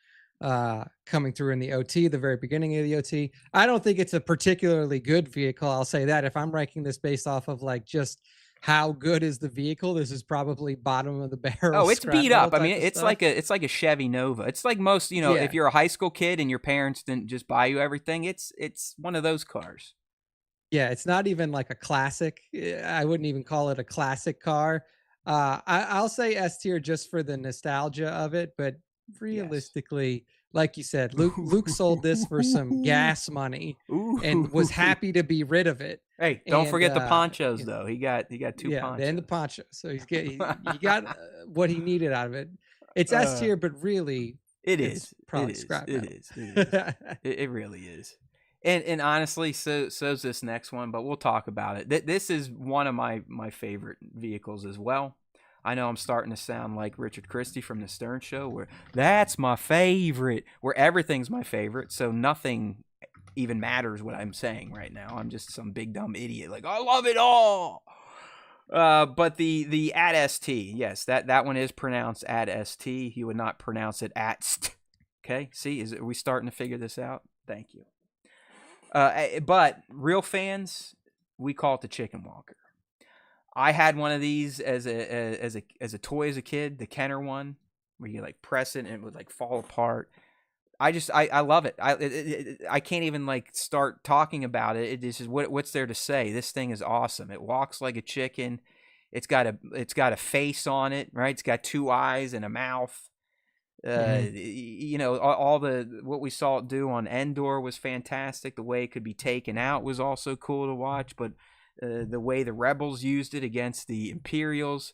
coming through in the OT, the very beginning of the OT. I don't think it's a particularly good vehicle. I'll say that. If I'm ranking this based off of like just how good is the vehicle, this is probably bottom of the barrel. Oh, it's scrap beat metal up. I type mean, of it's stuff. like a Chevy Nova. It's like most, if Yeah, you're a high school kid and your parents didn't just buy you everything, it's one of those cars. yeah. It's not even like a classic. I wouldn't even call it a classic car. I'll say S tier just for the nostalgia of it, but Yes. realistically, like you said, Luke sold this for some gas money and was Ooh. happy to be rid of it. Hey, don't And forget the ponchos though. He got 2 yeah, and the ponchos. poncho. So he got what he needed out of it. It's S Uh, tier, but really, it it's is. It probably is. scrap It metal. is. It is. It really is. And honestly, so's this next one, but we'll talk about it. This is one of my favorite vehicles as well. I know I'm starting to sound like Richard Christie from the Stern Show, where that's my favorite, where everything's my favorite, so nothing even matters what I'm saying right now. I'm just some big dumb idiot, like I love it all. But the AT-ST, yes, that one is pronounced AT-ST. You would not pronounce it AT-ST. Okay, see, are we starting to figure this out? Thank you. But real fans, we call it the Chicken Walker. I had one of these as a toy as a kid, the Kenner one. where you like press it and it would like fall apart. I love it. I can't even like start talking about it. It is what's there to say. This thing is awesome. It walks like a chicken. It's got a face on it, right? It's got two eyes and a mouth. You know, all the what we saw it do on Endor was fantastic. The way it could be taken out was also cool to watch. But the way the rebels used it against the Imperials,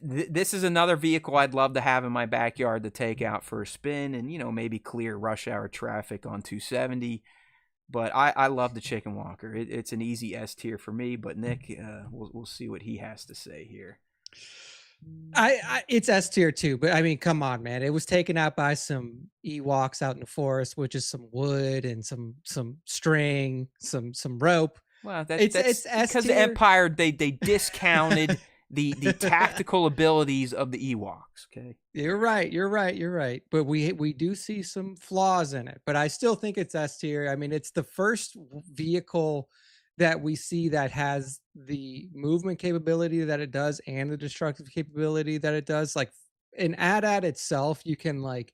this is another vehicle I'd love to have in my backyard to take out for a spin and, you know, maybe clear rush hour traffic on 270. But I love the Chicken Walker. It's an easy S tier for me. But Nick, we'll see what he has to say here. It's S tier too, but I mean, come on, man. It was taken out by some Ewoks out in the forest, which is some wood and some string, some rope. Well, It's that's S because the tier. Empire they discounted the tactical abilities of the Ewoks. Okay, You're right. You're right. You're right. But we do see some flaws in it. But I still think it's S tier. I mean, it's the first vehicle that we see that has the movement capability that it does and the destructive capability that it does. Like in AT-AT itself, you can like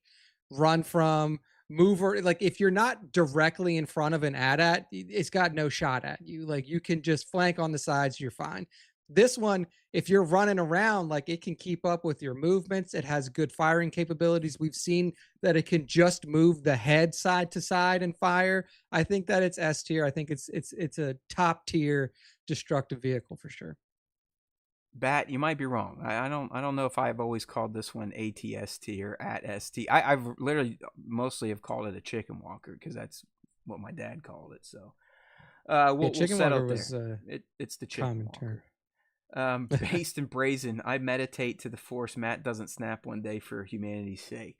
run from, move, or like if you're not directly in front of an AT-AT, it's got no shot at you. Like you can just flank on the sides, you're fine. This one, if you're running around, like it can keep up with your movements. It has good firing capabilities. We've seen that it can just move the head side to side and fire. I think that it's S tier. I think it's a top tier destructive vehicle for sure. Bat, you might be wrong. I don't know if I've always called this one ATST or AT-ST. I've literally mostly have called it a Chicken Walker because that's what my dad called it. So we'll Chicken settle Walker there. was It's the Chicken common Walker. term. Based and brazen. I meditate to the Force. Matt doesn't snap one day for humanity's sake.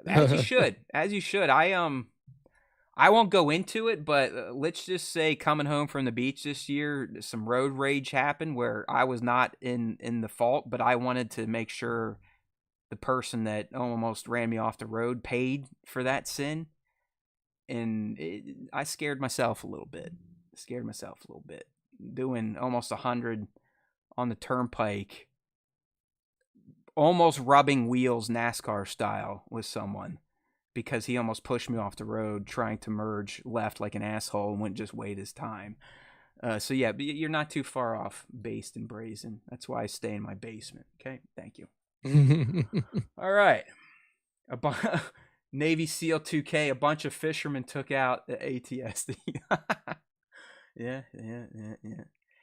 As you should. As you should. I won't go into it, but let's just say coming home from the beach this year, some road rage happened where I was not in the fault, but I wanted to make sure the person that almost ran me off the road paid for that sin, and I scared myself a little bit. Doing almost 100 on the turnpike, almost rubbing wheels NASCAR style with someone because he almost pushed me off the road trying to merge left like an asshole and wouldn't just wait his time. So yeah, but you're not too far off based and brazen. That's why I stay in my basement. Okay, thank you. All right. Navy SEAL 2K, a bunch of fishermen took out the ATSD. Yeah.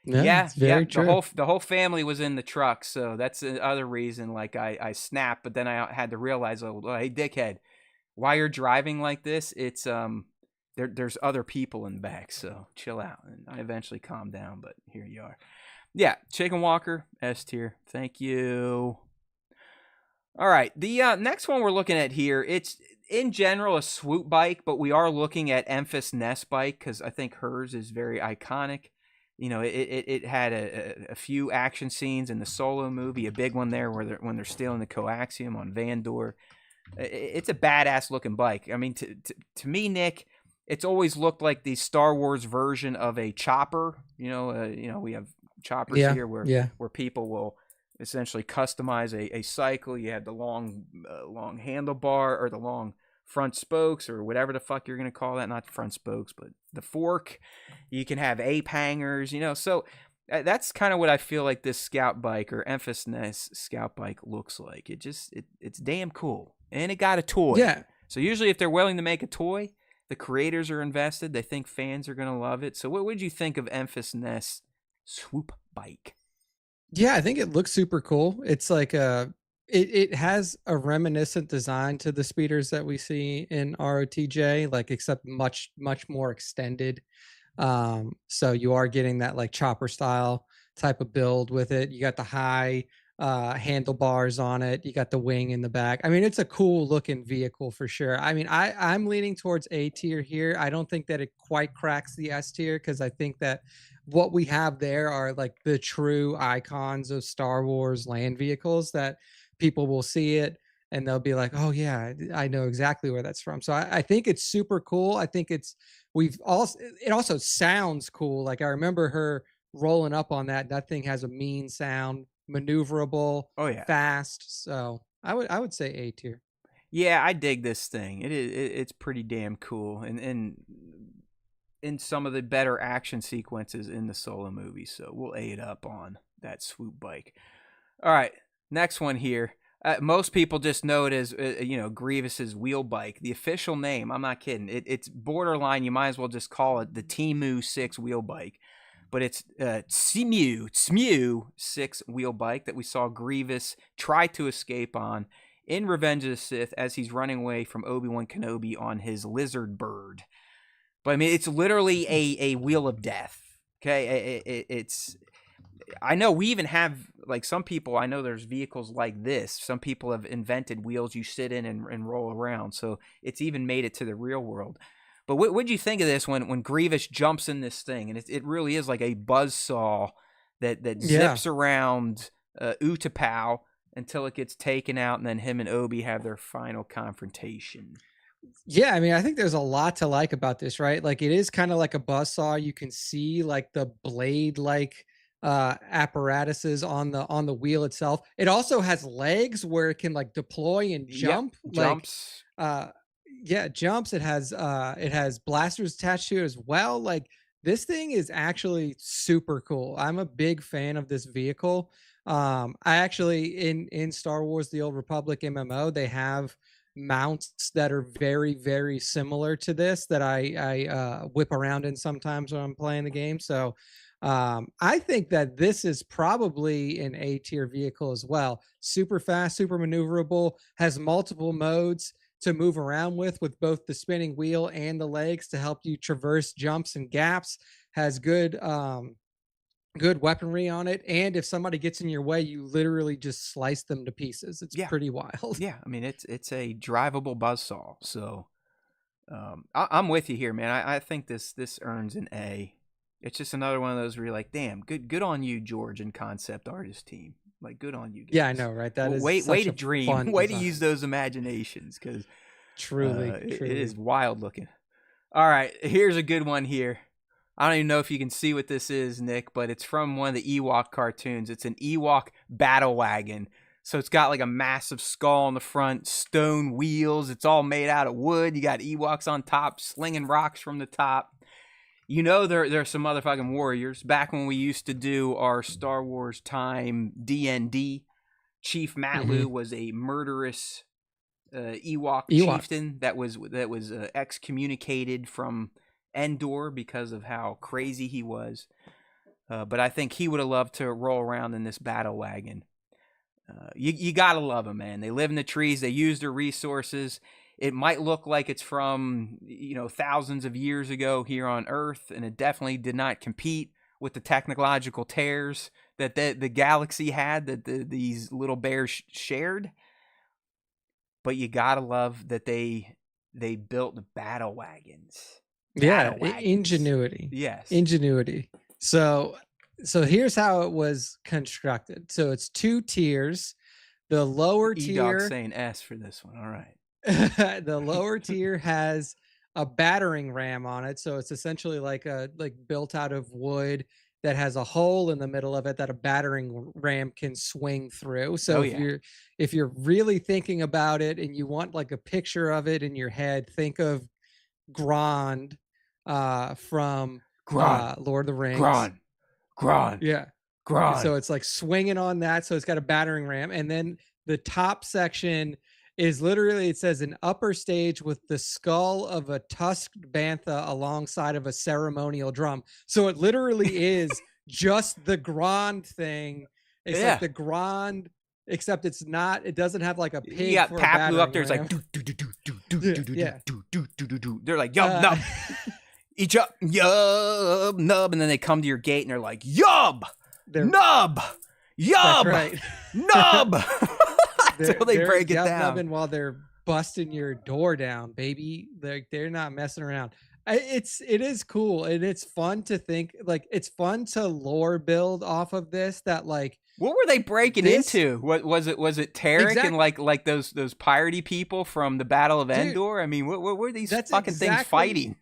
Yeah, it's very true. The whole family was in the truck, so that's the other reason. Like I snapped, but then I had to realize, oh, hey, dickhead, while you're driving like this, it's there's other people in the back, so chill out. And I eventually calmed down, but here you are. Yeah, Chicken Walker, S tier. Thank you. All right, the next one we're looking at here, it's in general a swoop bike, but we are looking at Emphas Nest bike because I think hers is very iconic. You know, it had a few action scenes in the Solo movie, a big one there where when they're stealing the coaxium on Vandor. It's a badass looking bike. I mean, to me, Nick, it's always looked like the Star Wars version of a chopper. You know, we have choppers here where people will essentially customize a cycle. You have the long handlebar or the long front spokes or whatever the fuck you're gonna call that. Not the front spokes, but the fork. You can have ape hangers. You know, so that's kind of what I feel like this scout bike or Emphas Nest scout bike looks like. It's damn cool, and it got a toy. Yeah. So usually, if they're willing to make a toy, the creators are invested. They think fans are gonna love it. So what would you think of Emphas Nest swoop bike? Yeah, I think it looks super cool. It's like it has a reminiscent design to the speeders that we see in ROTJ, like except much more extended. So you are getting that like chopper style type of build with it. You got the high handlebars on it. You got the wing in the back. I mean, it's a cool looking vehicle for sure. I mean, I'm leaning towards A tier here. I don't think that it quite cracks the S tier because I think that what we have there are like the true icons of Star Wars land vehicles that people will see it and they'll be like, oh yeah, I know exactly where that's from. So I think it's super cool. I think it also sounds cool. Like I remember her rolling up on that. That thing has a mean sound, maneuverable, Oh yeah. fast. So I would say A tier. Yeah, I dig this thing. It's pretty damn cool, and in some of the better action sequences in the Solo movie. So we'll A it up on that swoop bike. All right, next one here. Most people just know it as Grievous's wheel bike. The official name, I'm not kidding. It's borderline. You might as well just call it the Temu 6 wheel bike. But it's Tsmu 6 wheel bike that we saw Grievous try to escape on in Revenge of the Sith as he's running away from Obi-Wan Kenobi on his lizard bird. But I mean, it's literally a wheel of death. Okay, it's. I know we even have, like, some people. I know there's vehicles like this. Some people have invented wheels you sit in and roll around. So it's even made it to the real world. But what'd you think of this when Grievous jumps in this thing, and it really is like a buzzsaw that zips around Utapau until it gets taken out, and then him and Obi have their final confrontation. Yeah, I mean, I think there's a lot to like about this, right? Like, it is kind of like a buzzsaw. You can see like the blade like apparatuses on the wheel itself. It also has legs where it can like deploy and jump. Yep, jumps. Yeah, it jumps. It has blasters attached to it as well. Like, this thing is actually super cool. I'm a big fan of this vehicle. I actually in Star Wars The Old Republic MMO, they have mounts that are very very similar to this that I whip around in sometimes when I'm playing the game. So I think that this is probably an A tier vehicle as well. Super fast, super maneuverable, has multiple modes to move around with both the spinning wheel and the legs to help you traverse jumps and gaps. Has good weaponry on it, and if somebody gets in your way, you literally just slice them to pieces. It's pretty wild. Yeah, I mean, it's a drivable buzzsaw. So I'm with you here, man. I think this earns an A. It's just another one of those where you're like, damn, good on you, George and concept artist team. Like, good on you guys. Yeah, I know, right? That is way to dream, way to design. use those imaginations, because Truly, it is wild looking. All right, here's a good one here. I don't even know if you can see what this is, Nick, but it's from one of the Ewok cartoons. It's an Ewok battle wagon. So it's got like a massive skull on the front, stone wheels. It's all made out of wood. You got Ewoks on top, slinging rocks from the top. You know, there are some motherfucking warriors. Back when we used to do our Star Wars time D&D, Chief Matlu was a murderous Ewok chieftain that was excommunicated from Endor because of how crazy he was. But I think he would have loved to roll around in this battle wagon. You gotta love them, man. They live in the trees. They use their resources. It might look like it's from, thousands of years ago here on Earth, and it definitely did not compete with the technological tears that the galaxy had that these little bears shared. But you gotta love that they built battle wagons. Ingenuity. Yes, ingenuity. So here's how it was constructed. So it's 2 tiers. The lower tier, saying S for this one. All right. the lower tier has a battering ram on it, so it's essentially like built out of wood that has a hole in the middle of it that a battering ram can swing through. So if you're really thinking about it and you want like a picture of it in your head, think of Grand from Lord of the Rings. Grand. Yeah. Grand. So it's like swinging on that. So it's got a battering ram. And then the top section is literally, it says, an upper stage with the skull of a tusked bantha alongside of a ceremonial drum. So it literally is just the Grand thing. It's like the Grand, except it's not, it doesn't have like a pig. Yeah, Paplu up there is like they're like, yub nub. Each up, yub nub, and then they come to your gate and they're like, yub nub, yub right. nub. Until they break it down. And while they're busting your door down, baby, they're not messing around. It is cool, and it's fun to think, like, it's fun to lore build off of this. That, like, what were they breaking into? What was it? Was it Tarek and like those piratey people from the Battle of Endor? I mean, what were these fucking things fighting?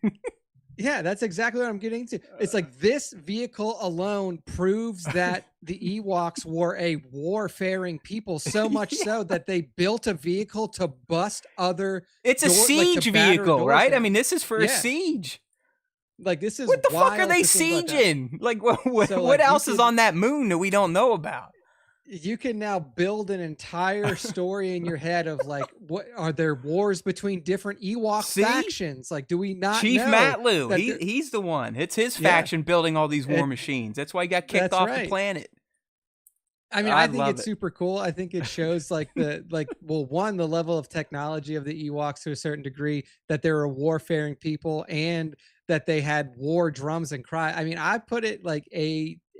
Yeah, that's exactly what I'm getting to. It's like this vehicle alone proves that the Ewoks were a warfaring people, so much Yeah. so that they built a vehicle to bust other It's a like to siege batter vehicle, doors right? I mean, down. this is for a Yeah, siege. like this is What the fuck are wild they to think about that. sieging? Like, what, So what like else is on that moon that we don't know about? you can now build an entire story in your head of like, what are there wars between different Ewok See? factions? Like, do we not Chief know Matlu, that there? he's the one. It's his Yeah, faction building all these war it, machines. That's why he got kicked that's off the right. planet. I mean, I I think love it's it. super cool. I think it shows like well, one, the level of technology of the Ewoks to a certain degree, that they were warfaring people and that they had war drums and cry. I mean, I put it like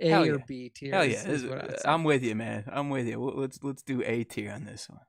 Hell A or yeah. B tier Hell yeah. is what I'd say. I'm with you, man. I'm with you. Let's do A tier on this one.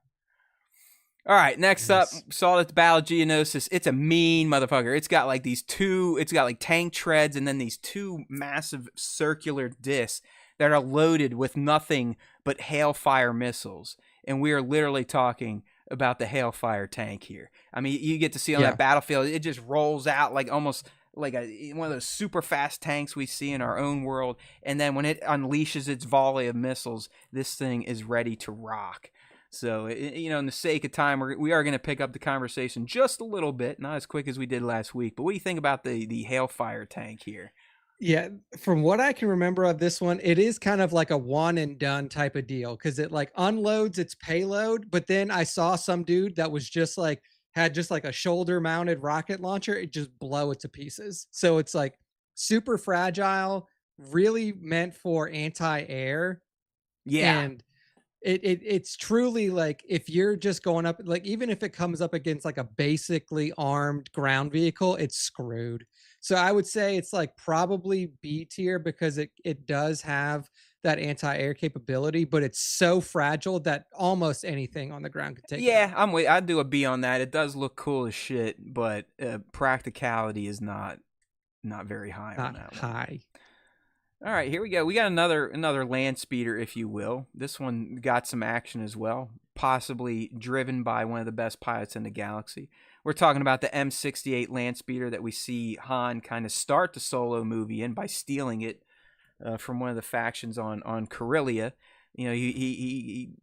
All right, next up, Nice. saw it at the Battle of Geonosis. It's a mean motherfucker. It's got like it's got like tank treads and then these two massive circular discs that are loaded with nothing but hailfire missiles. And we are literally talking about the hailfire tank here. I mean, you get to see on Yeah. that battlefield, it just rolls out like almost like one of those super fast tanks we see in our own world. And then when it unleashes its volley of missiles, this thing is ready to rock. So, in the sake of time, we are going to pick up the conversation just a little bit, not as quick as we did last week. But what do you think about the Hailfire tank here? Yeah, from what I can remember of this one, it is kind of like a one and done type of deal because it like unloads its payload. But then I saw some dude that was just like had just like a shoulder mounted rocket launcher. It just blow it to pieces. So it's like super fragile, really meant for anti air. Yeah, And it's truly like if you're just going up, like even if it comes up against like a basically armed ground vehicle, it's screwed. So I would say it's like probably B tier because it does have that anti-air capability, but it's so fragile that almost anything on the ground could take it yeah, out. I'd do a B on that. It does look cool as shit, but practicality is not very high on Not that one. high. All right, here we go. We got another land speeder, if you will. This one got some action as well, possibly driven by one of the best pilots in the galaxy. We're talking about the M68 land speeder that we see Han kind of start the solo movie in by stealing it from one of the factions on Corellia. He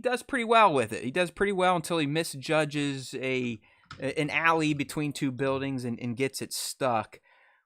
does pretty well with it. He does pretty well until he misjudges an alley between two buildings and gets it stuck.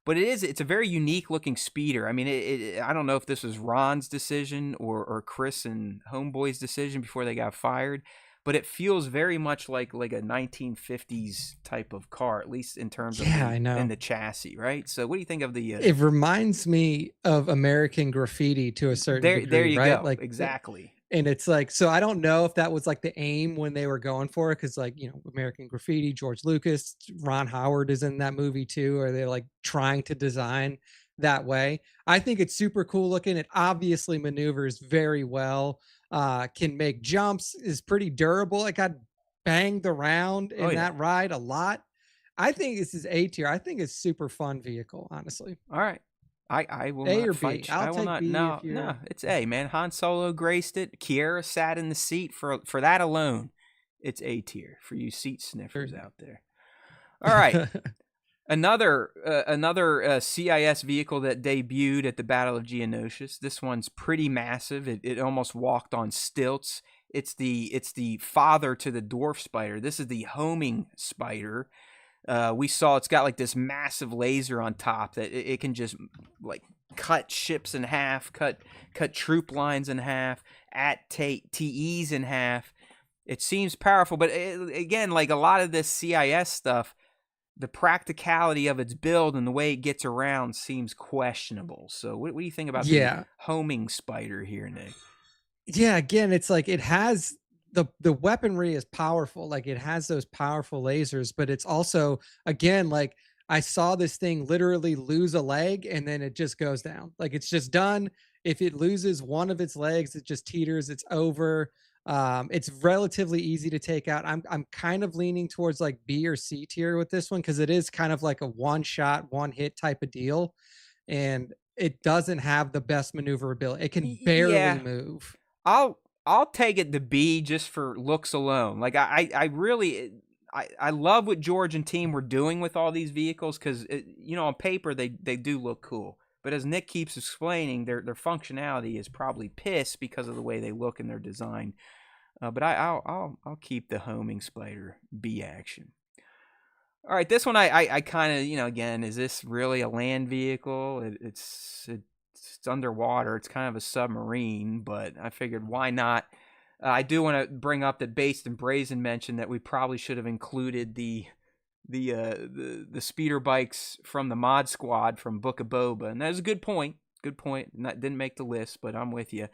But it's a very unique looking speeder. I mean, I don't know if this was Ron's decision or Chris and Homeboy's decision before they got fired, but it feels very much like a 1950s type of car, at least in terms of Yeah, I know. the chassis, right? So what do you think of the It reminds me of American Graffiti to a certain there degree, you right? go. Like Exactly. and it's like, so I don't know if that was like the aim when they were going for it, because like, American Graffiti, George Lucas, Ron Howard is in that movie too. Or they're like trying to design that way. I think it's super cool looking. It obviously maneuvers very well, can make jumps, is pretty durable. It got banged around Oh in yeah. that ride a lot. I think this is A tier. I think it's super fun vehicle, honestly. All right. I will A not or B? fight you. I'll I will take not. B No, if you're no. It's A, man. Han Solo graced it. Kiera sat in the seat for that alone. It's A tier for you seat sniffers out there. All right. Another CIS vehicle that debuted at the Battle of Geonosis. This one's pretty massive. It almost walked on stilts. It's the father to the dwarf spider. This is the homing spider. We saw it's got like this massive laser on top that it can just like cut ships in half, cut troop lines in half, AT-ATs in half. It seems powerful, but again, like a lot of this CIS stuff, the practicality of its build and the way it gets around seems questionable. So, what do you think about the yeah. homing spider here, Nick? Yeah, again, it's like it has the weaponry is powerful. Like it has those powerful lasers, but it's also again like I saw this thing literally lose a leg and then it just goes down. Like it's just done. If it loses one of its legs, it just teeters, it's over. It's relatively easy to take out. I'm kind of leaning towards like B or C tier with this one because it is kind of like a one shot, one hit type of deal. And it doesn't have the best maneuverability. It can barely Yeah, move. I'll take it to B just for looks alone. Like I really I love what George and team were doing with all these vehicles because on paper they do look cool. But as Nick keeps explaining, their functionality is probably piss because of the way they look and their design. But I'll keep the homing spider B action. All right, this one I kind of again, is this really a land vehicle? It's underwater. It's kind of a submarine, but I figured why not. I do want to bring up that Based and Brazen mentioned that we probably should have included the speeder bikes from the Mod Squad from Book of Boba, and that was a good point. Good point. Didn't make the list, but I'm with you.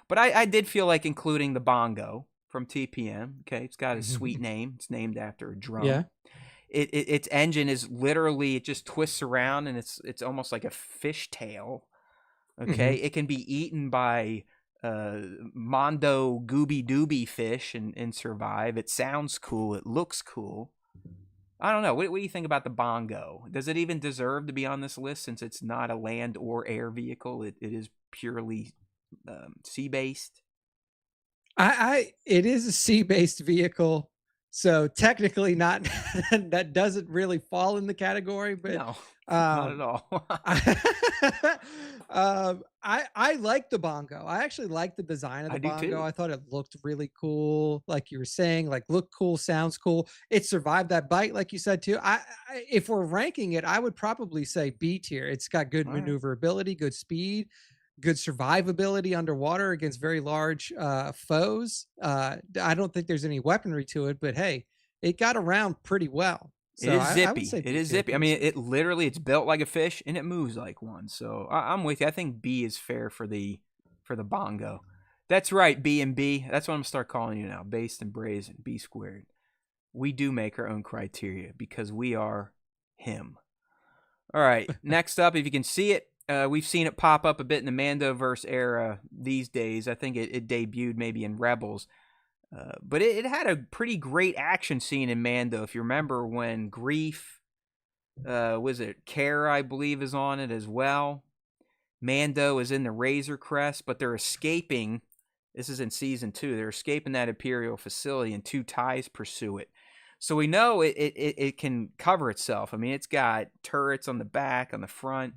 But I did feel like including the Bongo from TPM. Okay, it's got a sweet name. It's named after a drum. Yeah. Its engine is literally, it just twists around and it's almost like a fish tail. Okay, it can be eaten by Mondo Gooby Dooby fish and survive. It sounds cool. It looks cool. I don't know. What do you think about the Bongo? Does it even deserve to be on this list since it's not a land or air vehicle? It is purely sea based. It is a sea-based vehicle, so technically not that doesn't really fall in the category, but No, not at all. I like the Bongo. I actually like the design of the I do Bongo. too. I thought it looked really cool, like you were saying, like looked cool, sounds cool. It survived that bite, like you said too. If we're ranking it, I would probably say B tier. It's got good All right. maneuverability, good speed, good survivability underwater against very large foes. I don't think there's any weaponry to it, but hey, it got around pretty well. It So is I would zippy. say It B is tier zippy. I mean, it's built like a fish and it moves like one. So I'm with you. I think B is fair for the Bongo. That's right, B and B. That's what I'm gonna start calling you now. Based and Brazen, B squared. We do make our own criteria because we are him. All right. Next up, if you can see it, we've seen it pop up a bit in the Mandoverse era these days. I think it debuted maybe in Rebels. But it had a pretty great action scene in Mando. If you remember when Grief, was it Kara, I believe, is on it as well. Mando is in the Razor Crest, but they're escaping. This is in season 2. They're escaping that Imperial facility, and two TIEs pursue it. So we know it can cover itself. I mean, it's got turrets on the back, on the front.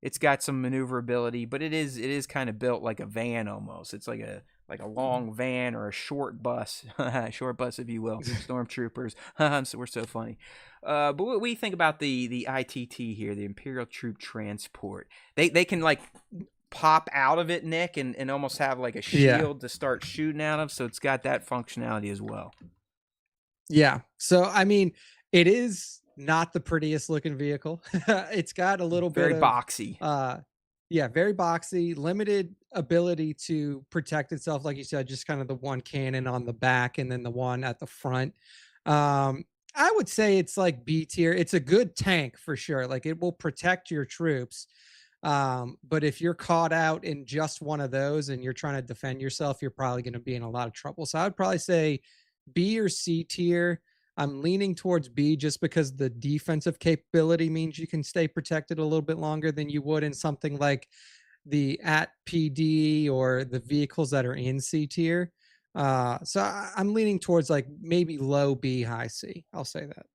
It's got some maneuverability, but it is kind of built like a van almost. It's like a long van or a short bus, short bus, if you will. Stormtroopers. So we're so funny. But what do you think about the ITT here, the Imperial Troop Transport? They can like pop out of it, Nick, and almost have like a shield to start shooting out of. So it's got that functionality as well. Yeah. So I mean, it is not the prettiest looking vehicle. It's got a little Very bit of boxy. very boxy, limited ability to protect itself, like you said, just kind of the one cannon on the back and then the one at the front. I would say it's like B tier. It's a good tank for sure. Like it will protect your troops. But if you're caught out in just one of those and you're trying to defend yourself, you're probably going to be in a lot of trouble. So I would probably say B or C tier. I'm leaning towards B just because the defensive capability means you can stay protected a little bit longer than you would in something like the AT-PD or the vehicles that are in C tier. So I'm leaning towards like maybe low B, high C. I'll say that.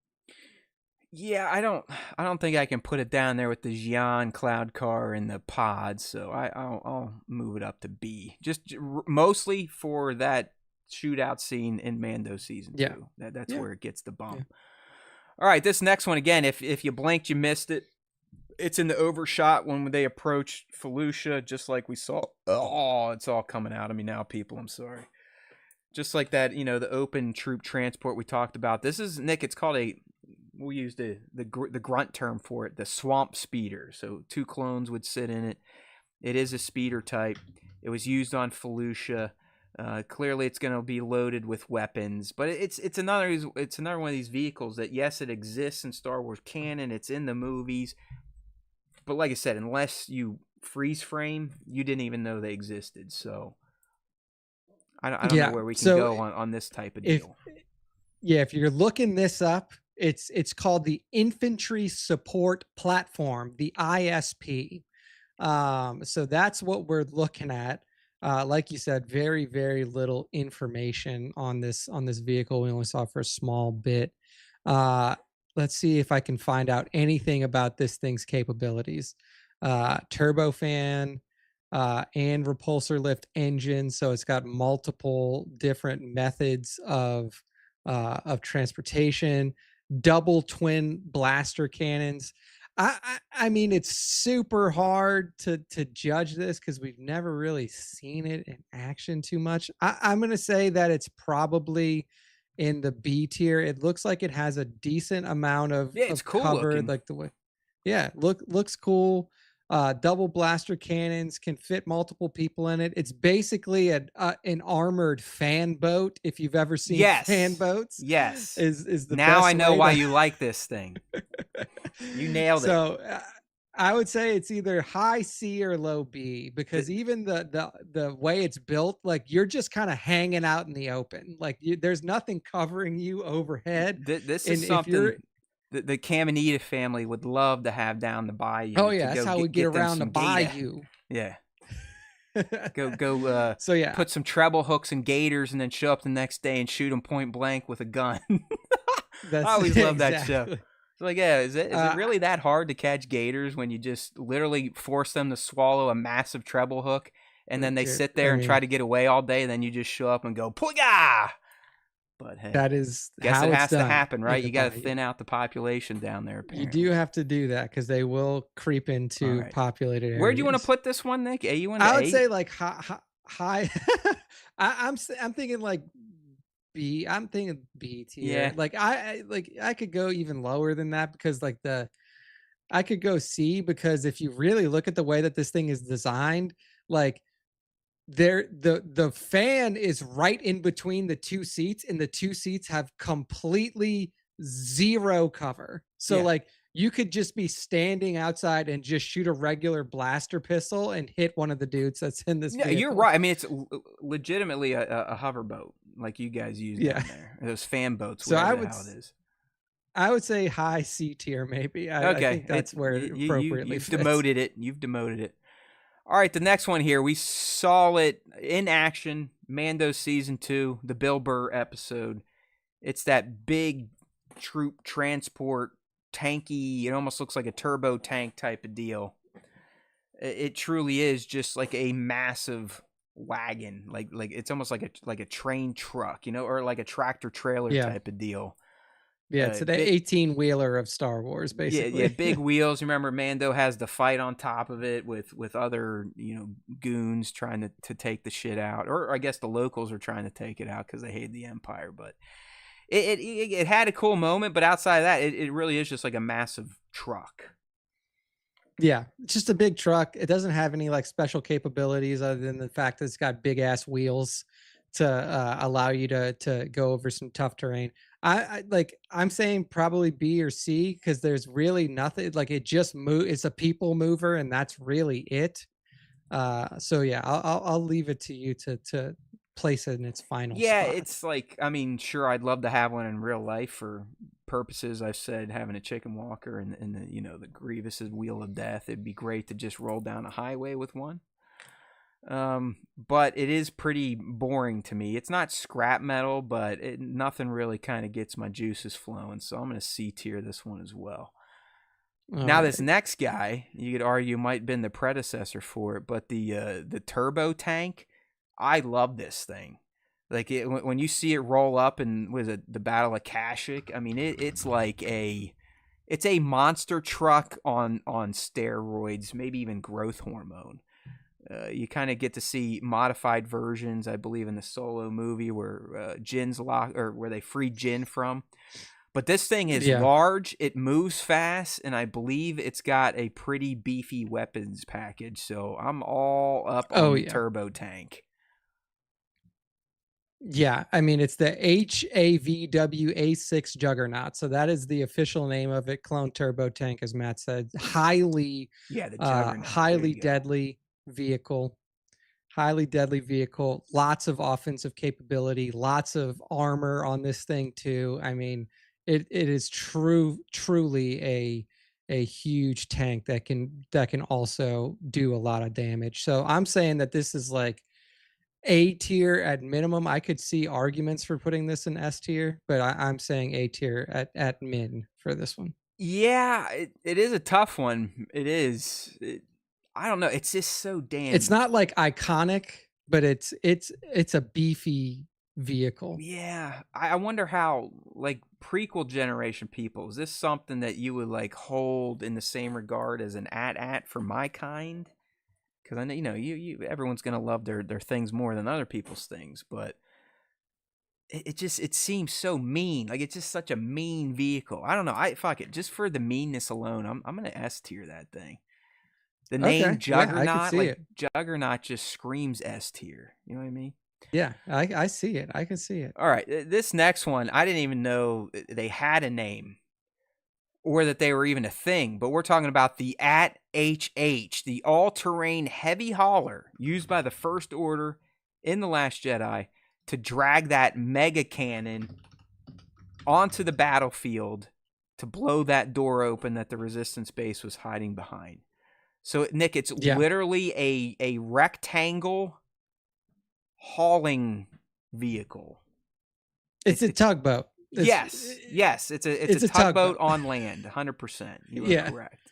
Yeah, I don't think I can put it down there with the Xi'an cloud car and the pod, so I'll move it up to B. Just mostly for that shootout scene in Mando season 2. That's where it gets the bump. Yeah. All right, this next one again. If you blinked, you missed it. It's in the overshot when they approach Felucia, just like we saw. Oh, it's all coming out of me now, people. I'm sorry. Just like that, the open troop transport we talked about. This is, Nick, it's called we'll use the grunt term for it, the swamp speeder. So 2 clones would sit in it. It is a speeder type. It was used on Felucia. Clearly, it's going to be loaded with weapons, but it's another one of these vehicles that, yes, it exists in Star Wars canon. It's in the movies, but like I said, unless you freeze frame, you didn't even know they existed. So I don't know where we can go on this type of deal. If you're looking this up, it's called the Infantry Support Platform, the ISP. So that's what we're looking at. Like you said, very, very little information on this vehicle. We only saw it for a small bit. Uh, let's see if I can find out anything about this thing's capabilities. Turbofan and repulsor lift engine, so it's got multiple different methods of transportation. Double twin blaster cannons. I mean, it's super hard to judge this because we've never really seen it in action too much. I'm gonna say that it's probably in the B tier. It looks like it has a decent amount Yeah, it's of cool cover, looking. like the way, yeah, looks cool. Double blaster cannons can fit multiple people in it. It's basically an armored fan boat. If you've ever seen fan Yes. boats, Yes. is the Now I best know way why to. you like this thing. You nailed it. So I would say it's either high C or low B Th- because even the way it's built, like you're just kind of hanging out in the open, like there's nothing covering you overhead, this is and if something you're, the Caminita family would love to have down the oh bayou to yeah, that's go how we get get them around the some gator. bayou. Yeah. Go So yeah, put some treble hooks and gators and then show up the next day and shoot them point blank with a gun. I that's always love that show. exactly. It's like, yeah, is it Uh, really that hard to catch gators when you just literally force them to swallow a massive treble hook and then they sit I there and try mean, to get away all day and then you just show up and go, Pooga! But hey, that is guess how it it's has to done happen, in right? the You got to bayou. thin out the population down there, You do apparently. have to do that because they will creep All into right. populated Where do you want to areas. put this one, Nick? You want I to would A? say like high. I'm thinking like B. I'm thinking B tier. Yeah. Like I could go even lower than that because like I could go C because if you really look at the way that this thing is designed, like the fan is right in between the two seats, and the two seats have completely zero cover. So Yeah. like you could just be standing outside and just shoot a regular blaster pistol and hit one of the dudes that's in this Yeah, you're vehicle. right. I mean, it's legitimately a hoverboat like you guys use Yeah. down there. Those fan boats, So whatever the hell it is. I would say high C tier maybe. I Okay, think that's where it appropriately you've fits. demoted it. You've demoted it. All right, the next one here, we saw it in action. Mando season 2, the Bill Burr episode. It's that big troop transport tanky. It almost looks like a turbo tank type of deal. It truly is just like a massive wagon, like it's almost like a train truck, or like a tractor trailer Yeah. type of deal. Yeah, it's an Big, 18 wheeler of Star Wars yeah, basically. big wheels. You remember Mando has the fight on top of it with other goons trying to take the shit out, or I guess the locals are trying to take it out because they hate the Empire. But it had a cool moment, but outside of that, it really is just like a massive truck. Yeah, it's just a big truck. It doesn't have any like special capabilities other than the fact that it's got big ass wheels to allow you to go over some tough terrain. I'm saying probably B or C because there's really nothing like it just move. It's a people mover and that's really it. So yeah, I'll leave it to you to place it in its final Yeah, spot. it's like, I mean, sure, I'd love to have one in real life for purposes. I've said having a chicken walker and the Grievous's wheel of death. It'd be great to just roll down a highway with one. But it is pretty boring to me. It's not scrap metal, but nothing really kind of gets my juices flowing. So I'm going to C tier this one as well. All Now this right. next guy, you could argue might have been the predecessor for it, but the turbo tank, I love this thing. Like when you see it roll up and was it the Battle of Kashyyyk? I mean, it's a monster truck on steroids, maybe even growth hormone. You kind of get to see modified versions, I believe, in the Solo movie where Jin's lock or where they free Jin from. But this thing is Yeah. large, it moves fast, and I believe it's got a pretty beefy weapons package. So I'm all up Oh on the yeah. turbo tank. Yeah, I mean it's the HAVWA6 Juggernaut. So that is the official name of it. Clone turbo tank, as Matt said, Yeah, the Juggernaut. There highly you go. deadly vehicle. Highly deadly vehicle. Lots of offensive capability. Lots of armor on this thing too. I mean, it is truly a huge tank that can also do a lot of damage. So I'm saying that this is like A tier at minimum. I could see arguments for putting this in S tier, but I'm saying A tier at min for this one. Yeah, it is a tough one. It is. I don't know. It's just so It's damn. not like iconic, but it's a beefy vehicle. Yeah, I wonder how, like, prequel generation people, is this something that you would like hold in the same regard as an AT-AT for my kind? Because I know, you everyone's gonna love their things more than other people's things, but it just it seems so mean. Like it's just such a mean vehicle. I don't know. I fuck it. Just for the meanness alone, I'm gonna S tier that thing. The name Okay, yeah, I could Juggernaut, see like it. Juggernaut, just screams S tier. You know what I mean? Yeah, I see it. I can see it. All right, this next one, I didn't even know they had a name or that they were even a thing, but we're talking about the AT-HH, the all-terrain heavy hauler used by the First Order in The Last Jedi to drag that mega cannon onto the battlefield to blow that door open that the Resistance base was hiding behind. So, Nick, it's Yeah, literally a rectangle hauling vehicle. it's a tugboat. Yes, it's a It's a tugboat tugboat. on land. 100%. You are Yeah. correct.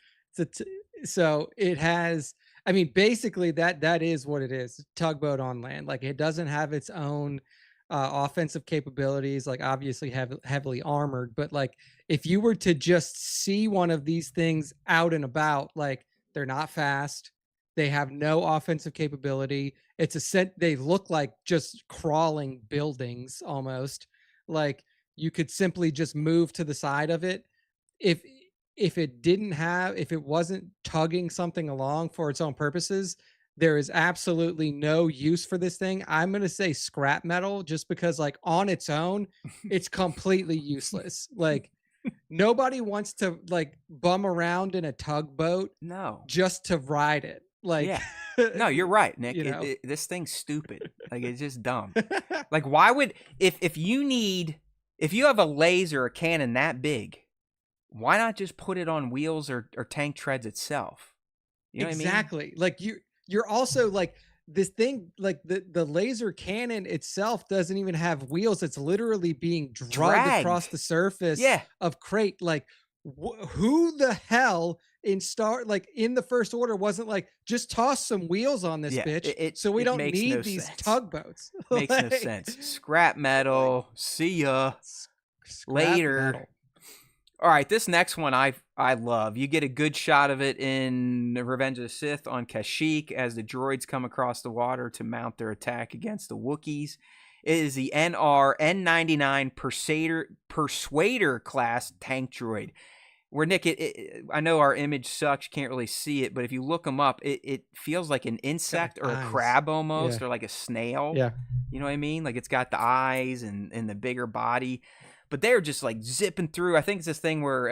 So it has, I mean, basically that is what it is. Tugboat on land. Like it doesn't have its own offensive capabilities, like obviously heavily armored, but like if you were to just see one of these things out and about, like they're not fast, they have no offensive capability. It's a set, they look like just crawling buildings almost. Like you could simply just move to the side of it. If it didn't have, if it wasn't tugging something along for its own purposes, there is absolutely no use for this thing. I'm going to say scrap metal just because like on its own it's completely useless. Like nobody wants to like bum around in a tugboat No. just to ride it. Like Yeah. No, you're right, Nick. you know. This thing's stupid. Like it's just dumb. Like why would if you need if you have a laser or cannon that big, why not just put it on wheels or tank treads itself? You know what I mean? Exactly. Like you're also like this thing, like the laser cannon itself doesn't even have wheels. It's literally being dragged Dragged. across the surface Yeah. of Crate. Like who the hell in the First Order wasn't like, just toss some wheels on this Yeah. bitch It so we it don't makes no need these sense. tugboats. Makes no like, sense. Scrap like metal. See ya scrap later. metal. All right, this next one I love. You get a good shot of it in Revenge of the Sith on Kashyyyk as the droids come across the water to mount their attack against the Wookiees. It is the NR N99 Persuader class tank droid. Where Nick, I know our image sucks, you can't really see it, but if you look them up, it feels like an It's got like insect or a eyes. crab Yeah. almost, or like a snail. Yeah. You know what I mean? Like it's got the eyes and the bigger body, but they're just like zipping through. I think it's this thing where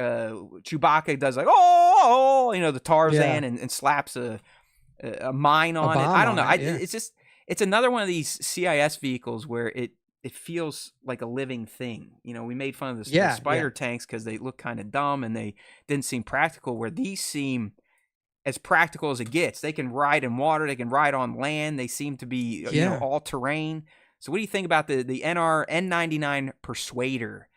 Chewbacca does like the Yeah. Tarzan and slaps a mine A on it. I bomb don't know. on it. Yeah. It's just it's another one of these CIS vehicles where it feels like a living thing. We made fun of the Yeah. Yeah. spider tanks because they look kind of dumb and they didn't seem practical, where these seem as practical as it gets. They can ride in water, they can ride on land, they seem to be Yeah. all terrain. So what do you think about the NR N99 Persuader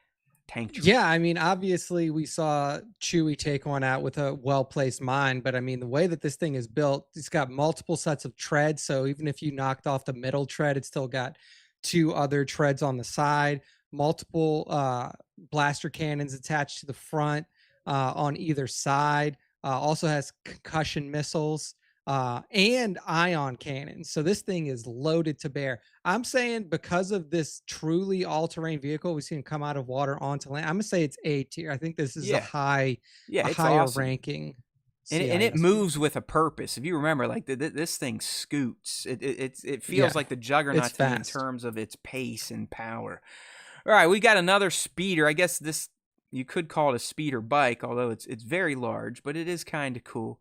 tank droid? Yeah, I mean, obviously we saw Chewie take one out with a well-placed mine, but I mean, the way that this thing is built, it's got multiple sets of treads. So even if you knocked off the middle tread, it's still got two other treads on the side, multiple blaster cannons attached to the front on either side. Also has concussion missiles and ion cannons. So this thing is loaded to bear. I'm saying because of this truly all-terrain vehicle we've seen come out of water onto land, I'm gonna say it's A tier. I think this is Yeah, yeah, a it's higher awesome. ranking And it CIS moves vehicle. with a purpose. If you remember, like this thing scoots. It feels Yeah, like the it's Juggernaut to me in fast. terms of its pace and power. All right, we got another speeder. I guess this you could call it a speeder bike, although it's very large, but it is kind of cool.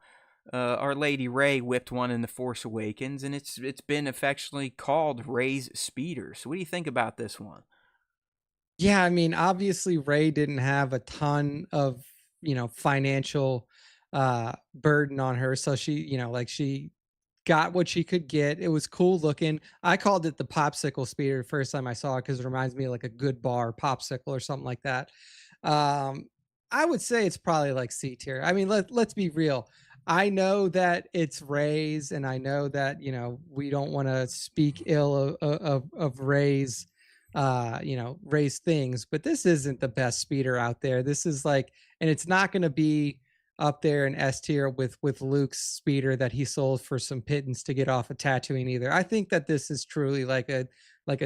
Our Lady Rey whipped one in The Force Awakens, and it's been affectionately called Rey's speeder. So what do you think about this one? Yeah, I mean, obviously Ray didn't have a ton of, financial burden on her. So she, like she got what she could get. It was cool looking. I called it the popsicle speeder the first time I saw it because it reminds me of like a good bar popsicle or something like that. Um, I would say it's probably like C tier. I mean, let's be real. I know that it's Ray's, and I know that we don't want to speak ill of Ray's, Ray's things, but this isn't the best speeder out there. This is like, and it's not going to be up there in S tier with Luke's speeder that he sold for some pittance to get off of Tatooine either. I think that this is truly like a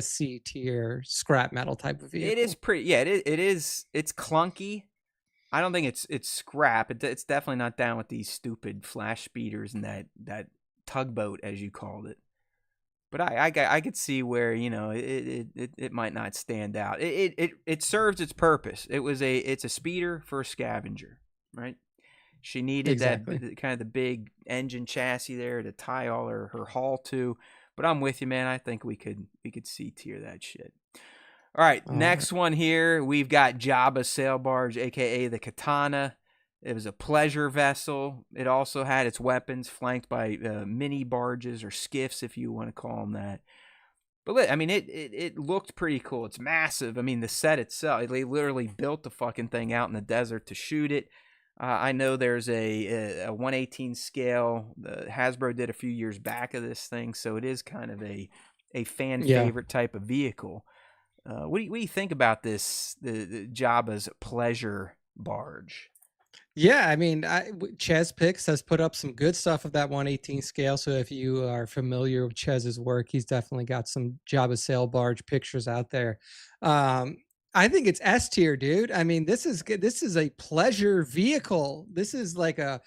C tier scrap metal type of It is vehicle. pretty. Yeah, it is. It's clunky. I don't think it's scrap. It's definitely not down with these stupid flash speeders and that tugboat as you called it. But I could see where it might not stand out. It serves its purpose. It's a speeder for a scavenger, right? She needed that Exactly. kind of the big engine chassis there to tie all her hull to. But I'm with you, man. I think we could C tier that shit. All right, All right. next one here. We've got Jabba's sail barge, aka the Katana. It was a pleasure vessel. It also had its weapons flanked by mini barges or skiffs, if you want to call them that. But I mean, it looked pretty cool. It's massive. I mean, the set itself, they literally built the fucking thing out in the desert to shoot it. I know there's a 1/18 scale. Hasbro did a few years back of this thing, so it is kind of a fan Yeah. favorite type of vehicle. What do you think about this? The Jabba's pleasure barge. Yeah, I mean, Ches Pix has put up some good stuff of that 118 scale. So if you are familiar with Chez's work, he's definitely got some Jabba sail barge pictures out there. Um, I think it's S tier, dude. I mean, this is good. This is a pleasure vehicle. This is like a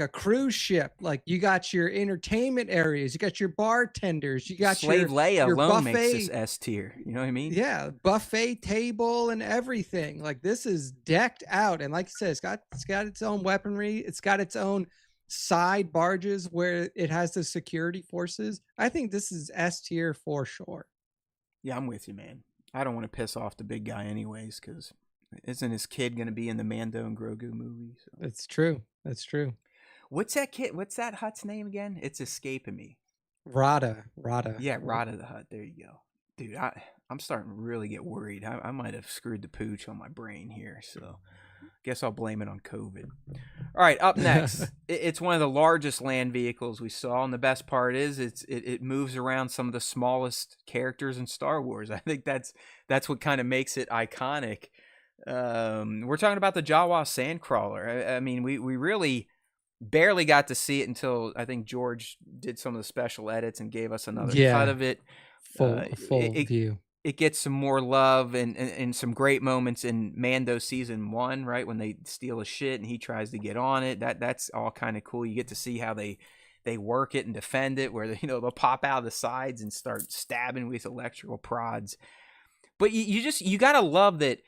cruise ship. Like you got your entertainment areas, you got your bartenders, you got Slave Leia your alone makes this buffet. S tier. You know what I mean? Yeah, buffet table and everything. Like this is decked out, and like you said, it's got its own weaponry. It's got its own side barges where it has the security forces. I think this is S tier for sure. Yeah, I'm with you, man. I don't want to piss off the big guy anyways, because isn't his kid going to be in the Mando and Grogu movie? So. That's true. That's true. What's that kid? What's that Hut's name again? It's escaping me. Rada. Yeah, Rada the Hut. There you go, dude. I'm starting to really get worried. I might have screwed the pooch on my brain here, so guess I'll blame it on COVID. All right, up next, it's one of the largest land vehicles we saw, and the best part is it moves around some of the smallest characters in Star Wars. I think that's what kind of makes it iconic. We're talking about the Jawa Sandcrawler. I mean, we really barely got to see it until I think George did some of the special edits and gave us another cut Yeah, of it. full full It view. it gets some more love and some great moments in Mando season 1, right, when they steal a shit and he tries to get on it. That's all kind of cool. You get to see how they work it and defend it, where they'll pop out of the sides and start stabbing with electrical prods. But you gotta love that.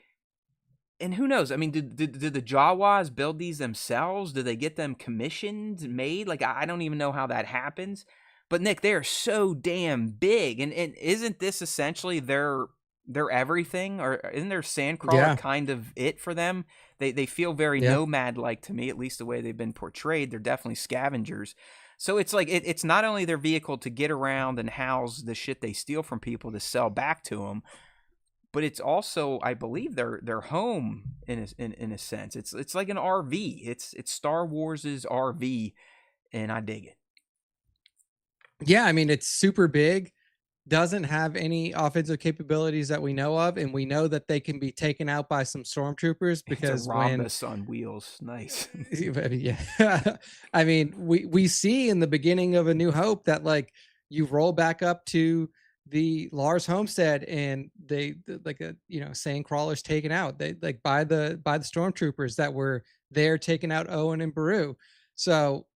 And who knows? I mean, did the Jawas build these themselves? Did they get them commissioned, made? Like, I don't even know how that happens. But Nick, they are so damn big, and isn't this essentially their everything? Or isn't their Sandcrawler Yeah, kind of it for them? They feel very yeah. nomad like to me, at least the way they've been portrayed. They're definitely scavengers. So it's like it's not only their vehicle to get around and house the shit they steal from people to sell back to them, but it's also, I believe, their home in a sense. It's like an RV. It's Star Wars's RV, and I dig it. Yeah, I mean, it's super big, doesn't have any offensive capabilities that we know of, and we know that they can be taken out by some stormtroopers It's a because when rhombus on wheels. Nice. yeah, I mean, we see in the beginning of A New Hope that like you roll back up to the Lars homestead and like a sand crawlers taken out. They like by the stormtroopers that were there taking out Owen and Baru. So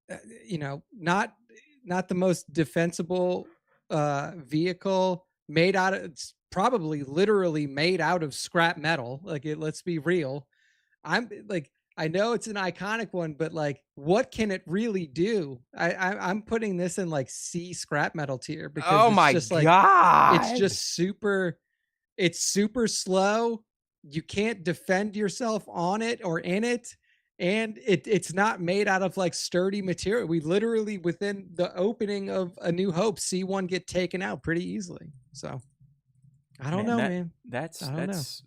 not the most defensible vehicle made out of, it's probably literally made out of scrap metal. Like let's be real. I'm like, I know it's an iconic one, but like, what can it really do? I'm putting this in like C scrap metal tier because Oh it's my just like, it's god. just super, it's super slow. You can't defend yourself on it or in it. and it's not made out of like sturdy material. We literally within the opening of A New Hope see one get taken out pretty easily. So I don't Man, know, that man. that's I don't know. that's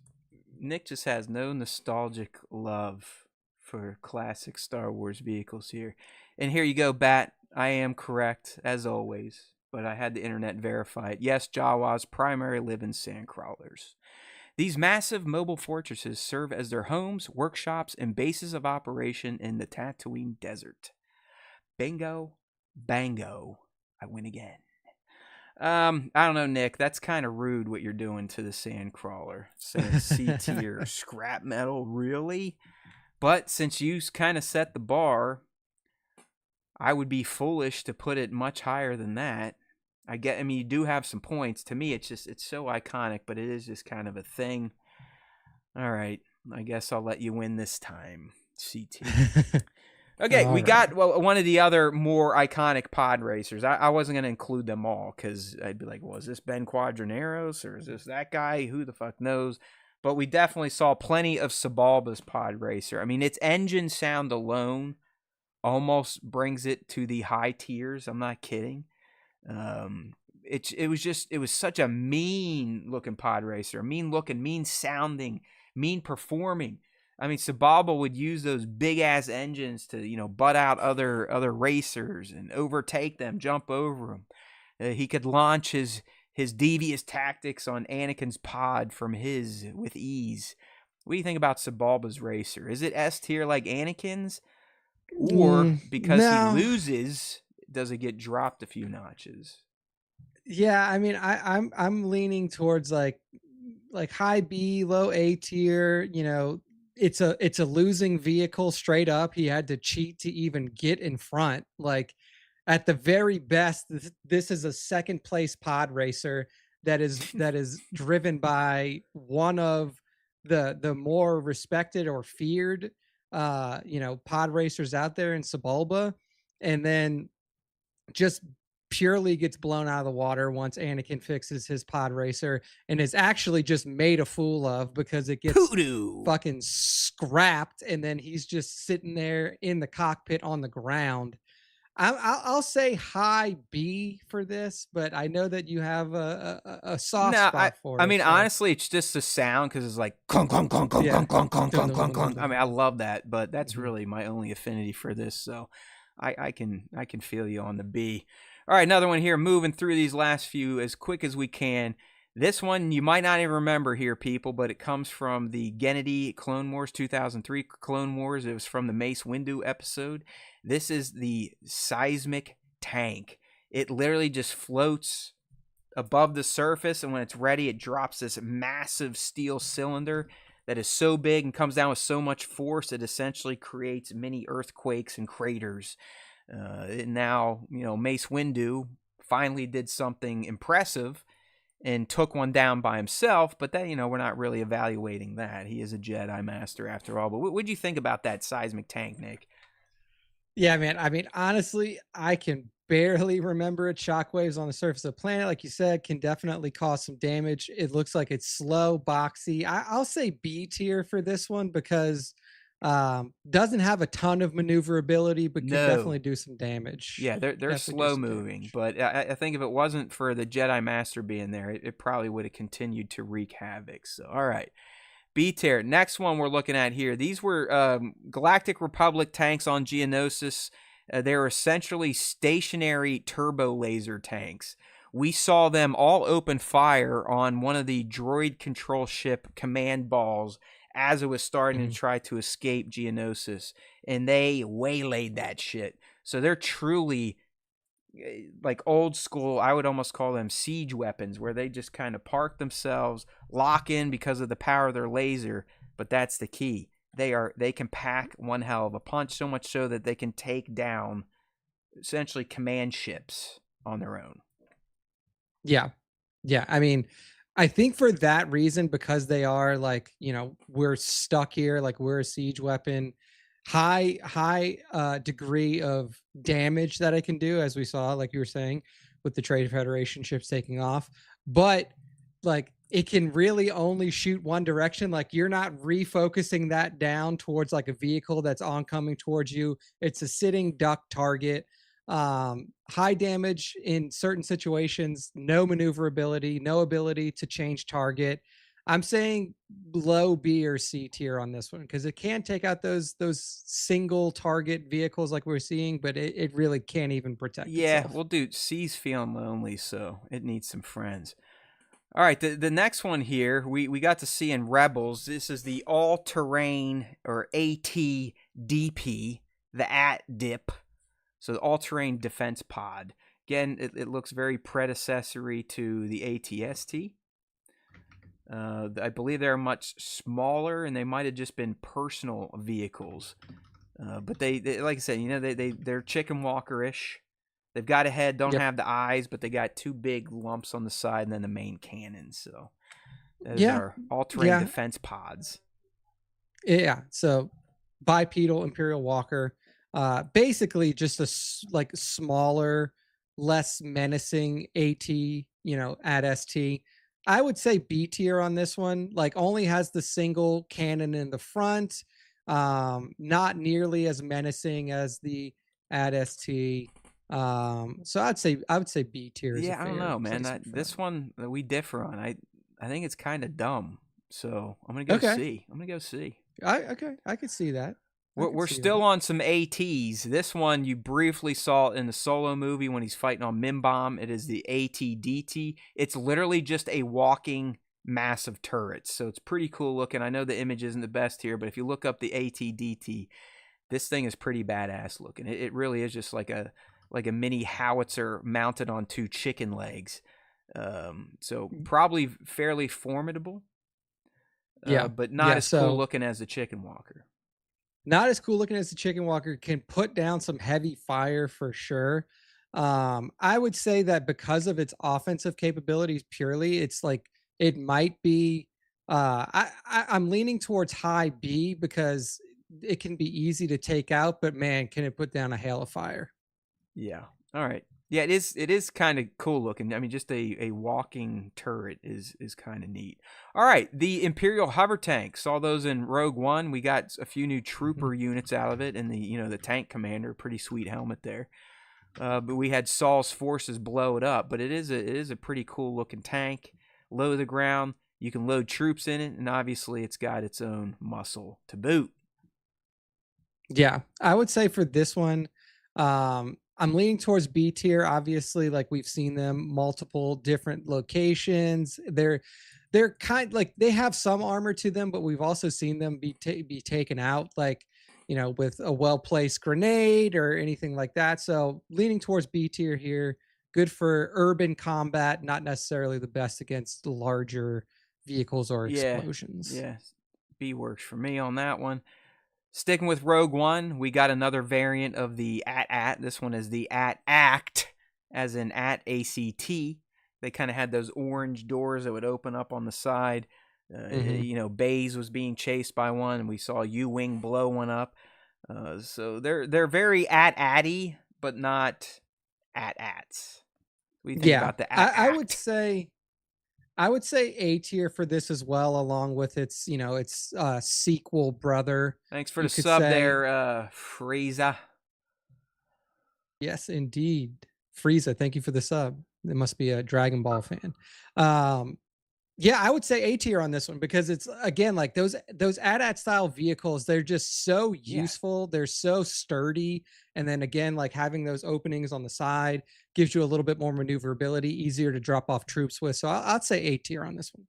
Nick just has no nostalgic love for classic Star Wars vehicles here. And here you go, Bat. I am correct as always, but I had the internet verify it. Yes, Jawas primarily live in sand crawlers. These massive mobile fortresses serve as their homes, workshops, and bases of operation in the Tatooine desert. Bingo, bango. I win again. I don't know, Nick. That's kind of rude what you're doing to the Sandcrawler, saying C tier scrap metal, really? But since you kind of set the bar, I would be foolish to put it much higher than that. I mean, you do have some points. To me, it's so iconic, but it is just kind of a thing. All right, I guess I'll let you win this time, CT. Okay, All we right. got one of the other more iconic pod racers. I wasn't going to include them all because I'd be like, well, is this Ben Quadraneros or is this that guy? Who the fuck knows? But we definitely saw plenty of Sebulba's pod racer. I mean, its engine sound alone almost brings it to the high tiers. I'm not kidding. It was such a mean looking pod racer, mean looking, mean sounding, mean performing. I mean, Sebulba would use those big ass engines to, butt out other racers and overtake them, jump over them. He could launch his devious tactics on Anakin's pod from his with ease. What do you think about Sebulba's racer? Is it S tier like Anakin's, or because he No. loses, does it get dropped a few notches? Yeah, I mean, I'm leaning towards like high B, low A tier. It's a losing vehicle straight up. He had to cheat to even get in front. Like at the very best, this is a second place pod racer that is driven by one of the more respected or feared pod racers out there in Sebulba, and then just purely gets blown out of the water once Anakin fixes his pod racer and is actually just made a fool of because it gets Poodoo. fucking scrapped and then he's just sitting there in the cockpit on the ground. I'll say high B for this, but I know that you have a soft No, I spot for I it. mean So honestly, it's just the sound because it's like clunk clunk clunk clunk yeah, clunk clunk clunk dun, clunk dun, clunk dun, dun, clunk. I mean, dun. I love that, but that's Mhm. really my only affinity for this. So I can feel you on the B. All right, another one here. Moving through these last few as quick as we can. This one you might not even remember here, people, but it comes from the Gennady Clone Wars 2003 Clone Wars. It was from the Mace Windu episode. This is the seismic tank. It literally just floats above the surface, and when it's ready, it drops this massive steel cylinder that is so big and comes down with so much force it essentially creates mini earthquakes and craters. Now, Mace Windu finally did something impressive and took one down by himself, but that, we're not really evaluating that. He is a Jedi Master after all. But what do you think about that seismic tank, Nick? Yeah, man. I mean, honestly, I can barely remember it. Shockwaves on the surface of the planet, like you said, can definitely cause some damage. It looks like it's slow, boxy. I'll say B tier for this one because doesn't have a ton of maneuverability, but could definitely No. do some damage. Yeah, they're Definitely do slow some moving, damage. but I think if it wasn't for the Jedi Master being there, it probably would have continued to wreak havoc. So, all right, B tier. Next one we're looking at here. These were Galactic Republic tanks on Geonosis. They were essentially stationary turbo laser tanks. We saw them all open fire on one of the droid control ship command balls as it was starting to Mhm. try to escape Geonosis, and they waylaid that shit. So they're truly like old school. I would almost call them siege weapons, where they just kind of park themselves, lock in because of the power of their laser. But that's the key. They can pack one hell of a punch, so much so that they can take down essentially command ships on their own. Yeah. Yeah. I mean, I think for that reason, because they are like, we're stuck here, like we're a siege weapon, high degree of damage that I can do, as we saw, like you were saying, with the Trade Federation ships taking off. But like it can really only shoot one direction. Like you're not refocusing that down towards like a vehicle that's oncoming towards you. It's a sitting duck target. High damage in certain situations, no maneuverability, no ability to change target. I'm saying low B or C tier on this one because it can take out those single target vehicles like we're seeing, but it really can't even protect Yeah, itself. well, dude, C's feeling lonely, so it needs some friends. All right, the next one here we got to see in Rebels. This is the all terrain or AT-DP, the AT-DIP. So the all terrain defense pod. Again, it looks very predecessory to the AT-ST. I believe they're much smaller, and they might have just been personal vehicles. But they, like I said, they're chicken walker-ish. They've got a head, don't Yep. have the eyes, but they got two big lumps on the side, and then the main cannon. So those Yeah. are all-terrain Yeah. defense pods. Yeah. So bipedal Imperial Walker, basically just a like smaller, less menacing AT, at ST. I would say B tier on this one. Like only has the single cannon in the front. Not nearly as menacing as the at ST. So I would say B tier is a Yeah, I don't know, fair man. placement for This them. one we differ on. I think it's kind of dumb. So I'm gonna go Okay. C. I'm gonna go C. I could see that. I could We're see still that. on some ATs. This one you briefly saw in the Solo movie when he's fighting on Mimbom. It is the AT-DT. It's literally just a walking massive turret. So it's pretty cool looking. I know the image isn't the best here, but if you look up the AT-DT, this thing is pretty badass looking. It really is just like a mini howitzer mounted on two chicken legs. So probably fairly formidable, Yeah. but not Yeah. as cool So looking as the Chicken Walker. not as cool looking as the chicken walker, can put down some heavy fire for sure. I would say that because of its offensive capabilities purely, it's like it might be I'm leaning towards high B because it can be easy to take out, but man, can it put down a hail of fire. Yeah. All right. Yeah, it is. It is kind of cool looking. I mean, just a walking turret is kind of neat. All right, the Imperial hover tank. Saw those in Rogue One. We got a few new Mhm. trooper units out of it, and the tank commander, pretty sweet helmet there. But we had Saul's forces blow it up. But it is a pretty cool looking tank. Low to the ground. You can load troops in it, and obviously it's got its own muscle to boot. Yeah, I would say for this one, I'm leaning towards B tier. Obviously, like we've seen them multiple different locations. They're kind like they have some armor to them, but we've also seen them be taken out, like with a well placed grenade or anything like that. So leaning towards B tier here. Good for urban combat, not necessarily the best against larger vehicles or Yeah, explosions. yeah. B works for me on that one. Sticking with Rogue One, we got another variant of the AT-AT. This one is the AT-ACT, as in AT-ACT. They kind of had those orange doors that would open up on the side. Hmm. Baze was being chased by one, and we saw U-Wing blow one up. So they're very AT-AT-y, but not AT-ATs. What do you think Yeah, about the I would AT-ACT? say I would say A tier for this as well, along with its sequel brother. Thanks for the You could sub say there, Frieza. yes, indeed. Frieza, thank you for the sub. It must be a Dragon Ball fan. Um, yeah, I would say A tier on this one because it's again like those AT-AT style vehicles. They're just so Yeah, useful. They're so sturdy, and then again, like having those openings on the side gives you a little bit more maneuverability, easier to drop off troops with. So I'd say A tier on this one.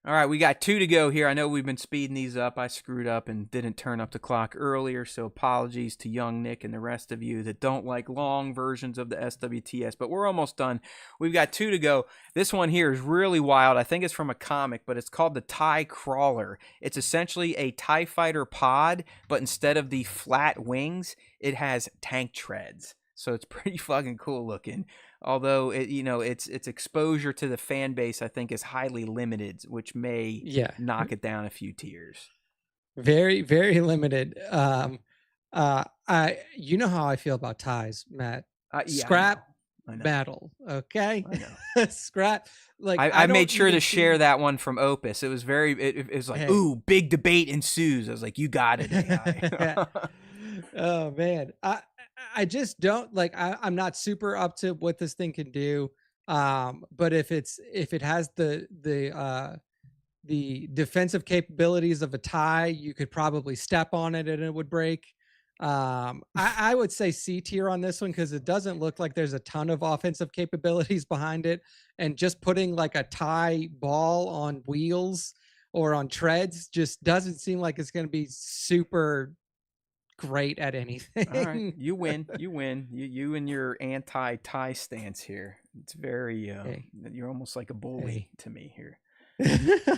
all right, we got two to go here. I know we've been speeding these up. I screwed up and didn't turn up the clock earlier, so apologies to young Nick and the rest of you that don't like long versions of the SWTS, but we're almost done. We've got two to go. This one here is really wild. I think it's from a comic, but it's called the TIE Crawler. It's essentially a TIE fighter pod, but instead of the flat wings, it has tank treads. So it's pretty fucking cool looking. Although its exposure to the fan base I think is highly limited, which may Yeah, knock it down a few tiers. very, very limited. I you know how I feel about ties, Matt. Yeah, I know. Scrap metal. Okay, I know. scrap. Like I I made don't sure to even share see. that one from Opus. It was very. It was like, Hey. ooh, big debate ensues. I was like, you got it, AI. Oh man, I just don't like. I'm not super up to what this thing can do. But if it has the defensive capabilities of a tie, you could probably step on it and it would break. I would say C tier on this one because it doesn't look like there's a ton of offensive capabilities behind it. And just putting like a tie ball on wheels or on treads just doesn't seem like it's going to be super great at All right, anything. you win. You win. You and your anti-tie stance here. It's very. Hey, You're almost like a bully hey. to me here.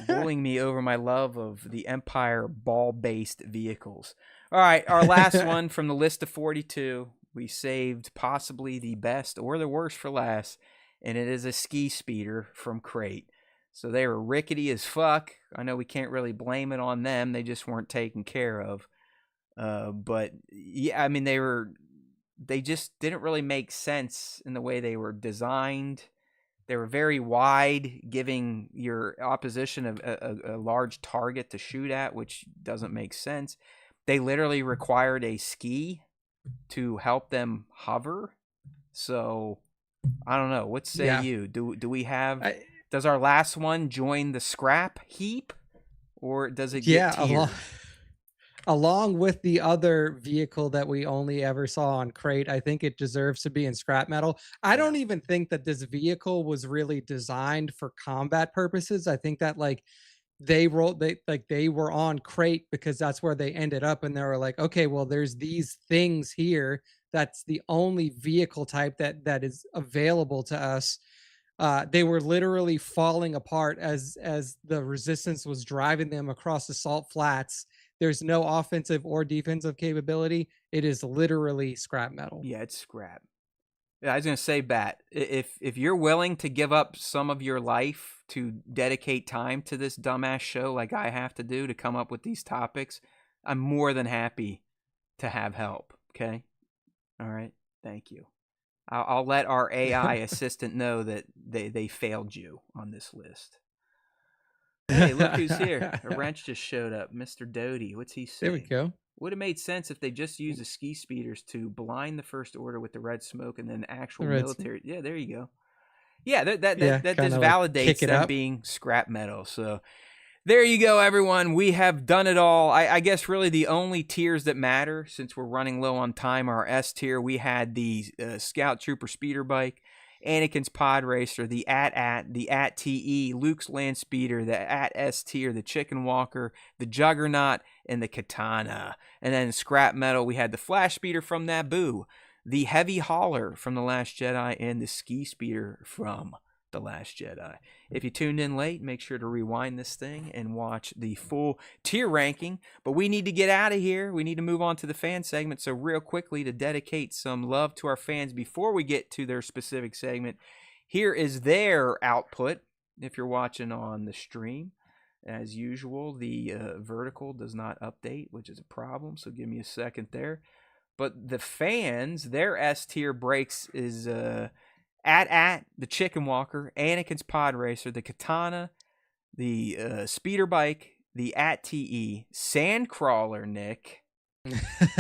Bullying me over my love of the Empire ball-based vehicles. All right, our last one from the list of 42. We saved possibly the best or the worst for last, and it is a ski speeder from Crate. So they were rickety as fuck. I know we can't really blame it on them. They just weren't taken care of. But yeah, I mean they just didn't really make sense in the way they were designed. They were very wide, giving your opposition a large target to shoot at, which doesn't make sense. They literally required a ski to help them hover. So I don't know. What say Yeah. you? Do we have? I, Does our last one join the scrap heap, or does it get yeah. tiered? Along with the other vehicle that we only ever saw on Crate, I think it deserves to be in scrap metal. I Yeah. don't even think that this vehicle was really designed for combat purposes. I think that like they were on Crate because that's where they ended up, and they were like, okay, well, there's these things here. That's the only vehicle type that is available to us. They were literally falling apart as the resistance was driving them across the salt flats. There's no offensive or defensive capability. It is literally scrap metal. Yeah, it's scrap. Yeah, I was gonna say, Bat, if you're willing to give up some of your life to dedicate time to this dumbass show, like I have to do to come up with these topics, I'm more than happy to have help. Okay, all right, thank you. I'll let our AI assistant know that they failed you on this list. Hey, look who's here! A wrench just showed up, Mr. Doty. What's he There we saying? go. Would have made sense if they just used the ski speeders to blind the First Order with the red smoke, and then actual The red, military. Yeah, there you go. Yeah, yeah, that kind just of like validates kick it them up. being scrap metal. So there you go, everyone. We have done it all. I guess really the only tiers that matter, since we're running low on time, are S tier. We had the Scout Trooper speeder bike, Anakin's pod racer, the AT-AT, the AT-TE, Luke's land speeder, the AT-S tier, the chicken walker, the juggernaut, and the katana. And then scrap metal, we had the flash speeder from Naboo, the heavy hauler from The Last Jedi, and the ski speeder from The Last Jedi. If you tuned in late, make sure to rewind this thing and watch the full tier ranking. But we need to get out of here. We need to move on to the fan segment. So real quickly, to dedicate some love to our fans before we get to their specific segment, here is their output. If you're watching on the stream, as usual, the vertical does not update, which is a problem. So give me a second there. But the fans, their S tier breaks is at the chicken walker, Anakin's pod racer, the katana, the speeder bike, the AT-TE, sandcrawler Nick,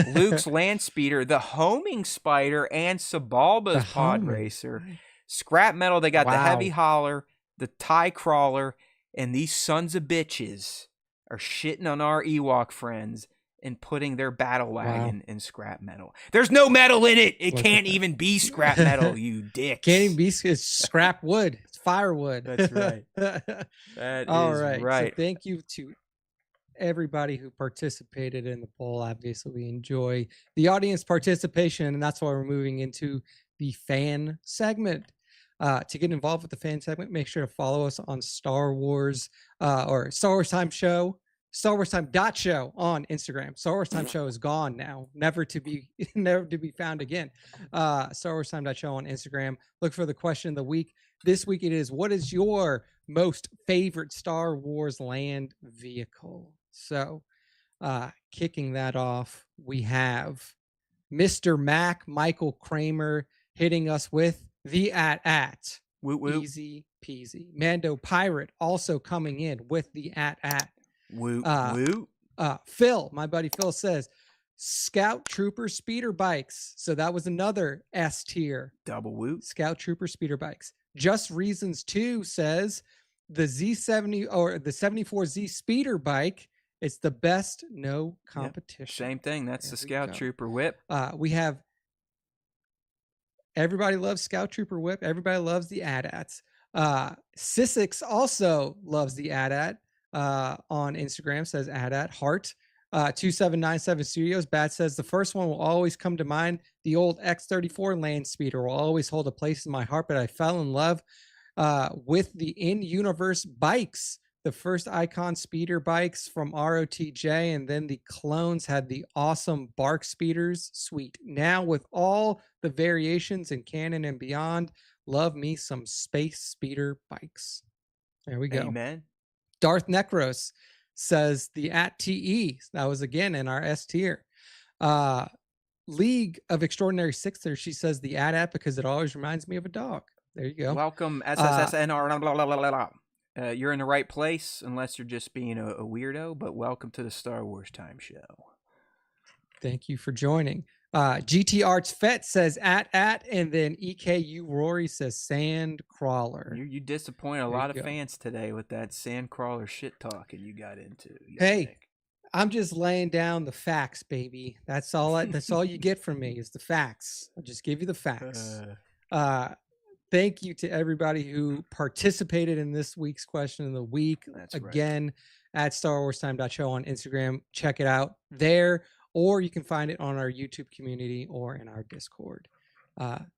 Luke's land speeder, the homing spider, and The Sabalba's pod homing. racer. Scrap metal, they got the heavy Wow. hauler, the tie crawler, and these sons of bitches are shitting on our Ewok friends and putting their battle Wow. wagon in scrap metal. There's no metal in it. It Look at can't even be scrap that. metal, you Can't even dicks. be it's scrap wood. It's firewood. That's right. That All is right. So right. thank you to everybody who participated in the poll. Obviously, we enjoy the audience participation, and that's why we're moving into the fan segment. To get involved with the fan segment, make sure to follow us on Star Wars or Star Wars Time Show, Star Wars Time Show on Instagram. Star Wars Time Show is gone now, never to be never to be found again. Star Wars Time Show on Instagram. Look for the question of the week. This week it is, what is your most favorite Star Wars land vehicle? So, kicking that off, we have Mr. Mac Michael Kramer hitting us with The AT-AT. Woot woot. Easy peasy. Mando Pirate also coming in with the AT-AT. Woot Uh, woot. Phil, my buddy Phil says Scout Trooper speeder bikes. So that was another S tier. Double woot. Scout Trooper speeder bikes. Just Reasons 2 says the Z70 or the 74Z speeder bike. It's the best, no competition. Same thing. That's There the we Scout go. Trooper whip. We have everybody loves Scout Trooper whip. Everybody loves the AT-ATs. Sissix also loves the AT-AT on Instagram, says AT-AT heart. 2797 Studios, Bat says the first one will always come to mind. The old X34 landspeeder will always hold a place in my heart, but I fell in love with the in-universe bikes. The first Icon speeder bikes from ROTJ, and then the clones had the awesome Bark speeders. Sweet. Now with all the variations in canon and beyond, love me some space speeder bikes. There we go. Amen. Darth Necros says the AT-ATs. That was again in our S tier. League of Extraordinary Sixers. She says the AT-AT because it always reminds me of a dog. There you go. Welcome, SSSNR. You're in the right place, unless you're just being a weirdo, but welcome to the Star Wars Time Show. Thank you for joining. GT Arts Fett says AT-AT, and then EKU Rory says Sand Crawler. You disappointed a lot of fans today with that Sand Crawler shit talking you got into. Hey, I'm just laying down the facts, baby. That's all. That's all you get from me is the facts. I'll just give you the facts. Thank you to everybody who participated in this week's question of the week. That's again at StarWarsTime.show on Instagram. Check it out there, or you can find it on our YouTube community or in our Discord.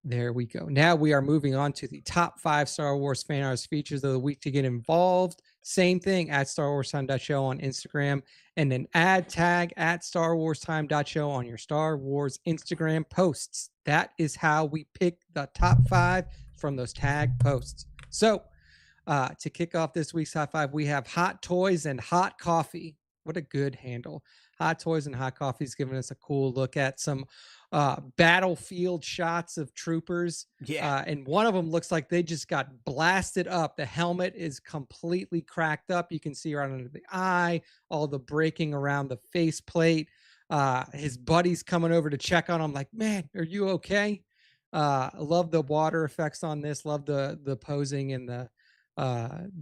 There we go. Now we are moving on to the top 5 Star Wars fan arts features of the week. To get involved, same thing at StarWarsTime.show on Instagram, and then add tag at StarWarsTime.show on your Star Wars Instagram posts. That is how we pick the top 5 from those tag posts. So to kick off this week's top 5, we have Hot Toys and Hot Coffee. What a good handle. Hot Toys and Hot Coffee is giving us a cool look at some battlefield shots of troopers. Yeah. And one of them looks like they just got blasted up. The helmet is completely cracked up. You can see right under the eye, all the breaking around the faceplate. His buddy's coming over to check on him like, man, are you okay? Love the water effects on this. Love the posing and the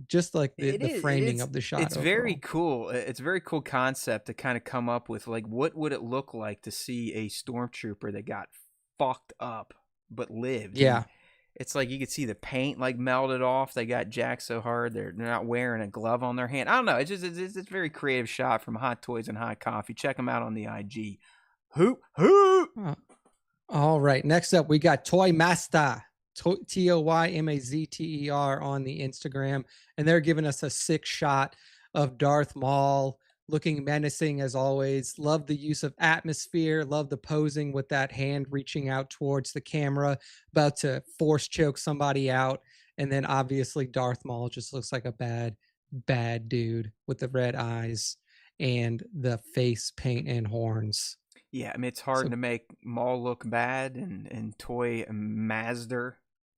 just like the framing of the shot. It's overall very cool. It's a very cool concept to kind of come up with, like, what would it look like to see a stormtrooper that got fucked up but lived? Yeah. And it's like you could see the paint like melted off. They got jacked so hard they're not wearing a glove on their hand. I don't know. It's a very creative shot from Hot Toys and Hot Coffee. Check them out on the IG. Hoot. All right. Next up, we got Toy Master. TOYMAZTER on the Instagram, and they're giving us a sick shot of Darth Maul looking menacing as always. Love the use of atmosphere. Love the posing with that hand reaching out towards the camera, about to force choke somebody out. And then obviously Darth Maul just looks like a bad dude with the red eyes and the face paint and horns. Yeah, I mean, it's hard to make Maul look bad, and Toy Mazder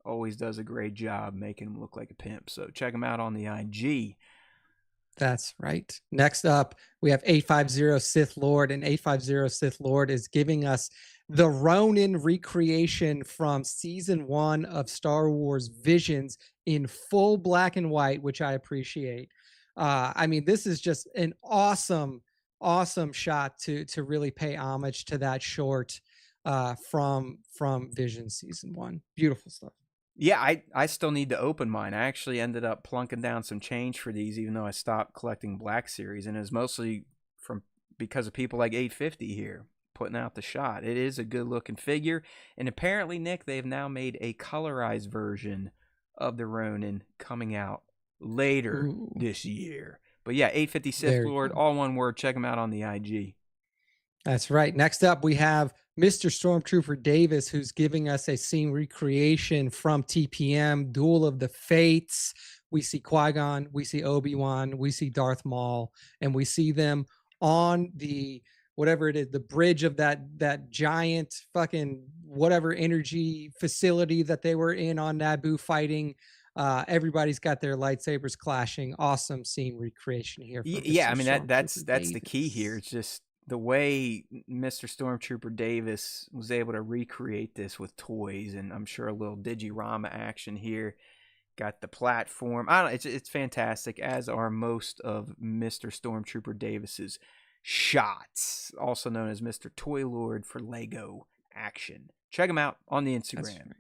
always does a great job making him look like a pimp. So check him out on the IG. That's right. Next up, we have 850 Sith Lord, and 850 Sith Lord is giving us the Ronin recreation from season 1 of Star Wars Visions in full black and white, which I appreciate. I mean, this is just an awesome shot to really pay homage to that short from Vision season 1. Beautiful stuff. Yeah, I still need to open mine. I actually ended up plunking down some change for these, even though I stopped collecting Black Series, and it was mostly because of people like 850 here putting out the shot. It is a good looking figure, and apparently, Nick, they've now made a colorized version of the Ronin coming out later this year. But yeah, 850 Sith Lord, all one word. Check them out on the IG. That's right. Next up, we have Mr. Stormtrooper Davis, who's giving us a scene recreation from TPM, Duel of the Fates. We see Qui-Gon, we see Obi-Wan, we see Darth Maul, and we see them on the whatever it is, the bridge of that giant fucking whatever energy facility that they were in on Naboo fighting. Everybody's got their lightsabers clashing. Awesome scene recreation here from Yeah, I Mr. mean Stormtrooper that's the key here. Davis. It's just the way Mr. Stormtrooper Davis was able to recreate this with toys, and I'm sure a little digirama action here. Got the platform. I don't. It's fantastic, as are most of Mr. Stormtrooper Davis's shots, also known as Mr. Toy Lord for Lego action. Check him out on the Instagram. Right.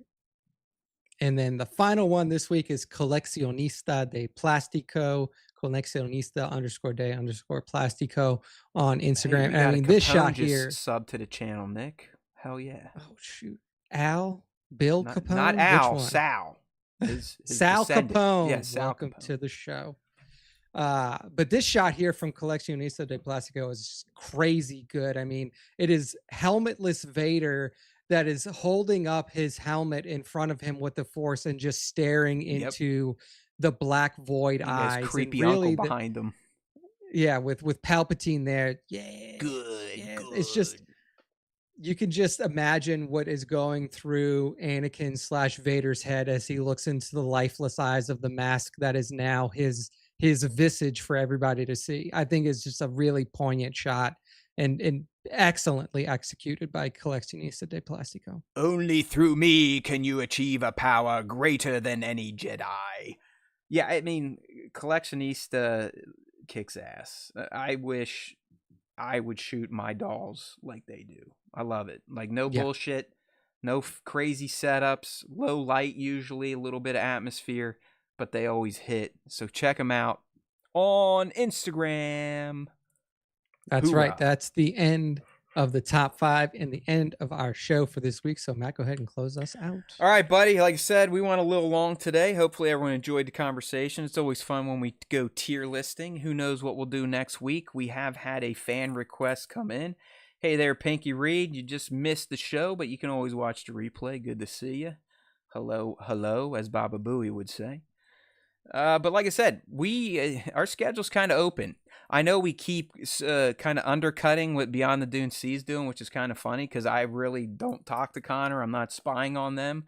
And then the final one this week is Coleccionista de Plastico, Coleccionista_de_plastico on Hey, Instagram. we And I got a mean, this shot Capone just here. sub to the channel, Nick. Hell yeah. Oh shoot, Bill Not Capone, Al, which one? Sal. His Sal descendant. Capone. Yeah, Sal Welcome Capone. to the show. But this shot here from Coleccionista de Plastico is just crazy good. I mean, it is helmetless Vader that is holding up his helmet in front of him with the Force and just staring into the black void He eyes. has creepy and really uncle behind him. Yeah, with Palpatine there. Yeah, Good. It's just, you can just imagine what is going through Anakin / Vader's head as he looks into the lifeless eyes of the mask that is now his visage for everybody to see. I think it's just a really poignant shot and excellently executed by Coleccionista de Plastico. Only through me can you achieve a power greater than any Jedi. Yeah, I mean, Collectionista kicks ass. I wish I would shoot my dolls like they do. I love it. Like, no bullshit, no crazy setups, low light usually, a little bit of atmosphere, but they always hit. So check them out on Instagram. That's Hoorah. right. That's the end of the top 5 and the end of our show for this week. So Matt, go ahead and close us out. All right, buddy. Like I said, we went a little long today. Hopefully everyone enjoyed the conversation. It's always fun when we go tier listing. Who knows what we'll do next week? We have had a fan request come in. Hey there, Pinky Reed. You just missed the show, but you can always watch the replay. Good to see you. Hello, as Baba Booey would say. But like I said, our schedule's kind of open. I know we keep kind of undercutting what Beyond the Dune Sea is doing, which is kind of funny because I really don't talk to Connor. I'm not spying on them.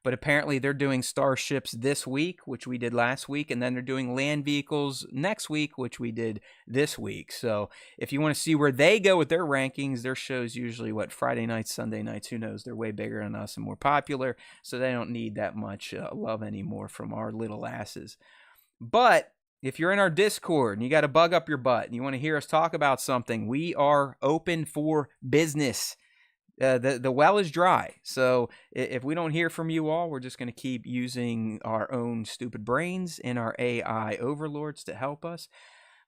But apparently they're doing starships this week, which we did last week, and then they're doing land vehicles next week, which we did this week. So if you want to see where they go with their rankings, their show's usually, Friday nights, Sunday nights, who knows? They're way bigger than us and more popular, so they don't need that much love anymore from our little asses. But if you're in our Discord and you got a bug up your butt and you want to hear us talk about something, we are open for business. The well is dry. So if we don't hear from you all, we're just going to keep using our own stupid brains and our AI overlords to help us.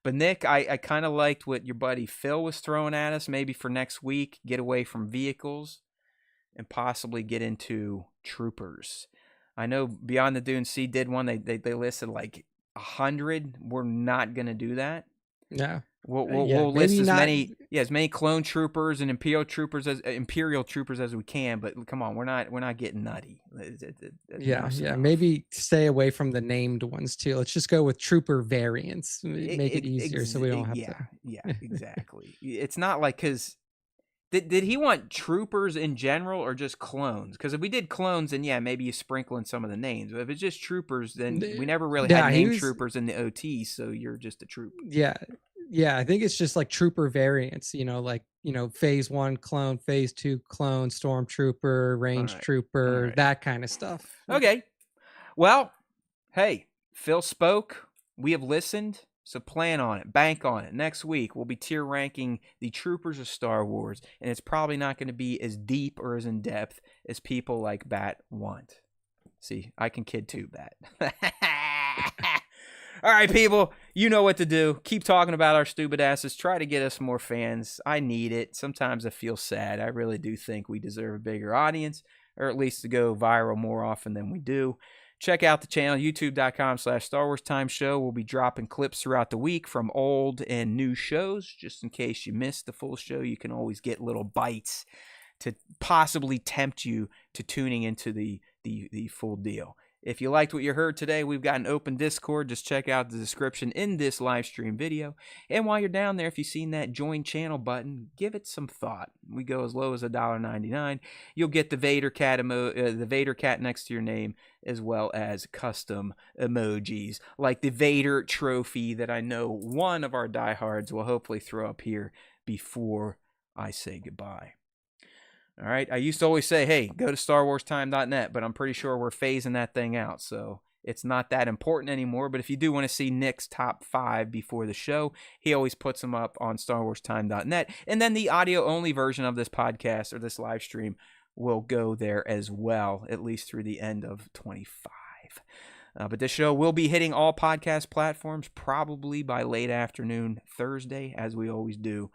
But Nick, I kind of liked what your buddy Phil was throwing at us. Maybe for next week, get away from vehicles and possibly get into troopers. I know Beyond the Dune Sea did one. They listed like 100. We're not going to do that. Yeah. We'll list as many clone troopers and imperial troopers as we can, but come on, we're not getting nutty. Maybe stay away from the named ones too. Let's just go with trooper variants. Make it easier so we don't have to. Yeah, exactly. It's not like, because did he want troopers in general or just clones? Because if we did clones, then maybe you sprinkle in some of the names. But if it's just troopers, then we never really had named troopers in the OT, so you're just a trooper. Yeah, I think it's just like trooper variants, phase 1 clone, phase 2 clone, stormtrooper, range trooper, that kind of stuff. Okay. Well, hey, Phil spoke. We have listened. So plan on it. Bank on it. Next week, we'll be tier ranking the troopers of Star Wars, and it's probably not going to be as deep or as in-depth as people like Bat want. See, I can kid tube that. All right, people, you know what to do. Keep talking about our stupid asses. Try to get us more fans. I need it. Sometimes I feel sad. I really do think we deserve a bigger audience, or at least to go viral more often than we do. Check out the channel, youtube.com/Star Wars Time Show. We'll be dropping clips throughout the week from old and new shows. Just in case you missed the full show, you can always get little bites to possibly tempt you to tuning into the full deal. If you liked what you heard today, we've got an open Discord. Just check out the description in this live stream video. And while you're down there, if you've seen that join channel button, give it some thought. We go as low as $1.99. You'll get the Vader cat next to your name, as well as custom emojis like the Vader trophy that I know one of our diehards will hopefully throw up here before I say goodbye. All right. I used to always say, hey, go to StarWarsTime.net, but I'm pretty sure we're phasing that thing out. So it's not that important anymore. But if you do want to see Nick's top 5 before the show, he always puts them up on StarWarsTime.net. And then the audio-only version of this podcast or this live stream will go there as well, at least through the end of 25. But this show will be hitting all podcast platforms probably by late afternoon Thursday, as we always do.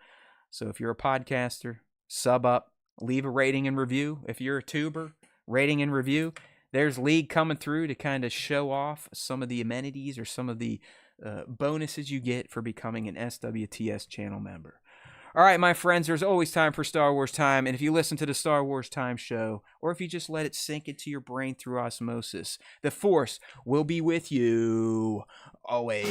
So if you're a podcaster, sub up. Leave a rating and review. If you're a tuber, rating and review. There's League coming through to kind of show off some of the amenities or some of the bonuses you get for becoming an SWTS channel member. All right, my friends, there's always time for Star Wars Time. And if you listen to the Star Wars Time show, or if you just let it sink into your brain through osmosis, the Force will be with you always.